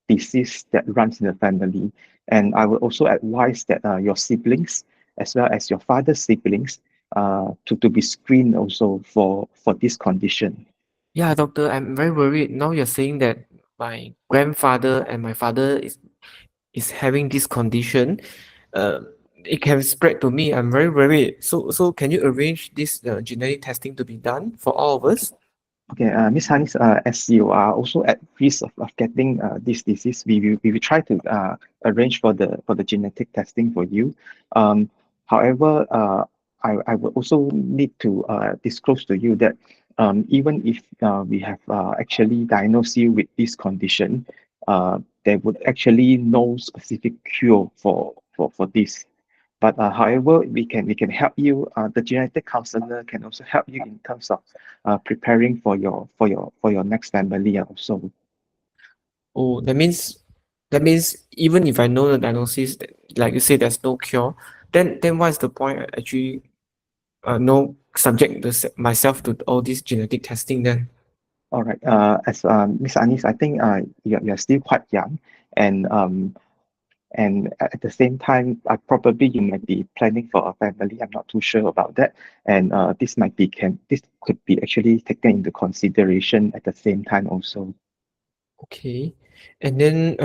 disease that runs in the family. And I would also advise that your siblings, as well as your father's siblings, to be screened also for this condition. Yeah, doctor, I'm very worried. Now you're saying that my grandfather and my father is having this condition. It can spread to me. I'm very worried. So can you arrange this genetic testing to be done for all of us? Okay, Ms. Hanis, as you are also at risk of getting this disease, we will try to arrange for the genetic testing for you. However, I will also need to disclose to you that even if we have actually diagnosed you with this condition, there would actually no specific cure for this. But however, we can help you. The genetic counselor can also help you in terms of preparing for your next family also. Oh, that means even if I know the diagnosis, like you say, there's no cure, then what's the point actually no subject myself to all this genetic testing then? All right. As Ms. Anis, I think you're still quite young, and at the same time, probably you might be planning for a family. I'm not too sure about that, and this could be actually taken into consideration at the same time also. Okay. And then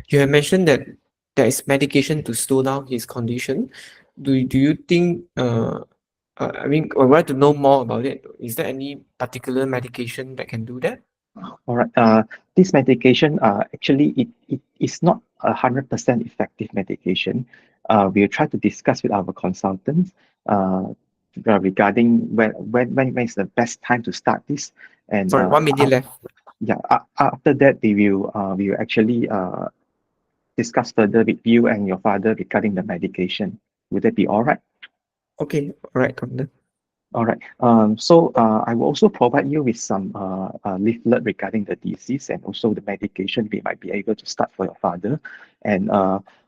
you have mentioned that there is medication to slow down his condition. Do you think I mean I would like to know more about it. Is there any particular medication that can do that? All right. This medication, actually, it is not 100% effective medication. We'll try to discuss with our consultants regarding when is the best time to start this. And Sorry, 1 minute left. yeah, after that, we will actually discuss further with you and your father regarding the medication. Would that be all right? Okay, all right, doctor. All right. So I will also provide you with some leaflet regarding the disease and also the medication we might be able to start for your father. And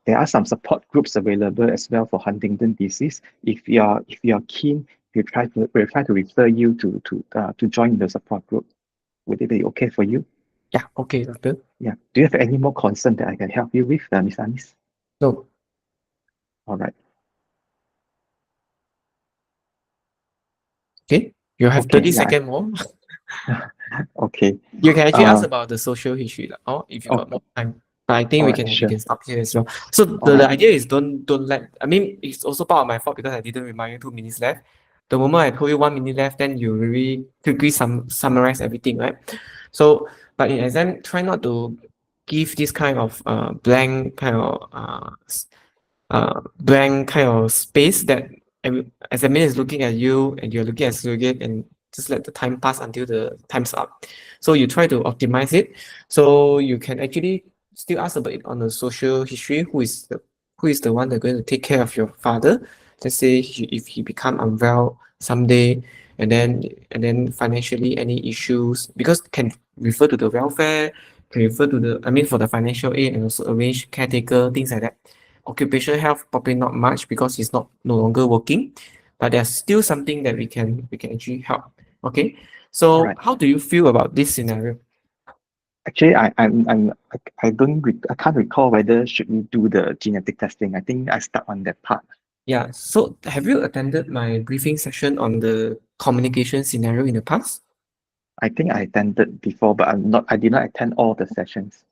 there are some support groups available as well for Huntington disease. If you are keen, we'll try to refer you to join the support group. Would it be okay for you? Yeah, okay, doctor. Yeah. Do you have any more concern that I can help you with, Ms. Anis? No. All right. Okay. You have Okay, 30 yeah. seconds more. Okay. You can actually ask about the social history, or if you got Okay. more time. But I think All we right, can sure. stop here as well. So the All right. idea is don't let, I mean it's also part of my fault because I didn't remind you 2 minutes left. The moment I told you 1 minute left, then you really quickly summarize everything, right? So but in exam, try not to give this kind of blank kind of space that examiner is looking at you and you're looking at surrogate and just let the time pass until the time's up. So you try to optimize it. So you can actually still ask about it on the social history. Who is the one that's going to take care of your father? Let's say if he become unwell someday, and then financially any issues, because can refer to the welfare, can refer to the, I mean, for the financial aid, and also arrange caretaker, things like that. Occupational health probably not much because he's not no longer working, but there's still something that we can actually help. Okay, so Alright. how do you feel about this scenario? Actually, I can't recall whether should we do the genetic testing. I think I stuck on that part. Yeah, so have you attended my briefing session on the communication scenario in the past? I think I attended before, but I did not attend all the sessions.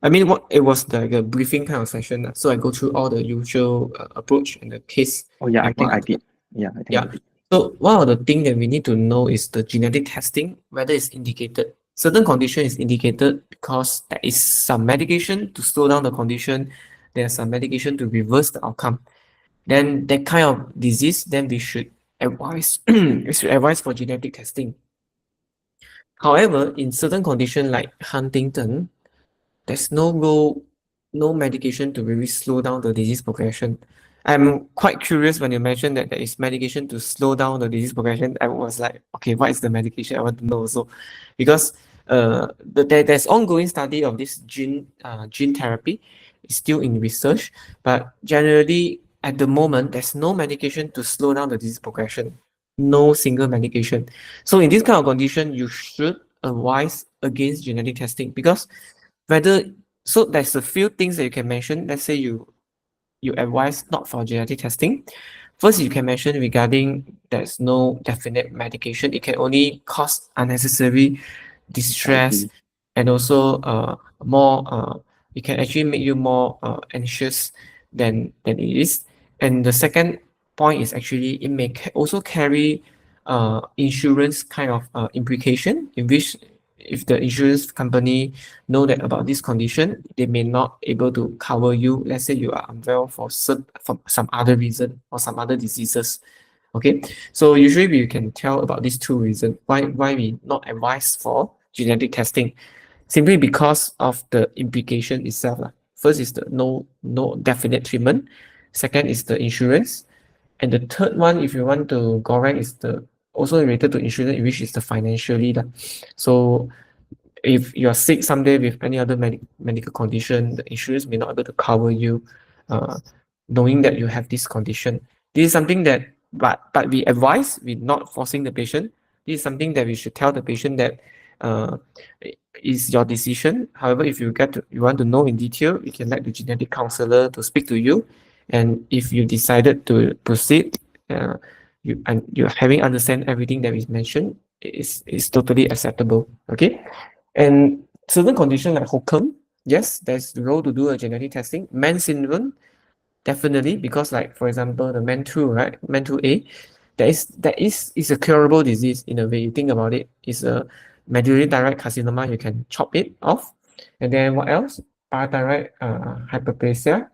I mean, what it was like a briefing kind of session. So I go through all the usual approach and the case. Oh yeah, I and think what I are the- did. Yeah, I think Yeah. I did. So one of the things that we need to know is the genetic testing, whether it's indicated. Certain condition is indicated because there is some medication to slow down the condition. There's some medication to reverse the outcome. Then that kind of disease, then we should advise we should advise for genetic testing. However, in certain condition like Huntington, there's no medication to really slow down the disease progression. I'm quite curious when you mentioned that there is medication to slow down the disease progression. I was like, okay, what is the medication? I want to know also, because there's ongoing study of this gene therapy. It's still in research, but generally at the moment there's no medication to slow down the disease progression. No single medication. So in this kind of condition, you should advise against genetic testing, because whether, so there's a few things that you can mention. Let's say you advise not for genetic testing. First, you can mention regarding there's no definite medication. It can only cause unnecessary distress, Anxiety. and also more it can actually make you more anxious than it is. And the second point is actually it may also carry insurance kind of implication, in which if the insurance company know that about this condition, they may not able to cover you. Let's say you are unwell for some other reason or some other diseases. Okay, so usually we can tell about these two reasons why we not advise for genetic testing, simply because of the implication itself lah. First is the no definite treatment. Second is the insurance, and the third one, if you want to go right, is the also related to insurance, which is the financially lah. So if you are sick someday with any other medical condition, the insurance may not be able to cover you, knowing that you have this condition. This is something that, but we advise, we not forcing the patient. This is something that we should tell the patient that uh, is your decision. However, if you want to know in detail, you can let the genetic counselor to speak to you, and if you decided to proceed, you're having understand everything that is mentioned, is totally acceptable. Okay. And certain condition like Hokum, yes, there's the role to do a genetic testing. Man syndrome, definitely, because like for example the MAN2, right? MAN2A, is a curable disease in a way. You think about it, it's a medullary thyroid carcinoma. You can chop it off, and then what else? Parathyroid hyperplasia,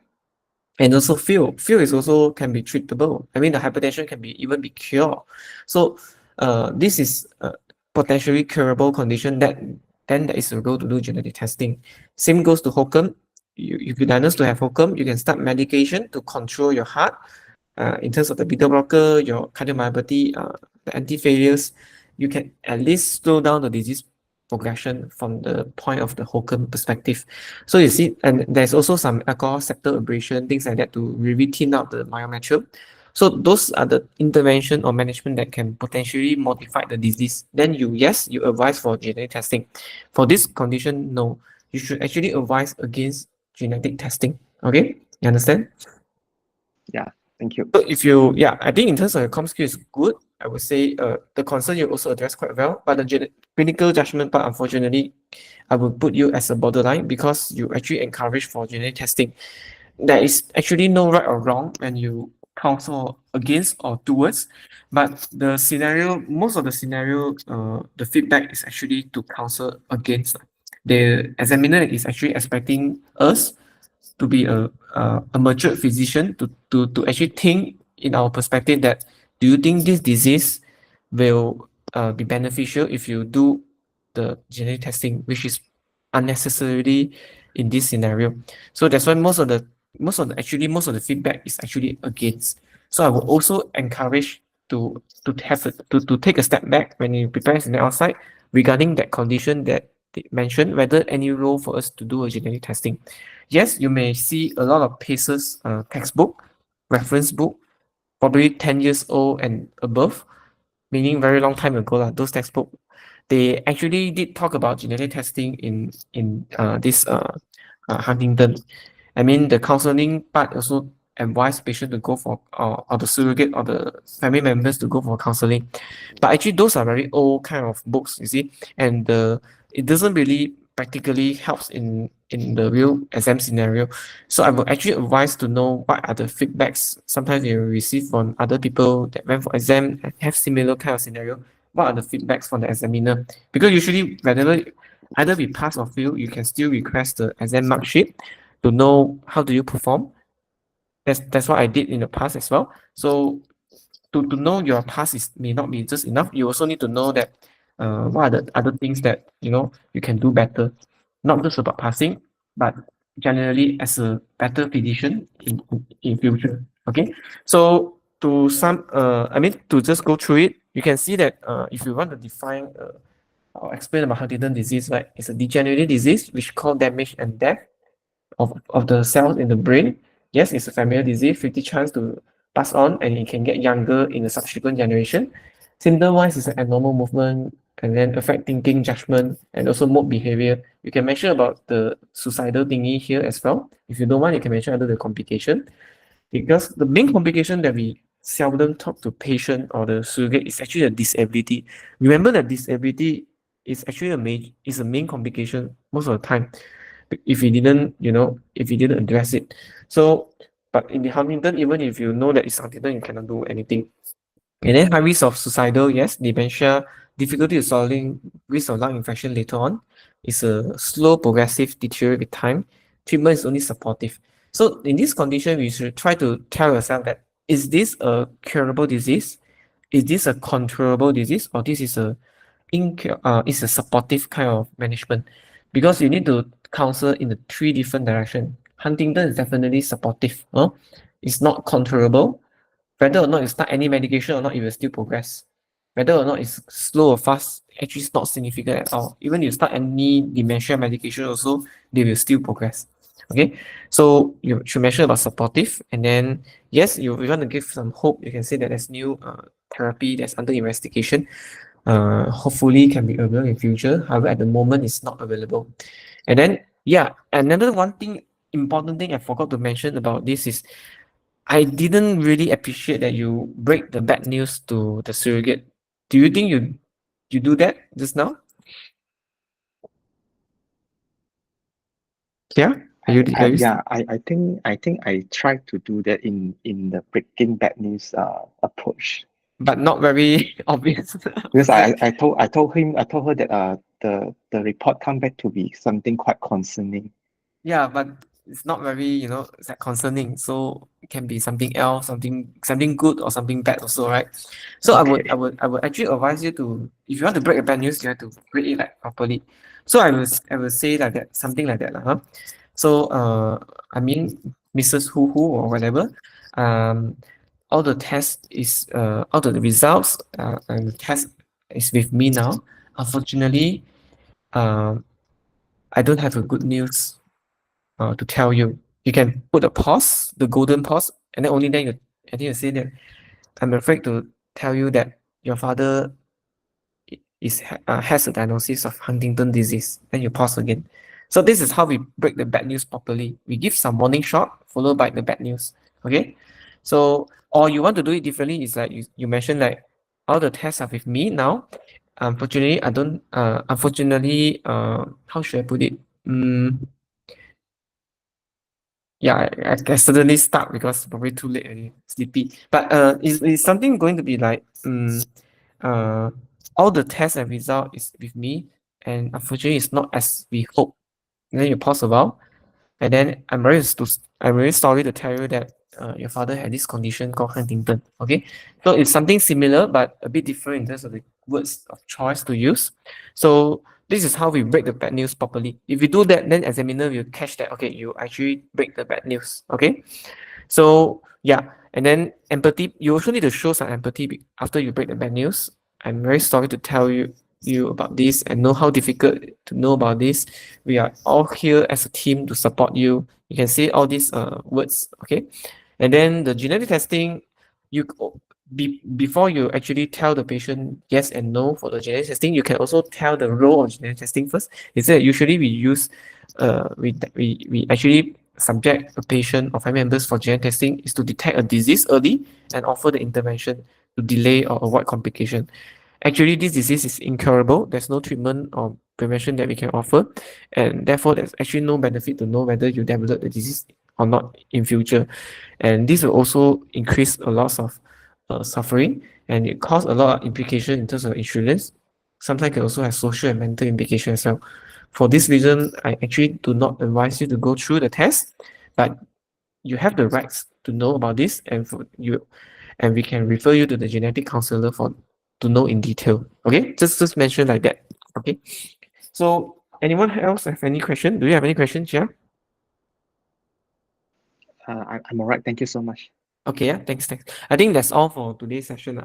and also feel is also can be treatable. I mean, the hypertension can be even be cured. So this is a potentially curable condition that then there is a role to do genetic testing. Same goes to Hokum. If you diagnose to have Hokum, you can start medication to control your heart. In terms of the beta blocker, your cardiomyopathy, the anti-failures, you can at least slow down the disease progression from the point of the Hokum perspective. So you see, and there's also some alcohol septal abrasion, things like that, to really thin out the myometrium. So those are the intervention or management that can potentially modify the disease. Then you advise for genetic testing. For this condition, no, you should actually advise against genetic testing. Okay, you understand? Yeah, thank you. So I think in terms of your com skill is good. I would say the concern you also addressed quite well, but the clinical judgment part, unfortunately, I would put you as a borderline, because you actually encourage for genetic testing. There is actually no right or wrong when you counsel against or towards, but most of the scenario, the feedback is actually to counsel against. The examiner is actually expecting us to be a matured physician to actually think in our perspective that do you think this disease will be beneficial if you do the genetic testing, which is unnecessarily in this scenario. So that's why most of the feedback is actually against. So I will also encourage to take a step back when you prepare on the outside regarding that condition that they mentioned, whether any role for us to do a genetic testing. Yes, you may see a lot of PACES textbook, reference book, probably 10 years old and above, meaning very long time ago, those textbook, they actually did talk about genetic testing in this Huntington. I mean, the counseling part also advise patient to go for or the surrogate or the family members to go for counseling. But actually, those are very old kind of books, you see, and it doesn't really practically helps in the real exam scenario. So I would actually advise to know what are the feedbacks sometimes you receive from other people that went for exam and have similar kind of scenario. What are the feedbacks from the examiner? Because usually, whenever either we pass or fail, you can still request the exam mark sheet to know how do you perform. That's what I did in the past as well. So to know your past is may not be just enough. You also need to know that what are the other things that you can do better, not just about passing, but generally as a better physician in future. Okay, so I mean to just go through it, you can see that if you want to define or explain about Huntington disease, right, it's a degenerative disease which cause damage and death of the cells in the brain. Yes, it's a familial disease, 50 chance to pass on, and it can get younger in the subsequent generation. Symptom-wise, it's an abnormal movement, and then affect thinking, judgment, and also mood behavior. You can mention about the suicidal thingy here as well. If you don't want, you can mention under the complication. Because the main complication that we seldom talk to patient or the surrogate is actually a disability. Remember that disability is actually a main complication most of the time if you didn't address it. So, but in the Huntington, even if you know that it's Huntington, you cannot do anything. And then high risk of suicidal, yes, dementia, difficulty of swallowing, risk of lung infection later on. It's a slow progressive deteriorate with time. Treatment is only supportive. So in this condition, we should try to tell yourself that is this a curable disease? Is this a controllable disease? Or this is is a supportive kind of management? Because you need to counsel in the three different directions. Huntington is definitely supportive. It's not controllable. Whether or not you start any medication or not, it will still progress. Whether or not it's slow or fast, actually it's not significant at all. Even if you start any dementia medication also, they will still progress. Okay, so you should mention about supportive, and then yes, you want to give some hope. You can say that there's new therapy that's under investigation. Hopefully can be available in future. However, at the moment, it's not available. And then another important thing I forgot to mention about this is I didn't really appreciate that you break the bad news to the surrogate. Do you think you do that just now? Yeah? I think I tried to do that in the breaking bad news approach. But not very obvious. Because I told her that the report come back to be something quite concerning. Yeah, but it's not very, it's like concerning. So it can be something else, something good or something bad also, right? So Okay. I would actually advise you to, if you want to break a bad news, you have to break it like properly. So I will say like that, something like that, huh? So I mean, Mrs. Who or whatever, all the results and the test is with me now. Unfortunately, I don't have a good news to tell you. You can put a pause, the golden pause, and then only then you say that I'm afraid to tell you that your father has a diagnosis of Huntington disease. Then you pause again. So this is how we break the bad news properly. We give some warning shot followed by the bad news. Okay. So or you want to do it differently is like you mentioned like all the tests are with me now. Unfortunately, I don't. Unfortunately, how should I put it? Yeah, I suddenly start because probably too late already, sleepy. But is something going to be like all the tests and result is with me, and unfortunately it's not as we hope. And then you pause a while, and then I'm very sorry to tell you that your father had this condition called Huntington. Okay, so it's something similar but a bit different in terms of the words of choice to use. So this is how we break the bad news properly. If you do that, then examiner will catch that, okay, you actually break the bad news. Okay, so yeah, and then empathy. You also need to show some empathy after you break the bad news. I'm very sorry to tell you about this and know how difficult to know about this. We are all here as a team to support you. You can say all these words, okay? And then the genetic testing, you before you actually tell the patient yes and no for the genetic testing, you can also tell the role of genetic testing first. Is that usually we use we actually subject a patient or family members for genetic testing is to detect a disease early and offer the intervention to delay or avoid complication. Actually, this disease is incurable. There's no treatment or prevention that we can offer, and therefore there's actually no benefit to know whether you develop the disease or not in future. And this will also increase a lot of suffering, and it cause a lot of implication in terms of insurance. Sometimes can also have social and mental implication as well. For this reason, I actually do not advise you to go through the test, but you have the rights to know about this, and for you, and we can refer you to the genetic counselor for to know in detail. Okay, just mention like that. Okay, so anyone else have any question? Do you have any questions? Yeah. I'm all right. Thank you so much. Okay, yeah, thanks. I think that's all for today's session.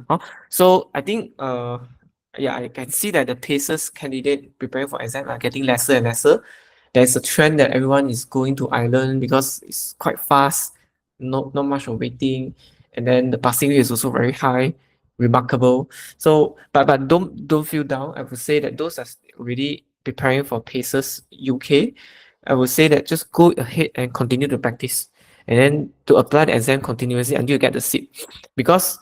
So I think yeah, I can see that the PACES candidate preparing for exam are getting lesser and lesser. There's a trend that everyone is going to island because it's quite fast, not much of waiting, and then the passing rate is also very high, remarkable. So but don't feel down. I would say that those are already preparing for PACES UK. I would say that just go ahead and continue to practice, and then to apply the exam continuously until you get the seat, because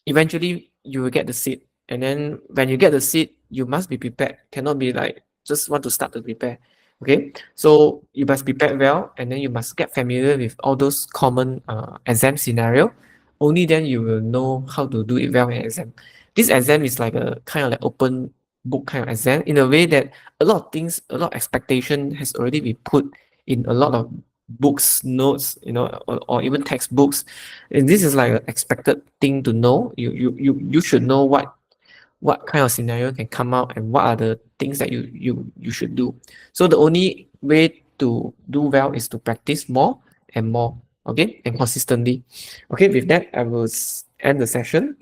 eventually you will get the seat, and then when you get the seat you must be prepared, cannot be like just want to start to prepare. Okay, so you must prepare well, and then you must get familiar with all those common exam scenario. Only then you will know how to do it well in exam. This exam is like a kind of like open book kind of exam, in a way that a lot of things, a lot of expectation has already been put in a lot of books, notes, or even textbooks. And this is like an expected thing to know. You should know what kind of scenario can come out and what are the things that you should do. So the only way to do well is to practice more and more, okay, and consistently. Okay, with that, I will end the session.